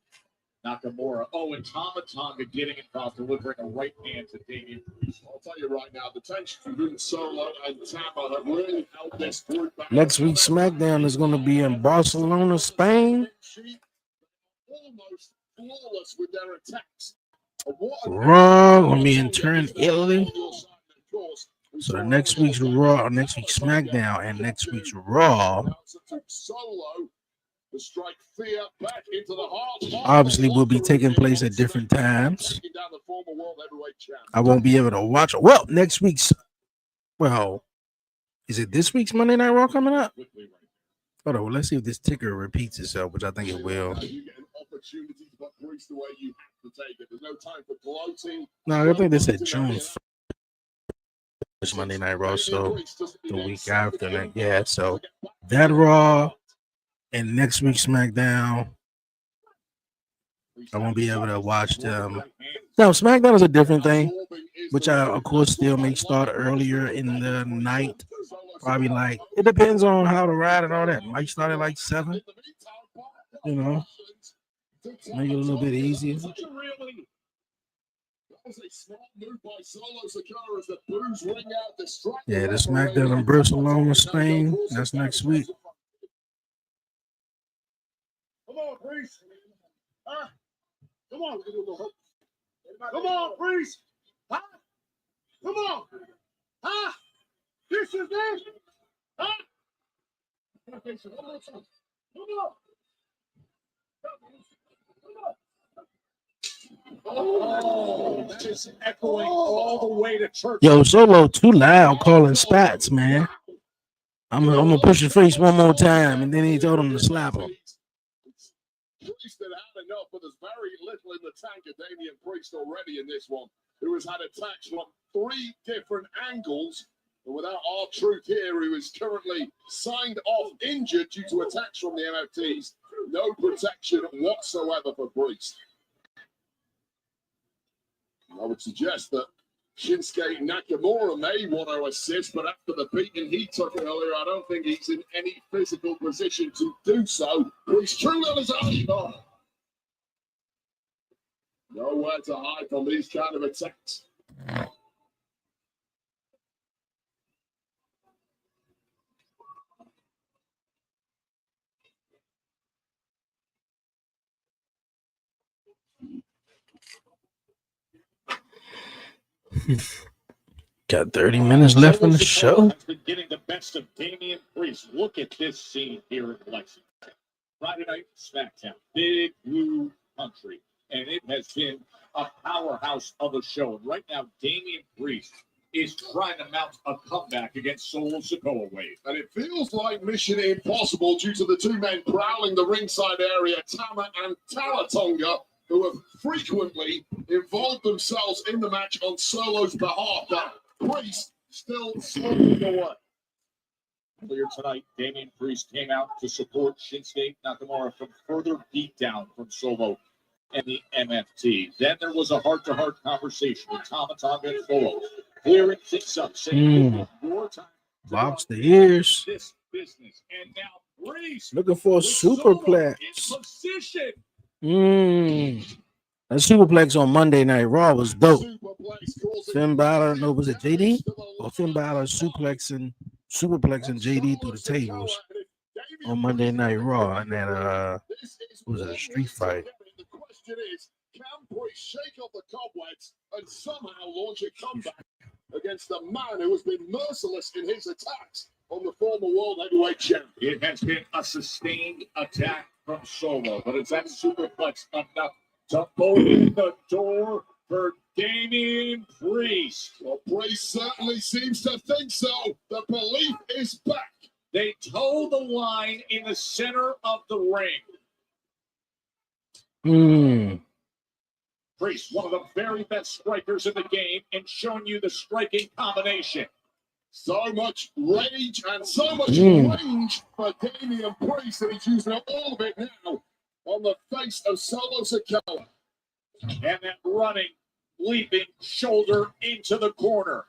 Nakamura. Oh, and Tama Tonga getting involved, delivering a right hand to Damian Priest. I'll tell you right now, the tension between Solo and Tama have really held this group back. Next week's SmackDown is going to be in Barcelona, Spain. Almost flawless with their attacks. Raw going to be in Turin, Italy. So next week's Raw, next week's SmackDown, and next week's Raw obviously will be taking place at different times. I won't be able to watch. Well, next week's, well, is it this week's Monday Night Raw coming up? Hold on, well, let's see if this ticker repeats itself, which I think it will. No, I think they said June 1st. Monday Night Raw, so the week after that, yeah. So that Raw and next week's SmackDown, I won't be able to watch them. Now, SmackDown is a different thing, which I, of course, still may start earlier in the night. Probably like, it depends on how to ride and all that. Might start at like 7, you know, make it a little bit easier. Yeah, the SmackDown in Barcelona, Spain. That's next week. Come on, Priest. Come on. Come on, Priest. Huh? Come on. Huh? This is it. Huh? Come on. Oh, that is echoing all the way to church. Yo, Solo too loud calling spats, man. I'm gonna push his face one more time, and then he told him to slap him. Priest had had enough, but there's very little in the tank of Damian Priest already in this one, who has had attacks from 3 different angles. And without our truth here, who is currently signed off injured due to attacks from the MFTs, no protection whatsoever for Priest. I would suggest that Shinsuke Nakamura may want to assist, but after the beating he took earlier, I don't think he's in any physical position to do so. He's truly on his own. Nowhere to hide from these kind of attacks. Got 30 minutes left in the show. Has been getting the best of Damian Priest. Look at this scene here in Lexington. Friday Night SmackDown, Big Blue Country, and it has been a powerhouse of a show. And right now, Damian Priest is trying to mount a comeback against Solo Sikoa Wave. And it feels like mission impossible due to the 2 men prowling the ringside area, Tama and Talatonga, who have frequently involved themselves in the match on Solo's behalf. But Priest still smoking away. Earlier tonight, Damian Priest came out to support Shinsuke Nakamura from further beatdown from Solo and the MFT. Then there was a heart-to-heart conversation with Tama Tonga and Solo, clearing things up, saying this is your time to Box run the ears. this business. And now Priest Looking for a with Solo superplex. in position. That superplex on Monday Night Raw was dope. Finn Balor, no, was it JD? Or Finn Balor superplexing JD through the tables on Monday Night Raw, and then was it a street fight? The question is, can Priest shake off the cobwebs and somehow launch a comeback against a man who has been merciless in his attacks on the former World Heavyweight Champion? It has been a sustained attack from Solo, but it's that superplex enough to open the door for Damian Priest. Well, Priest certainly seems to think so. The belief is back. They toe the line in the center of the ring. Priest, one of the very best strikers in the game, and showing you the striking combination. So much rage and so much range for Damian Priest, and he's using up all of it now on the face of Solo Sikoa. And that running, leaping shoulder into the corner.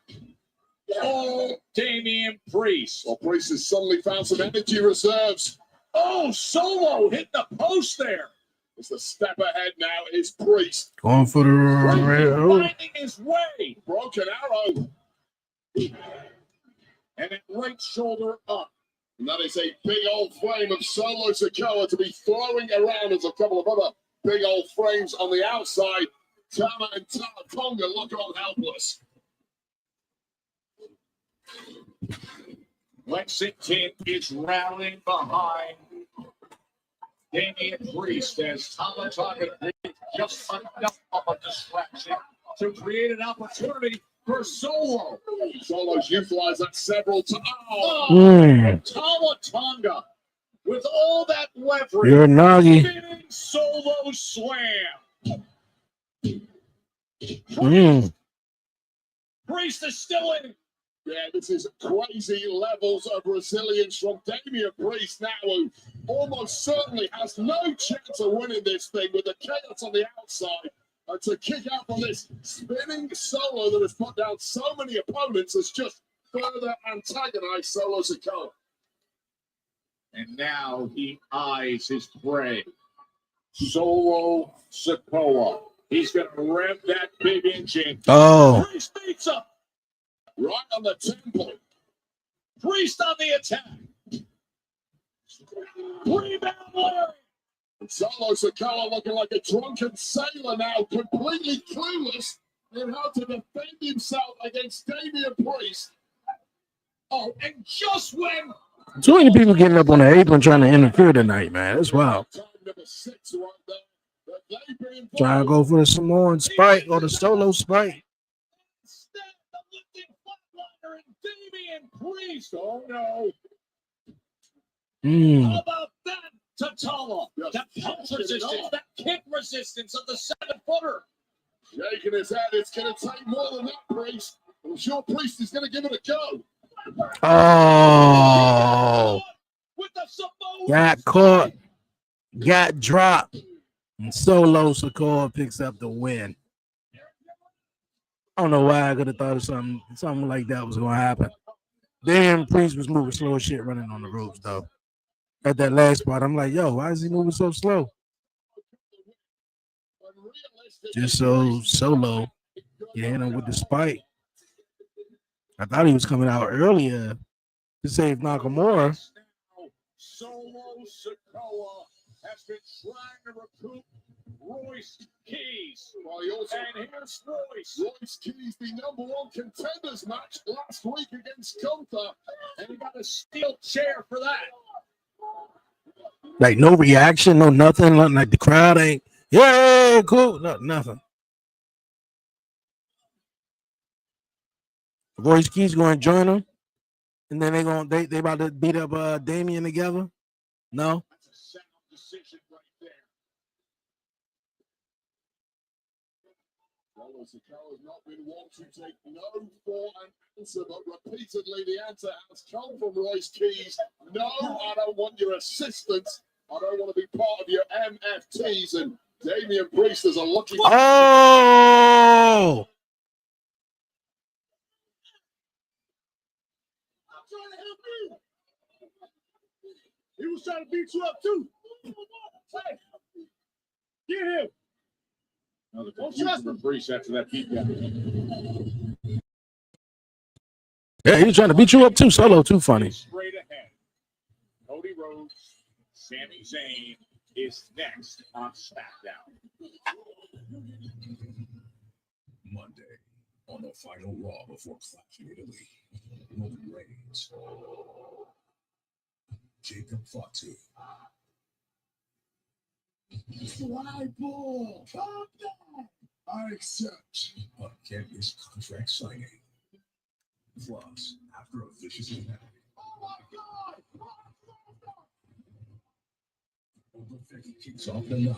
Oh, Damian Priest. Well, Priest has suddenly found some energy reserves. Oh, Solo hit the post there. It's the step ahead now is Priest. Going for the rail. Finding his way. Broken arrow. And it right shoulder up. And that is a big old frame of Solo Sikoa to be throwing around as a couple of other big old frames on the outside. Tama and Tonga look on helpless. Lexington is rallying behind Damian Priest as Tama Tonga just enough of a distraction to create an opportunity for Solo. Solo's utilized that several times. Tama Tonga with all that leverage. You're Nagi. Spinning Solo slam. Priest is still in. Yeah, this is crazy levels of resilience from Damian Priest now, who almost certainly has no chance of winning this thing with the chaos on the outside. And to kick out on this spinning Solo that has put down so many opponents has just further antagonized Solo Sikoa. And now he eyes his prey. Solo Sikoa. He's going to rev that big engine. Oh. Priest beats up. Right on the temple. Priest on the attack. Rebound Larry. Solo Sikoa looking like a drunken sailor now, completely clueless in how to defend himself against Damian Priest. Oh, and just when Too many people getting up on the apron trying to interfere tonight, man. That's wild. Trying to go for the Samoan spike or the solo spike. Damian Priest. Oh no. How about that, Tatala? That punch resistance, that kick resistance of the 7-footer. Shaking his head, it's going to take more than that, Priest. I'm sure Priest is going to give it a go. Oh, got caught, got dropped, and Solo Sikoa picks up the win. I don't know why I could have thought of something like that was going to happen. Damn, Priest was moving slow as shit running on the ropes, though. At that last spot, I'm like, yo, why is he moving so slow? Just so Solo hit him with the spike. I thought he was coming out earlier to save Nakamura. Solo Sikoa has been trying to recruit Royce Keys. And here's Royce. Royce Keys, the #1 contenders match last week against Gunther. And he got a steel chair for that. Like no reaction, no nothing. Like the crowd ain't, yeah, cool. No, nothing. Royce Keys going to join them. And then they about to beat up Damian together. No. That's a sound decision right there. Solo Sikoa has not been one to take no for an answer, but repeatedly the answer has come from Royce Keys. No, I don't want your assistance. I don't want to be part of your MFTs. And Damian Priest is a lucky. Oh! He was trying to beat you up too. Hey, get him. Don't trust him. Priest after that beat down. Yeah, he's trying to beat you up too. Solo too funny. Straight ahead. Cody Rhodes, Sami Zayn is next on SmackDown. Monday on the final Raw before Clash in Italy. Roman Reigns. Jacob Fatu. Tribal. Come back. I accept. But can't miss contract signing. Plus, after a vicious attack. Oh my God! Over 50 kicks off the night.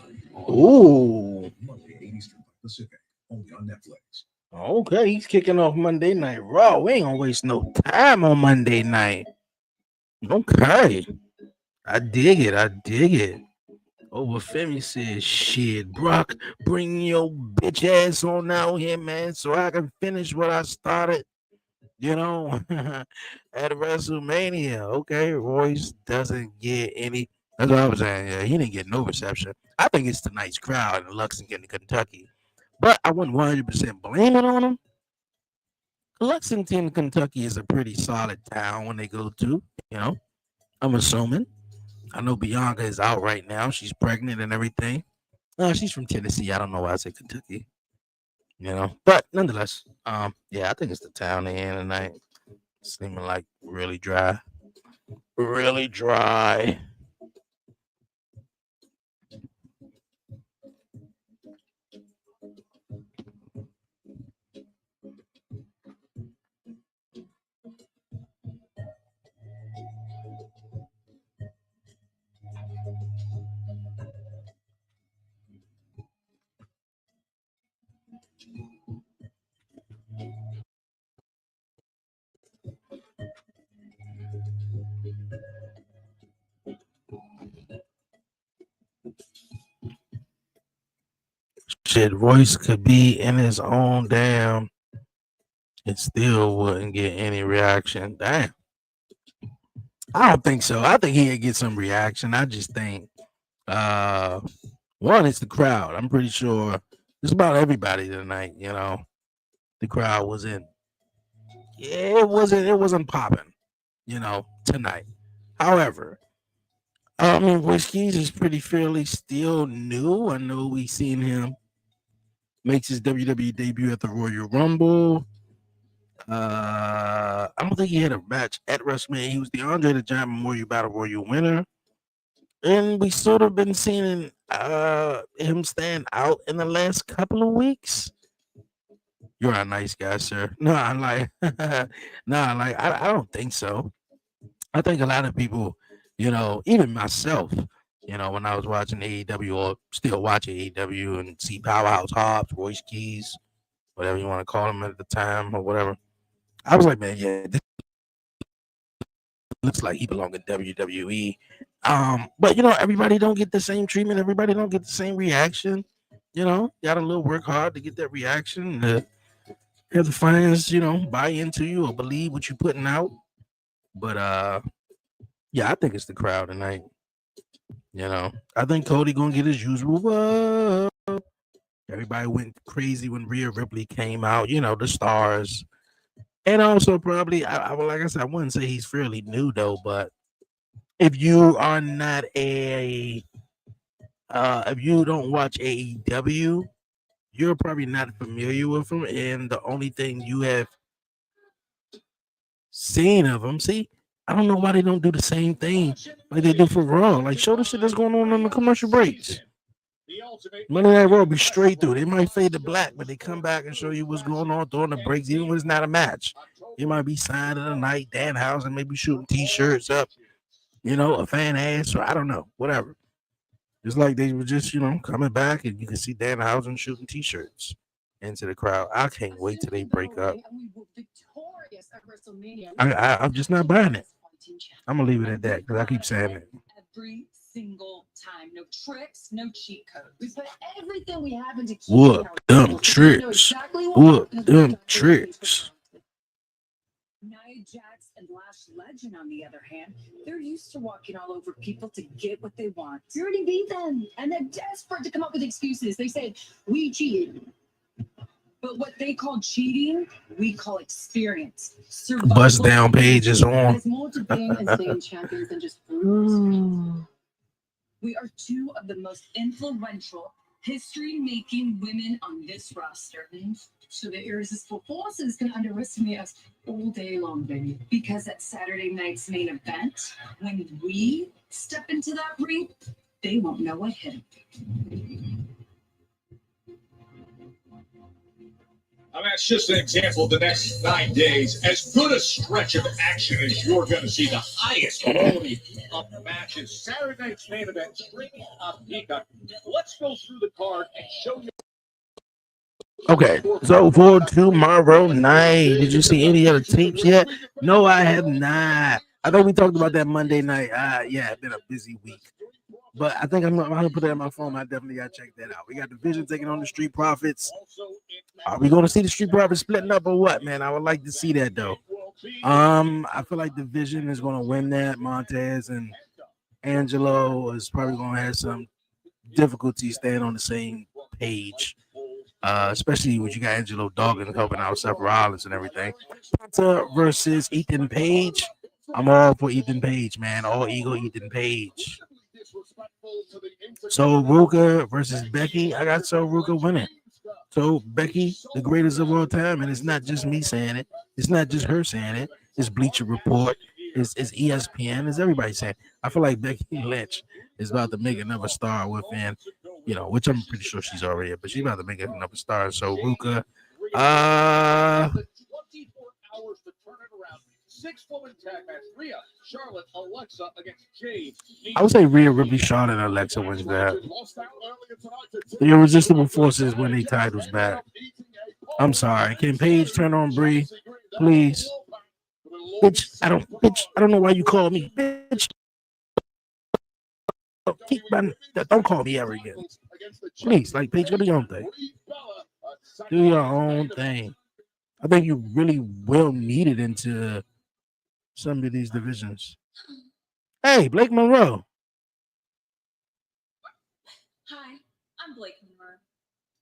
Ooh. Monday, 8 Eastern Pacific. Only on Netflix. Okay, he's kicking off Monday Night Raw. We ain't gonna waste no time on Monday night. Okay. I dig it. Over Femi says, shit, Brock, bring your bitch ass on out here, man, so I can finish what I started, you know, at WrestleMania. Okay, Royce doesn't get any. That's what I was saying. Yeah, he didn't get no reception. I think it's tonight's crowd in Lexington, Kentucky. But I wouldn't 100% blame it on him. Lexington, Kentucky is a pretty solid town when they go to, you know, I'm assuming. I know Bianca is out right now. She's pregnant and everything. She's from Tennessee. I don't know why I say Kentucky, you know, but nonetheless, yeah, I think it's the town they in tonight. Seeming like really dry. Shit, Royce could be in his own damn and still wouldn't get any reaction. Damn. I don't think so. I think he'd get some reaction. I just think one, it's the crowd. I'm pretty sure just about everybody tonight, you know, the crowd wasn't. Yeah, it wasn't popping, you know, tonight. However, I mean, Whiskey's is pretty fairly still new. I know we seen him makes his WWE debut at the Royal Rumble. I don't think he had a match at WrestleMania. He was the Andre the Giant Memorial Battle Royal winner. And we sort of been seeing him stand out in the last couple of weeks. You're a nice guy, sir. No, I'm like, I don't think so. I think a lot of people, even myself, when I was watching AEW or still watching AEW and see Powerhouse Hobbs, Royce Keys, whatever you want to call him at the time or whatever, I was like, man, yeah, this looks like he belongs in WWE. But everybody don't get the same treatment. Everybody don't get the same reaction. You got to little work hard to get that reaction. Have the fans, buy into you or believe what you're putting out. But yeah, I think it's the crowd tonight. I think Cody gonna get his usual. Whoa. Everybody went crazy when Rhea Ripley came out. The stars, and also probably, like I said, I wouldn't say he's fairly new though. But if you are not if you don't watch AEW, you're probably not familiar with him, and the only thing you have seen of him, see, I don't know why they don't do the same thing like they do for Raw. Like, show the shit that's going on in the commercial breaks. Monday Night Raw be straight through. They might fade to black, but they come back and show you what's going on during the breaks, even when it's not a match. It might be signed of the night, Danhausen, maybe shooting t-shirts up, a fan ass, or I don't know, whatever. It's like they were just, coming back and you can see Danhausen shooting t-shirts into the crowd. I can't wait till they break up. I'm just not buying it. I'm gonna leave it at that because I keep saying it. Every single time, no tricks, no cheat codes. We put everything we have into Whoop them tricks. Whoop them tricks. Nia Jax and Lash Legend, on the other hand, they're used to walking all over people to get what they want. You already beat them, and they're desperate to come up with excuses. They said, we cheated. But what they call cheating, we call experience. Bust down page is on. There's more to being as named champions than just we are two of the most influential, history-making women on this roster. So the irresistible forces can underestimate us all day long, baby. Because at Saturday night's main event, when we step into that ring, they won't know what hit them. That's just an example of the next 9 days. As good a stretch of action as you're going to see, the highest quality of matches. Saturday night's main event, streaming on Peacock. Let's go through the card and show you. Okay, so for tomorrow night, did you see any other tapes yet? No, I have not. I thought we talked about that Monday night. Yeah, it's been a busy week. But I think I'm gonna put that in my phone. I definitely gotta check that out. We got Division taking on the Street Profits. Are we gonna see the Street Profits splitting up or what, man? I would like to see that though. I feel like Division is gonna win that. Montez and Angelo is probably gonna have some difficulty staying on the same page. Especially when you got Angelo Dawkins helping out Seth Rollins and everything. Penta versus Ethan Page. I'm all for Ethan Page, man. All ego Ethan Page. So Ruka versus Becky. I got So Ruka winning. So Becky, the greatest of all time, and it's not just me saying it. It's not just her saying it. It's Bleacher Report. It's ESPN. It's everybody saying. I feel like Becky Lynch is about to make another star within, which I'm pretty sure she's already, but she's about to make another star. So Ruka, 24 hours to turn it around. 6-woman tag match. Rhea, Charlotte, Alexa against Jade. I would say Rhea Ripley, Charlotte, and Alexa wins that. The Irresistible Forces win their titles back. I'm sorry. Can Paige turn on Brie, please? Bitch, I don't know why you call me bitch. Don't call me ever again. Please, like Paige, go do your own thing. Do your own thing. I think you really will need it into some of these divisions. Hey, Blake Monroe. Hi, I'm Blake Monroe.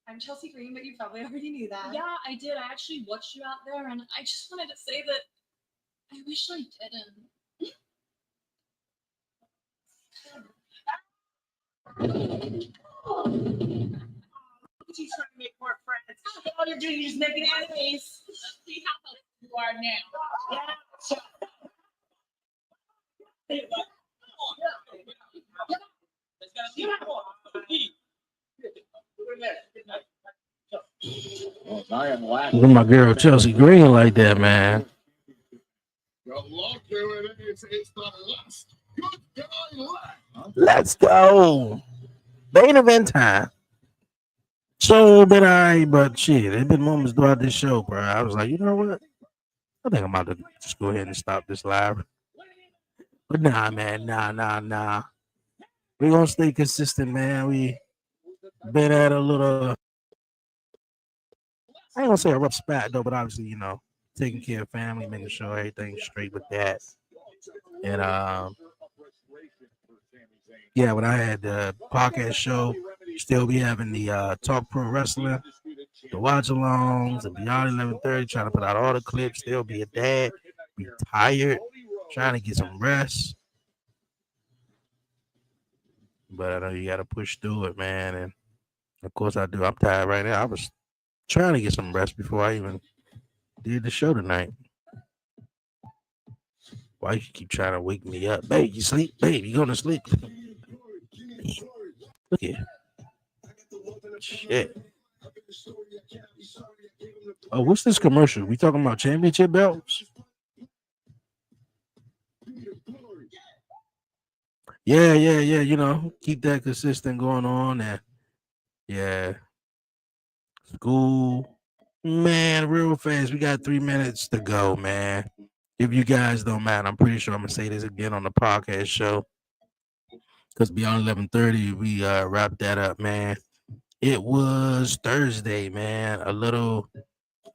I'm Chelsea Green, but you probably already knew that. Yeah, I did. I actually watched you out there, and I just wanted to say that I wish I didn't. She's trying to make more friends. All you're doing is making enemies. See how close you are now. Look at my girl Chelsea Green like that, man. Let's go. Main event time. So been alright, but shit, there's been moments throughout this show, bro. I was like, you know what? I think I'm about to just go ahead and stop this live. But nah, man, nah. We're gonna stay consistent, man. We been at a little, I ain't gonna say a rough spot though, but obviously, you know, taking care of family, making sure everything's straight with that. And yeah, when I had the podcast show, still be having the Talk Pro Wrestling, the watch alongs, and beyond 11:30, trying to put out all the clips. Still be a dad, be tired, trying to get some rest. But I know you got to push through it, man. And of course I do. I'm tired right now. I was trying to get some rest before I even did the show tonight. Why you keep trying to wake me up? Babe, you sleep? Babe, you going to sleep? Look here. Shit. Oh, what's this commercial? We talking about championship belts? Yeah. You know, keep that consistent going on. And yeah. School. Man, real fast. We got 3 minutes to go, man. If you guys don't mind, I'm pretty sure I'm going to say this again on the podcast show. Because beyond 11:30, we wrapped that up, man. It was Thursday, man. A little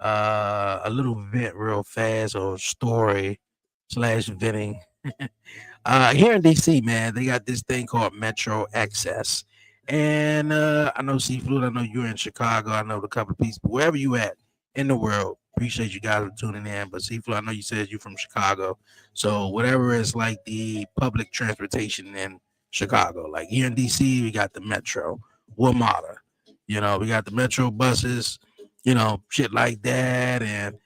vent real fast, or story / venting. Here in DC, man, they got this thing called Metro Access. And I know Seafood, I know you're in Chicago, I know a couple of people, wherever you at in the world. Appreciate you guys for tuning in. But Seafood, I know you said you're from Chicago. So whatever is like the public transportation in Chicago, like here in DC, we got the Metro, WMATA. You know, we got the Metro buses, you know, shit like that. And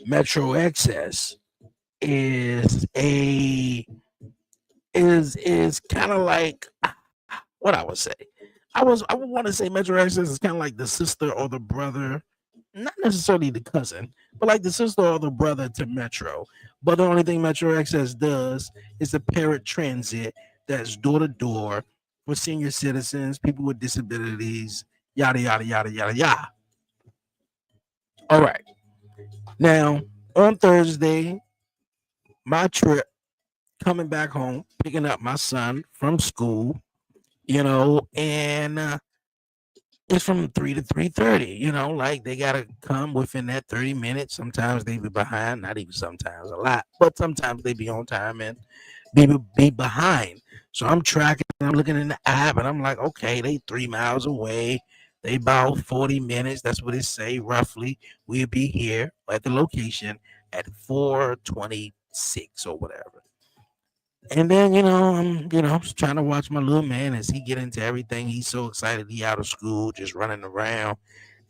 Metro Access is kind of like what I would say. I would want to say Metro Access is kind of like the sister or the brother, not necessarily the cousin, but like the sister or the brother to Metro. But the only thing Metro Access does is a parent transit that's door to door for senior citizens, people with disabilities, yada yada yada yada yada. All right. Now on Thursday, my trip coming back home, picking up my son from school, you know, and it's from 3 to 3:30, you know, like they gotta come within that 30 minutes. Sometimes they be behind, not even sometimes, a lot, but sometimes they be on time and be behind. So I'm tracking, I'm looking in the app, and I'm like, okay, they 3 miles away. They about 40 minutes. That's what it say roughly. We'll be here at the location at 4:26 or whatever. And then, I'm, trying to watch my little man as he get into everything. He's so excited. He out of school, just running around.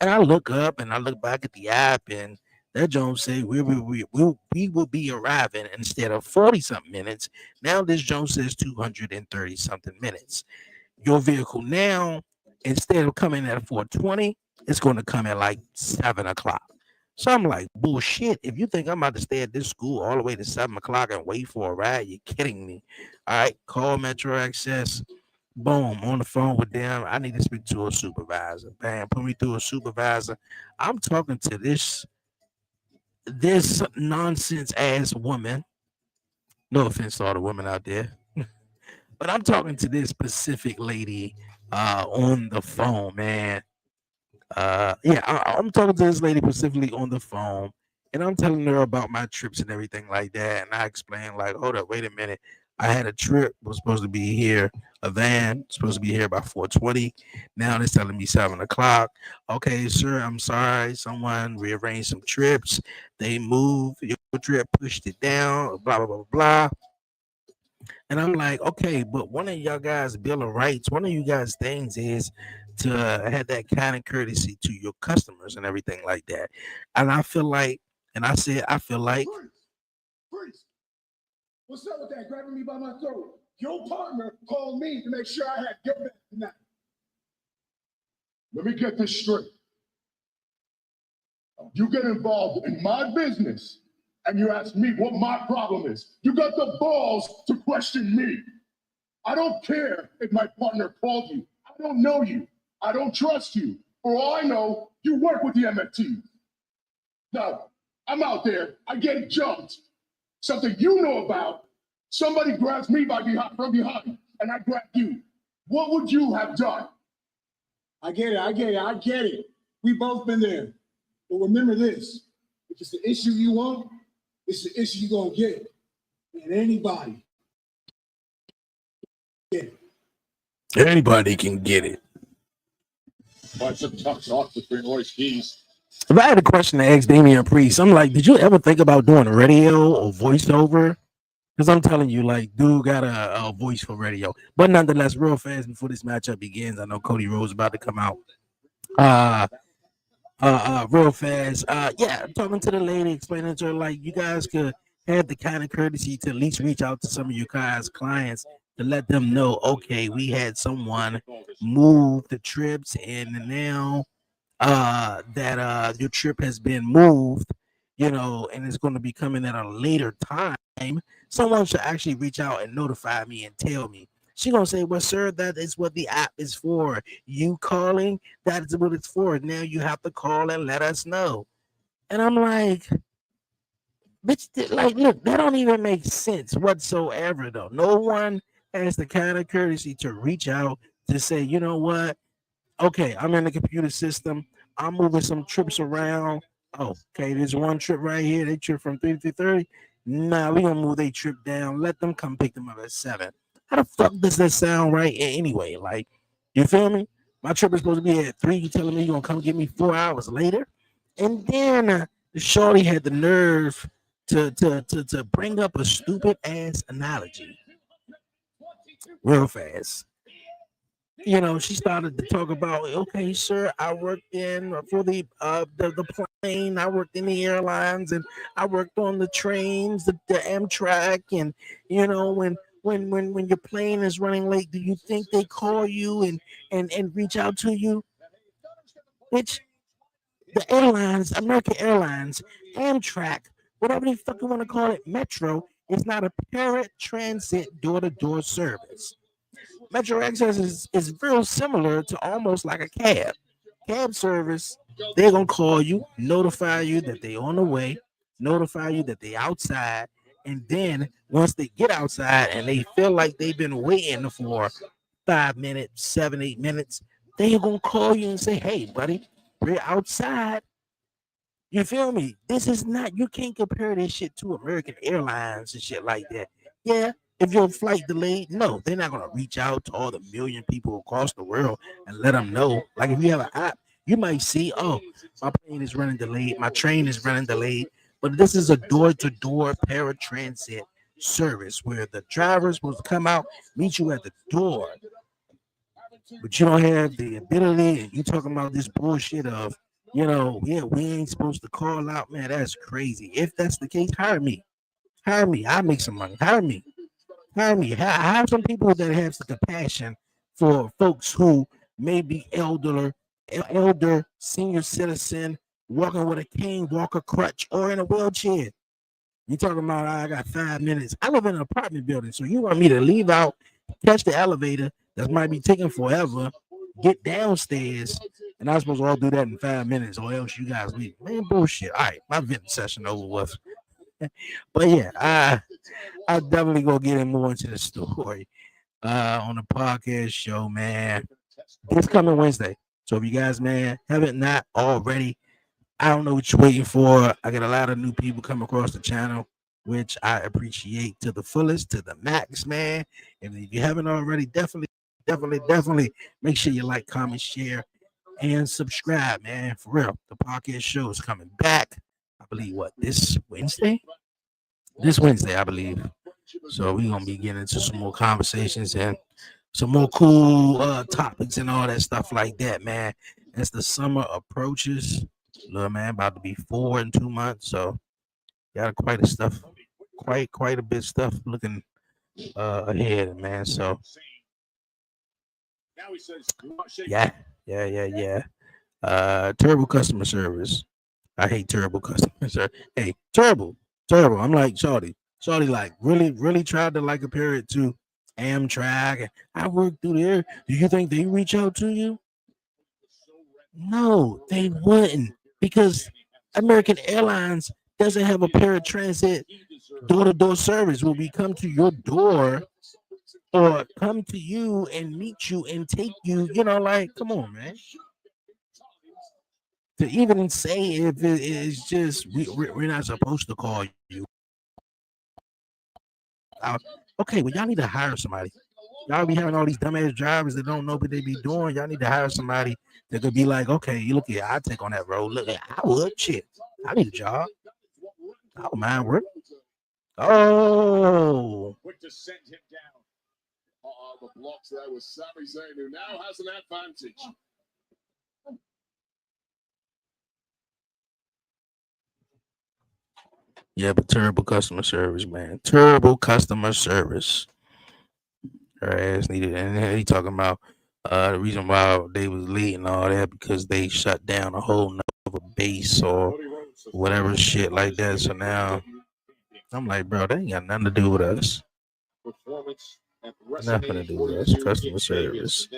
And I look up and I look back at the app, and that Jones say we will be arriving instead of 40 something minutes. Now this Jones says 230 something minutes. Your vehicle now, instead of coming at 4:20, it's going to come at like 7 o'clock. So I'm like, bullshit. If you think I'm about to stay at this school all the way to 7 o'clock and wait for a ride, you're kidding me. All right, call Metro Access. Boom, on the phone with them. I need to speak to a supervisor. Bam, put me through a supervisor. I'm talking to this nonsense ass woman. No offense to all the women out there, but I'm talking to this specific lady on the phone, man. I'm talking to this lady specifically on the phone, and I'm telling her about my trips and everything like that. And I explained, like, hold up, wait a minute. I had a trip, was supposed to be here, a van, supposed to be here by 4:20. Now it's telling me 7 o'clock. Okay, sir, I'm sorry. Someone rearranged some trips. They moved your trip, pushed it down, blah, blah, blah, blah. And I'm like, okay, but one of y'all guys' Bill of Rights, one of you guys' things is to have that kind of courtesy to your customers and everything like that. And I feel like, and I said, I feel like, Freeze! What's up with that? Grabbing me by my throat. Your partner called me to make sure I had your back tonight. Let me get this straight. You get involved in my business and you ask me what my problem is. You got the balls to question me. I don't care if my partner called you. I don't know you. I don't trust you. For all I know, you work with the MFT. Now, I'm out there. I get jumped. Something you know about. Somebody grabs me from behind, and I grab you. What would you have done? I get it. We both been there. But remember this, if it's the issue you want, it's the issue you're gonna get. And anybody get it. Anybody can get it. But some tough talk between Royce Keys. If I had a question to ask Damian Priest, I'm like, did you ever think about doing radio or voiceover? Because I'm telling you, like, dude got a voice for radio. But nonetheless, real fast before this matchup begins, I know Cody Rhodes about to come out. Real fast. Yeah, talking to the lady, explaining to her, like, you guys could have the kind of courtesy to at least reach out to some of your guys' clients to let them know, okay, we had someone move the trips, and now that your trip has been moved, and it's going to be coming at a later time, someone should actually reach out and notify me and tell me. She gonna say, well, sir, that is what the app is for. You calling, that is what it's for. Now you have to call and let us know. And I'm like, bitch, like, look, that don't even make sense whatsoever, though. No one has the kind of courtesy to reach out to say, you know what? Okay, I'm in the computer system. I'm moving some trips around. Oh, okay, there's one trip right here. They trip from 3 to 30. Nah, we're gonna move their trip down. Let them come pick them up at 7. How the fuck does that sound right anyway? Like, you feel me? My trip is supposed to be at 3. You telling me you're gonna come get me 4 hours later? And then the shorty had the nerve to bring up a stupid ass analogy real fast. She started to talk about, okay, sir, I worked in for the plane, I worked in the airlines, and I worked on the trains, the Amtrak, and when your plane is running late, do you think they call you and reach out to you? Which the airlines, American Airlines, Amtrak, whatever the fuck you want to call it, Metro, is not a paratransit door-to-door service. Metro Access is real similar to almost like a cab service. They're gonna call you, notify you that they're on the way, notify you that they're outside, and then once they get outside and they feel like they've been waiting for 5 minutes, 7, 8 minutes, they're gonna call you and say, hey buddy, we're outside. You feel me? This is not, you can't compare this shit to American Airlines and shit like that. Yeah, if your flight delayed, no, they're not going to reach out to all the million people across the world and let them know. Like, if you have an app, you might see, oh, my plane is running delayed, my train is running delayed. But this is a door-to-door paratransit service where the driver is supposed to come out, meet you at the door. But you don't have the ability, and you talking about this bullshit of, yeah, we ain't supposed to call out, man. That's crazy. If that's the case, hire me. Hire me. I'll make some money. Hire me. Hire me. Hire some people that have the compassion for folks who may be elder, senior citizen, walking with a cane, walker, crutch, or in a wheelchair. You talking about, I got 5 minutes. I live in an apartment building, so you want me to leave out, catch the elevator that might be taking forever, get downstairs, and I'm supposed to all do that in 5 minutes, or else you guys leave. Man, bullshit. All right, my venting session over with. But yeah, I definitely gonna get more into the story on the podcast show, man. This coming Wednesday. So if you guys, man, haven't not already, I don't know what you're waiting for. I got a lot of new people come across the channel, which I appreciate to the fullest, to the max, man. And if you haven't already, definitely make sure you like, comment, share, and subscribe, man. For real, the podcast show is coming back. I believe this Wednesday, I believe. So we're gonna be getting into some more conversations and some more cool topics and all that stuff like that, man. As the summer approaches, look, man, about to be 4 in 2 months, so got quite a bit of stuff looking ahead, man. So yeah. Terrible customer service. I hate terrible customer service. Hey, terrible. I'm like Shorty, like really tried to like compare it to Amtrak. And I worked through there. Do you think they reach out to you? No, they wouldn't, because American Airlines doesn't have a paratransit door-to-door service where we come to your door or come to you and meet you and take you. Like, come on, man. To even say if it is just we're not supposed to call you out. Okay, well, y'all need to hire somebody. Y'all be having all these dumbass drivers that don't know what they be doing. Y'all need to hire somebody that could be like, okay, you look here, I take on that role. Look, I would shit. I need a job. I don't mind work. Oh, Quick to send him down. The blocks there was Sami Zayn, who now has an advantage. yeah, but terrible customer service, man. Terrible customer service. Her ass needed, and then he talking about the reason why they was late and all that because they shut down a whole nother base or whatever shit like that. So now I'm like, bro, that ain't got nothing to do with us. Nothing to do with us. Customer service.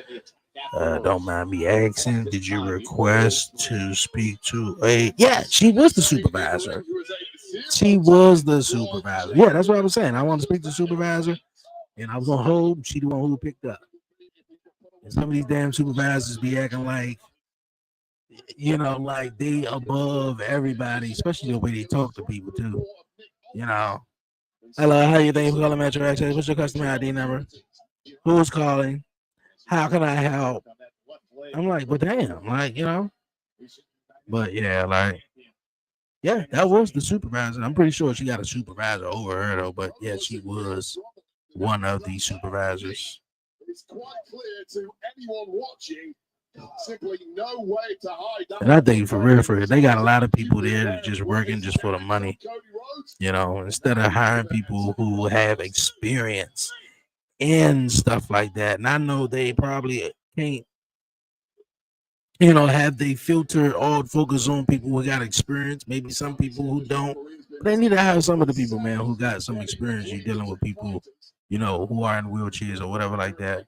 Don't mind me asking, did you request to speak to a? Yeah, she was the supervisor. She was the supervisor. Yeah, that's what I was saying. I want to speak to the supervisor. And I was on hold. She the one who picked up. And some of these damn supervisors be acting like, like they above everybody, especially the way they talk to people too. Hello, how you think? Calling Metro Access. What's your customer ID number? Who's calling? How can I help? I'm like, but damn, like, But yeah, like, yeah, that was the supervisor. I'm pretty sure she got a supervisor over her though. But yeah, she was one of the supervisors. It's quite clear to anyone watching. Simply no way to hide that. And I think for real, they got a lot of people there that just working just for the money. Instead of hiring people who have experience in stuff like that. And I know they probably can't, have they filter all focus on people who got experience. Maybe some people who don't. But they need to hire some of the people, man, who got some experience. You dealing with people, who are in wheelchairs or whatever like that.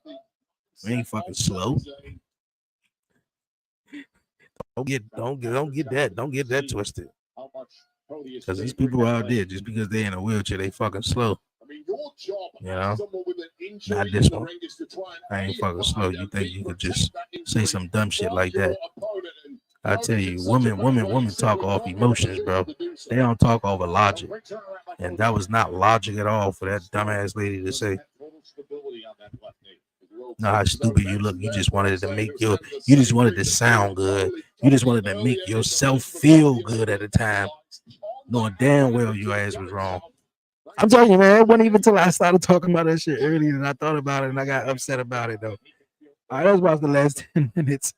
We ain't fucking slow. Don't get that twisted. Because these people out there, just because they're in a wheelchair, they fucking slow. Not this one. I ain't fucking slow. You think you could just say some dumb shit like that? I tell you, women talk off emotions, bro. They don't talk over logic. And that was not logic at all for that dumbass lady to say. No, how stupid you look. You just wanted to sound good. You just wanted to make yourself feel good at the time, knowing damn well your ass was wrong. I'm telling you, man, it wasn't even until I started talking about that shit earlier and I thought about it and I got upset about it, though. All right, that was about the last 10 minutes.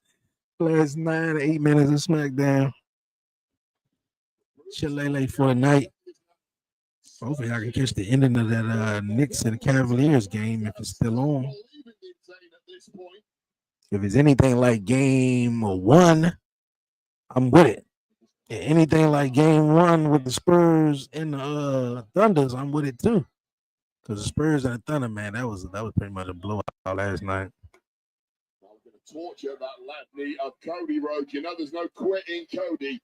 Last 9 to 8 minutes of SmackDown. Shillelagh for the night. Hopefully I can catch the ending of that Knicks and Cavaliers game if it's still on. If it's anything like game 1, I'm with it. Anything like game 1 with the Spurs and the Thunders, I'm with it too. Because the Spurs and the Thunder, man, that was pretty much a blowout last night. I'm going to torture that left knee of Cody Rhodes. There's no quitting Cody,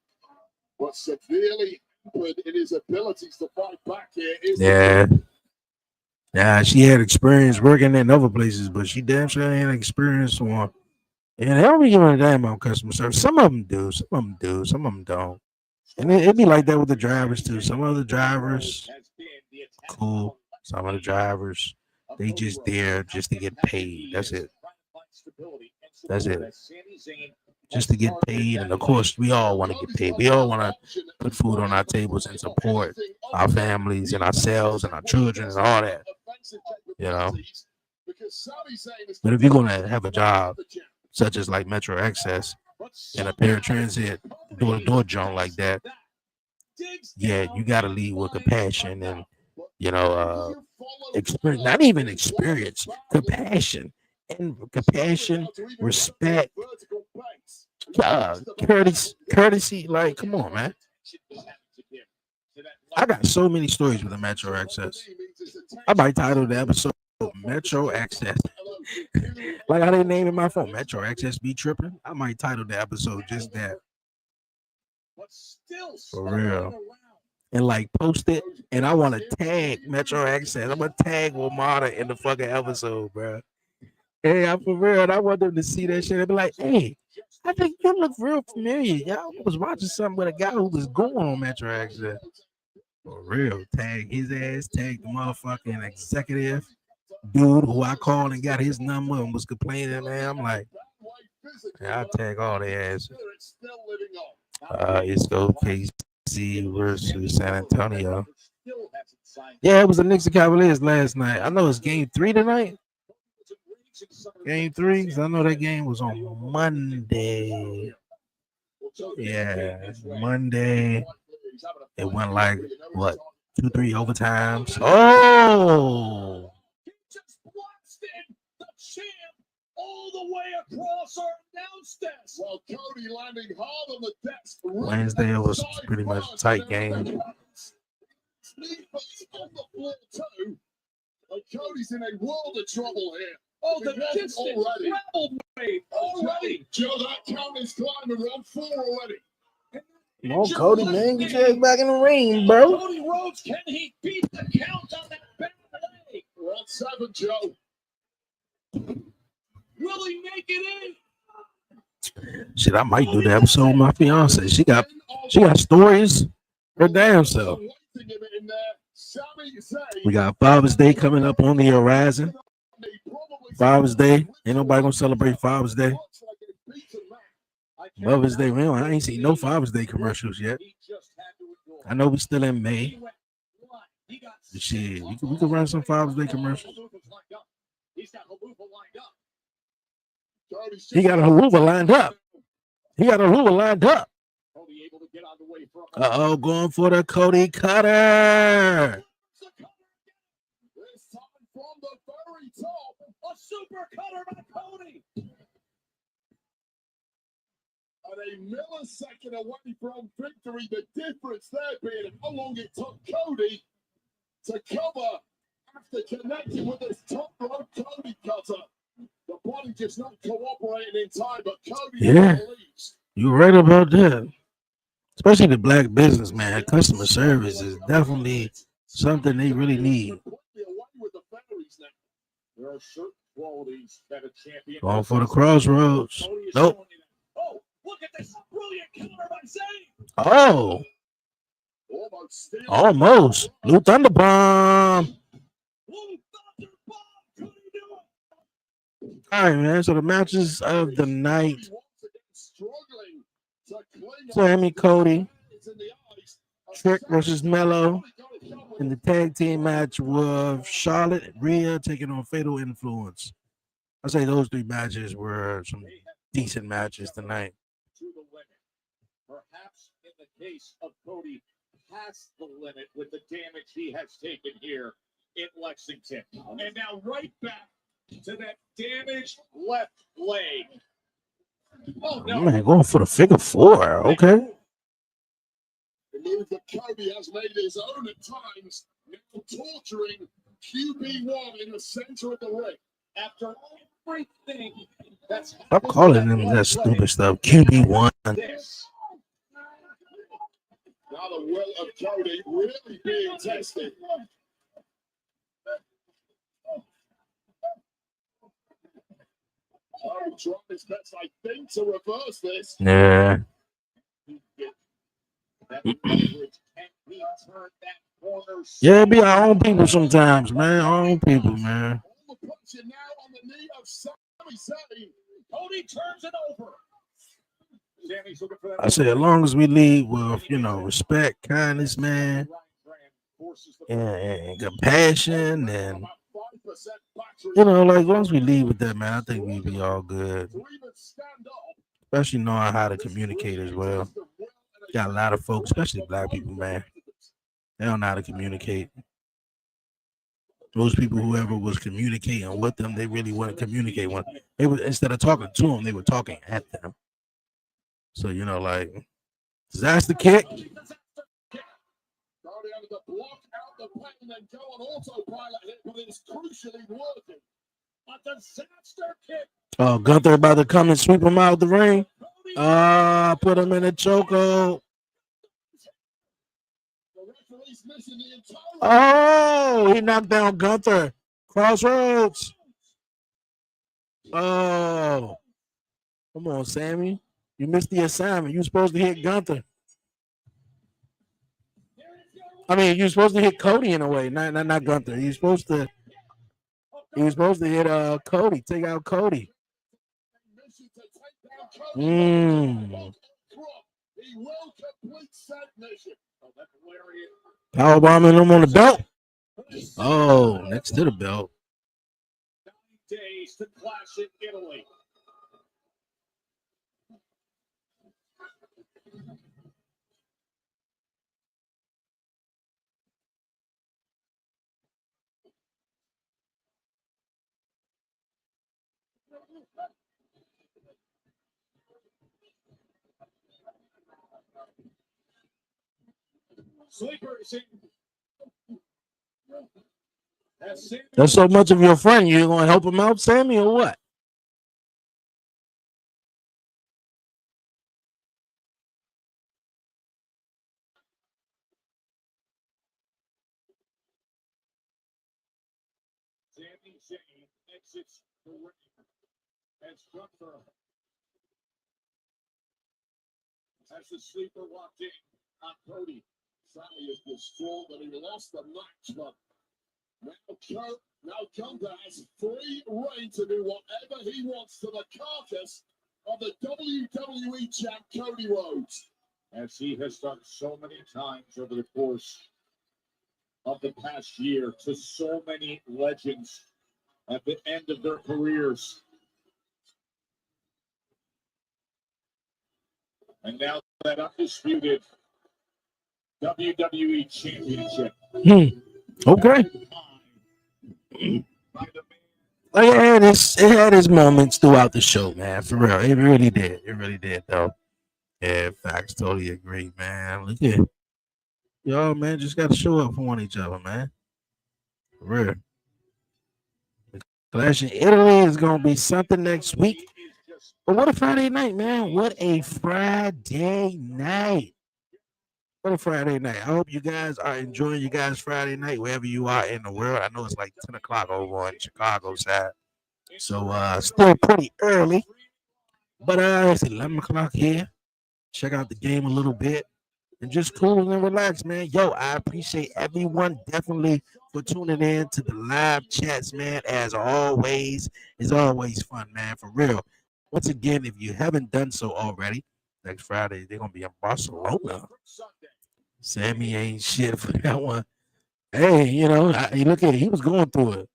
but severely hampered in his abilities to fight back here. Yeah, she had experience working in other places, but she damn sure ain't experience on. And they don't be giving a damn about customer service. Some of them do, some of them don't. And it be like that with the drivers too. Some of the drivers, cool. Some of the drivers, they just there just to get paid. That's it. Just to get paid. And of course, we all want to get paid. We all want to put food on our tables and support our families and ourselves and our children and all that, you know. But if you're gonna have a job such as like Metro Access and a paratransit door-to-door joint like that, yeah, you gotta lead with compassion and experience, not even experience, compassion and compassion, respect, courtesy. Like, come on, man. I got so many stories with the Metro Access. I might title the episode Metro Access. Like I didn't name it my phone, Metro Access be tripping. I might title the episode just that. For real. And like post it, and I want to tag Metro Access. I'm gonna tag Wamada in the fucking episode, bro. Hey, I'm for real. And I want them to see that shit and be like, hey, I think you look real familiar. Y'all was watching something with a guy who was going on Metro Access. For real. Tag his ass, tag the motherfucking executive dude who I called and got his number and was complaining, man. I'm like, yeah, I'll tag all their asses. It's go KC versus San Antonio. Yeah, it was the Knicks and Cavaliers last night. I know it's game 3 tonight. Game 3, because I know that game was on Monday. Yeah, Monday. It went like, what, 2-3 overtimes? Oh! All the way across our downstairs. While Cody landing hard on the desk. Wednesday it was pretty much a tight game. On the floor too. And Cody's in a world of trouble here. Oh, the distant treble wave already. Joe, that count is climbing around 4 already. Come on, Cody, man, get your ass back in the ring, bro. Cody Rhodes, can he beat the count on that back leg? We're on 7, Joe. Will he make it in? Shit, I might do the episode with my fiance. She got stories. Her damn self. We got Father's Day coming up on the horizon. Father's Day. Ain't nobody gonna celebrate Father's Day. Mother's Day, man. I ain't seen no Father's Day commercials yet. I know we still in May. But shit, we could run some Father's Day commercials. He got a haluva lined up. Uh-oh, going for the Cody Cutter. This time from the very top, a super cutter by Cody. At a millisecond away from victory, the difference there being how long it took Cody to cover after connecting with his top rope Cody cutter. The body just not cooperating in time, but Cody leaves. You're right about that. Especially the black business, man. Customer service is definitely something they really need. There are certain qualities that a champion. Going for the crossroads. Nope. Oh, look at this brilliant counter by Zayn. Oh. Almost. Blue Thunder Bomb. All right, man. So the matches of the night. Sammy Cody. Trick versus Mello. In the tag team match with Charlotte, Rhea taking on Fatal Influence. I say those 3 matches were some decent matches tonight. To the limit. Perhaps in the case of Cody, past the limit with the damage he has taken here in Lexington. And now right back to that damaged left leg. Oh, no. Man, going for the figure 4. Okay. The move that Cody has made his own at times, now torturing QB1 in the center of the ring. After everything that's Stop calling them that stupid stuff. QB1. this. Now the will of Cody really being tested. Oh, trying his best, I think, to reverse this. Yeah. Yeah, it be our own people sometimes, man. Our own people, man. Cody turns it over. I say, as long as we lead with, respect, kindness, man, and compassion, and like once we leave with that, man, I think we'll be all good. Especially knowing how to communicate as well. Got a lot of folks, especially black people, man. They don't know how to communicate. Most people, whoever was communicating with them, they really want to communicate with. They were, instead of talking to them, they were talking at them. So like disaster kick. Oh, Gunther about to come and sweep him out of the ring. Put him in a chokehold. Oh, he knocked down Gunther. Crossroads. Oh, come on, Sammy. You missed the assignment. You were supposed to hit Gunther. I mean, you're supposed to hit Cody in a way, not Gunther. He was supposed to hit Cody, take out Cody. Powerbombing him on the belt. Oh, next to the belt. Days to clash in Italy. Sleepers. That's so much of your friend. You gonna help him out, Sammy, or what? Sami Zayn exits the ring as Gunther has the sleeper locked in on Cody. Sami is distraught that he lost the match, but now Gunther has free reign to do whatever he wants to the carcass of the WWE champ Cody Rhodes, as he has done so many times over the course of the past year to so many legends at the end of their careers. And now that undisputed WWE Championship. Okay. It had its moments throughout the show, man. For real. It really did. It really did, though. Yeah, facts. Totally agree, man. Look at y'all, man. Just got to show up for one each other, man. For real. Clash in Italy is going to be something next week. But what a Friday night, man. What a Friday night. What a Friday night. I hope you guys are enjoying your guys' Friday night wherever you are in the world. I know it's like 10 o'clock over on Chicago side. So still pretty early. But it's 11 o'clock here. Check out the game a little bit. And just cool and relax, man. Yo, I appreciate everyone definitely for tuning in to the live chats, man. As always, it's always fun, man. For real. Once again, if you haven't done so already, next Friday they're gonna be in Barcelona. Sammy ain't shit for that one. Hey, look at it. He was going through it.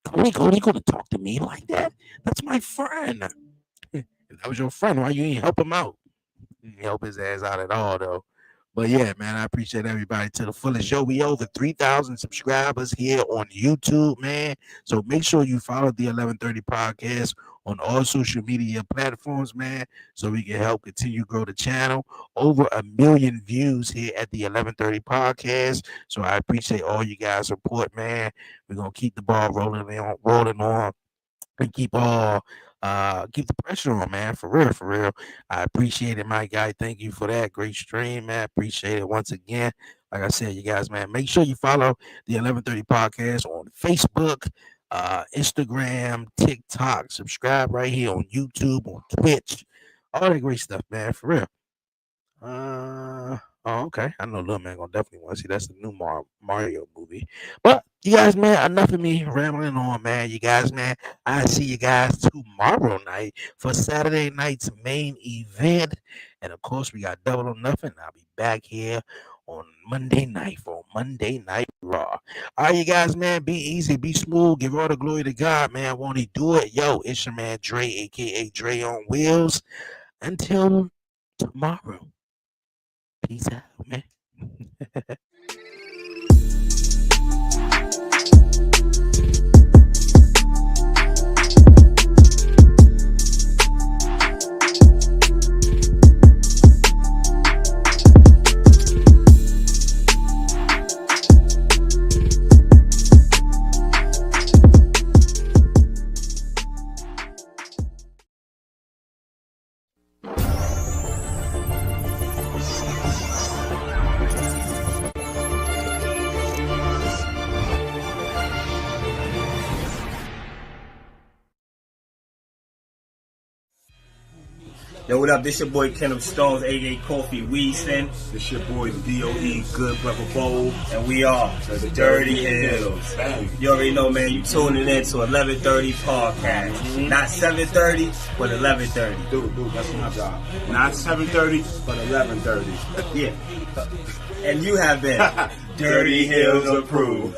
Cody gonna talk to me like that? That's my friend. If that was your friend, why you ain't help him out? You didn't help his ass out at all, though. But yeah, man, I appreciate everybody to the fullest. Yo, we over 3,000 subscribers here on YouTube, man. So make sure you follow the 1130 podcast on all social media platforms, man, so we can help continue grow the channel. Over 1 million views here at the 1130 podcast. So I appreciate all you guys' support, man. We're gonna keep the ball rolling on, and keep the pressure on, man. For real. I appreciate it, my guy. Thank you for that great stream, man. Appreciate it once again. Like I said, you guys, man, make sure you follow the 1130 podcast on Facebook, Instagram, TikTok. Subscribe right here on YouTube, on Twitch, all that great stuff, man. For real. Okay. I know little man gonna definitely want to see. That's the new Mario movie. But you guys, man, enough of me rambling on, man. You guys, man, I see you guys tomorrow night for Saturday night's main event. And of course, we got Double or Nothing. I'll be back here on Monday night for Monday Night Raw. All right, you guys, man, be easy, be smooth, give all the glory to God, man. Won't he do it? Yo, it's your man Dre, aka Dre on Wheels. Until tomorrow. Peace out, man. Yo, what up? This your boy Kenneth Stones, aka Coffee Weaston. This your boy D.O.E. Good Brother Bowl. And we are the Dirty Hills. You already know, man, you tuning in to 11:30 podcast. Not 7:30, but 11:30. Dude, that's my job. Not 7:30, but 11:30. Yeah. And you have been Dirty Hills approved.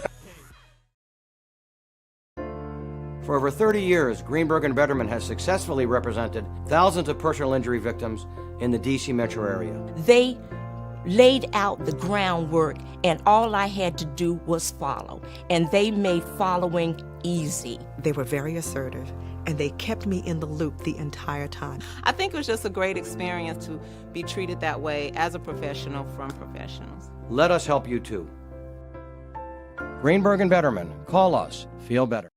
For over 30 years, Greenberg and Betterman has successfully represented thousands of personal injury victims in the D.C. metro area. They laid out the groundwork, and all I had to do was follow. And they made following easy. They were very assertive, and they kept me in the loop the entire time. I think it was just a great experience to be treated that way as a professional from professionals. Let us help you too. Greenberg and Betterman. Call us. Feel better.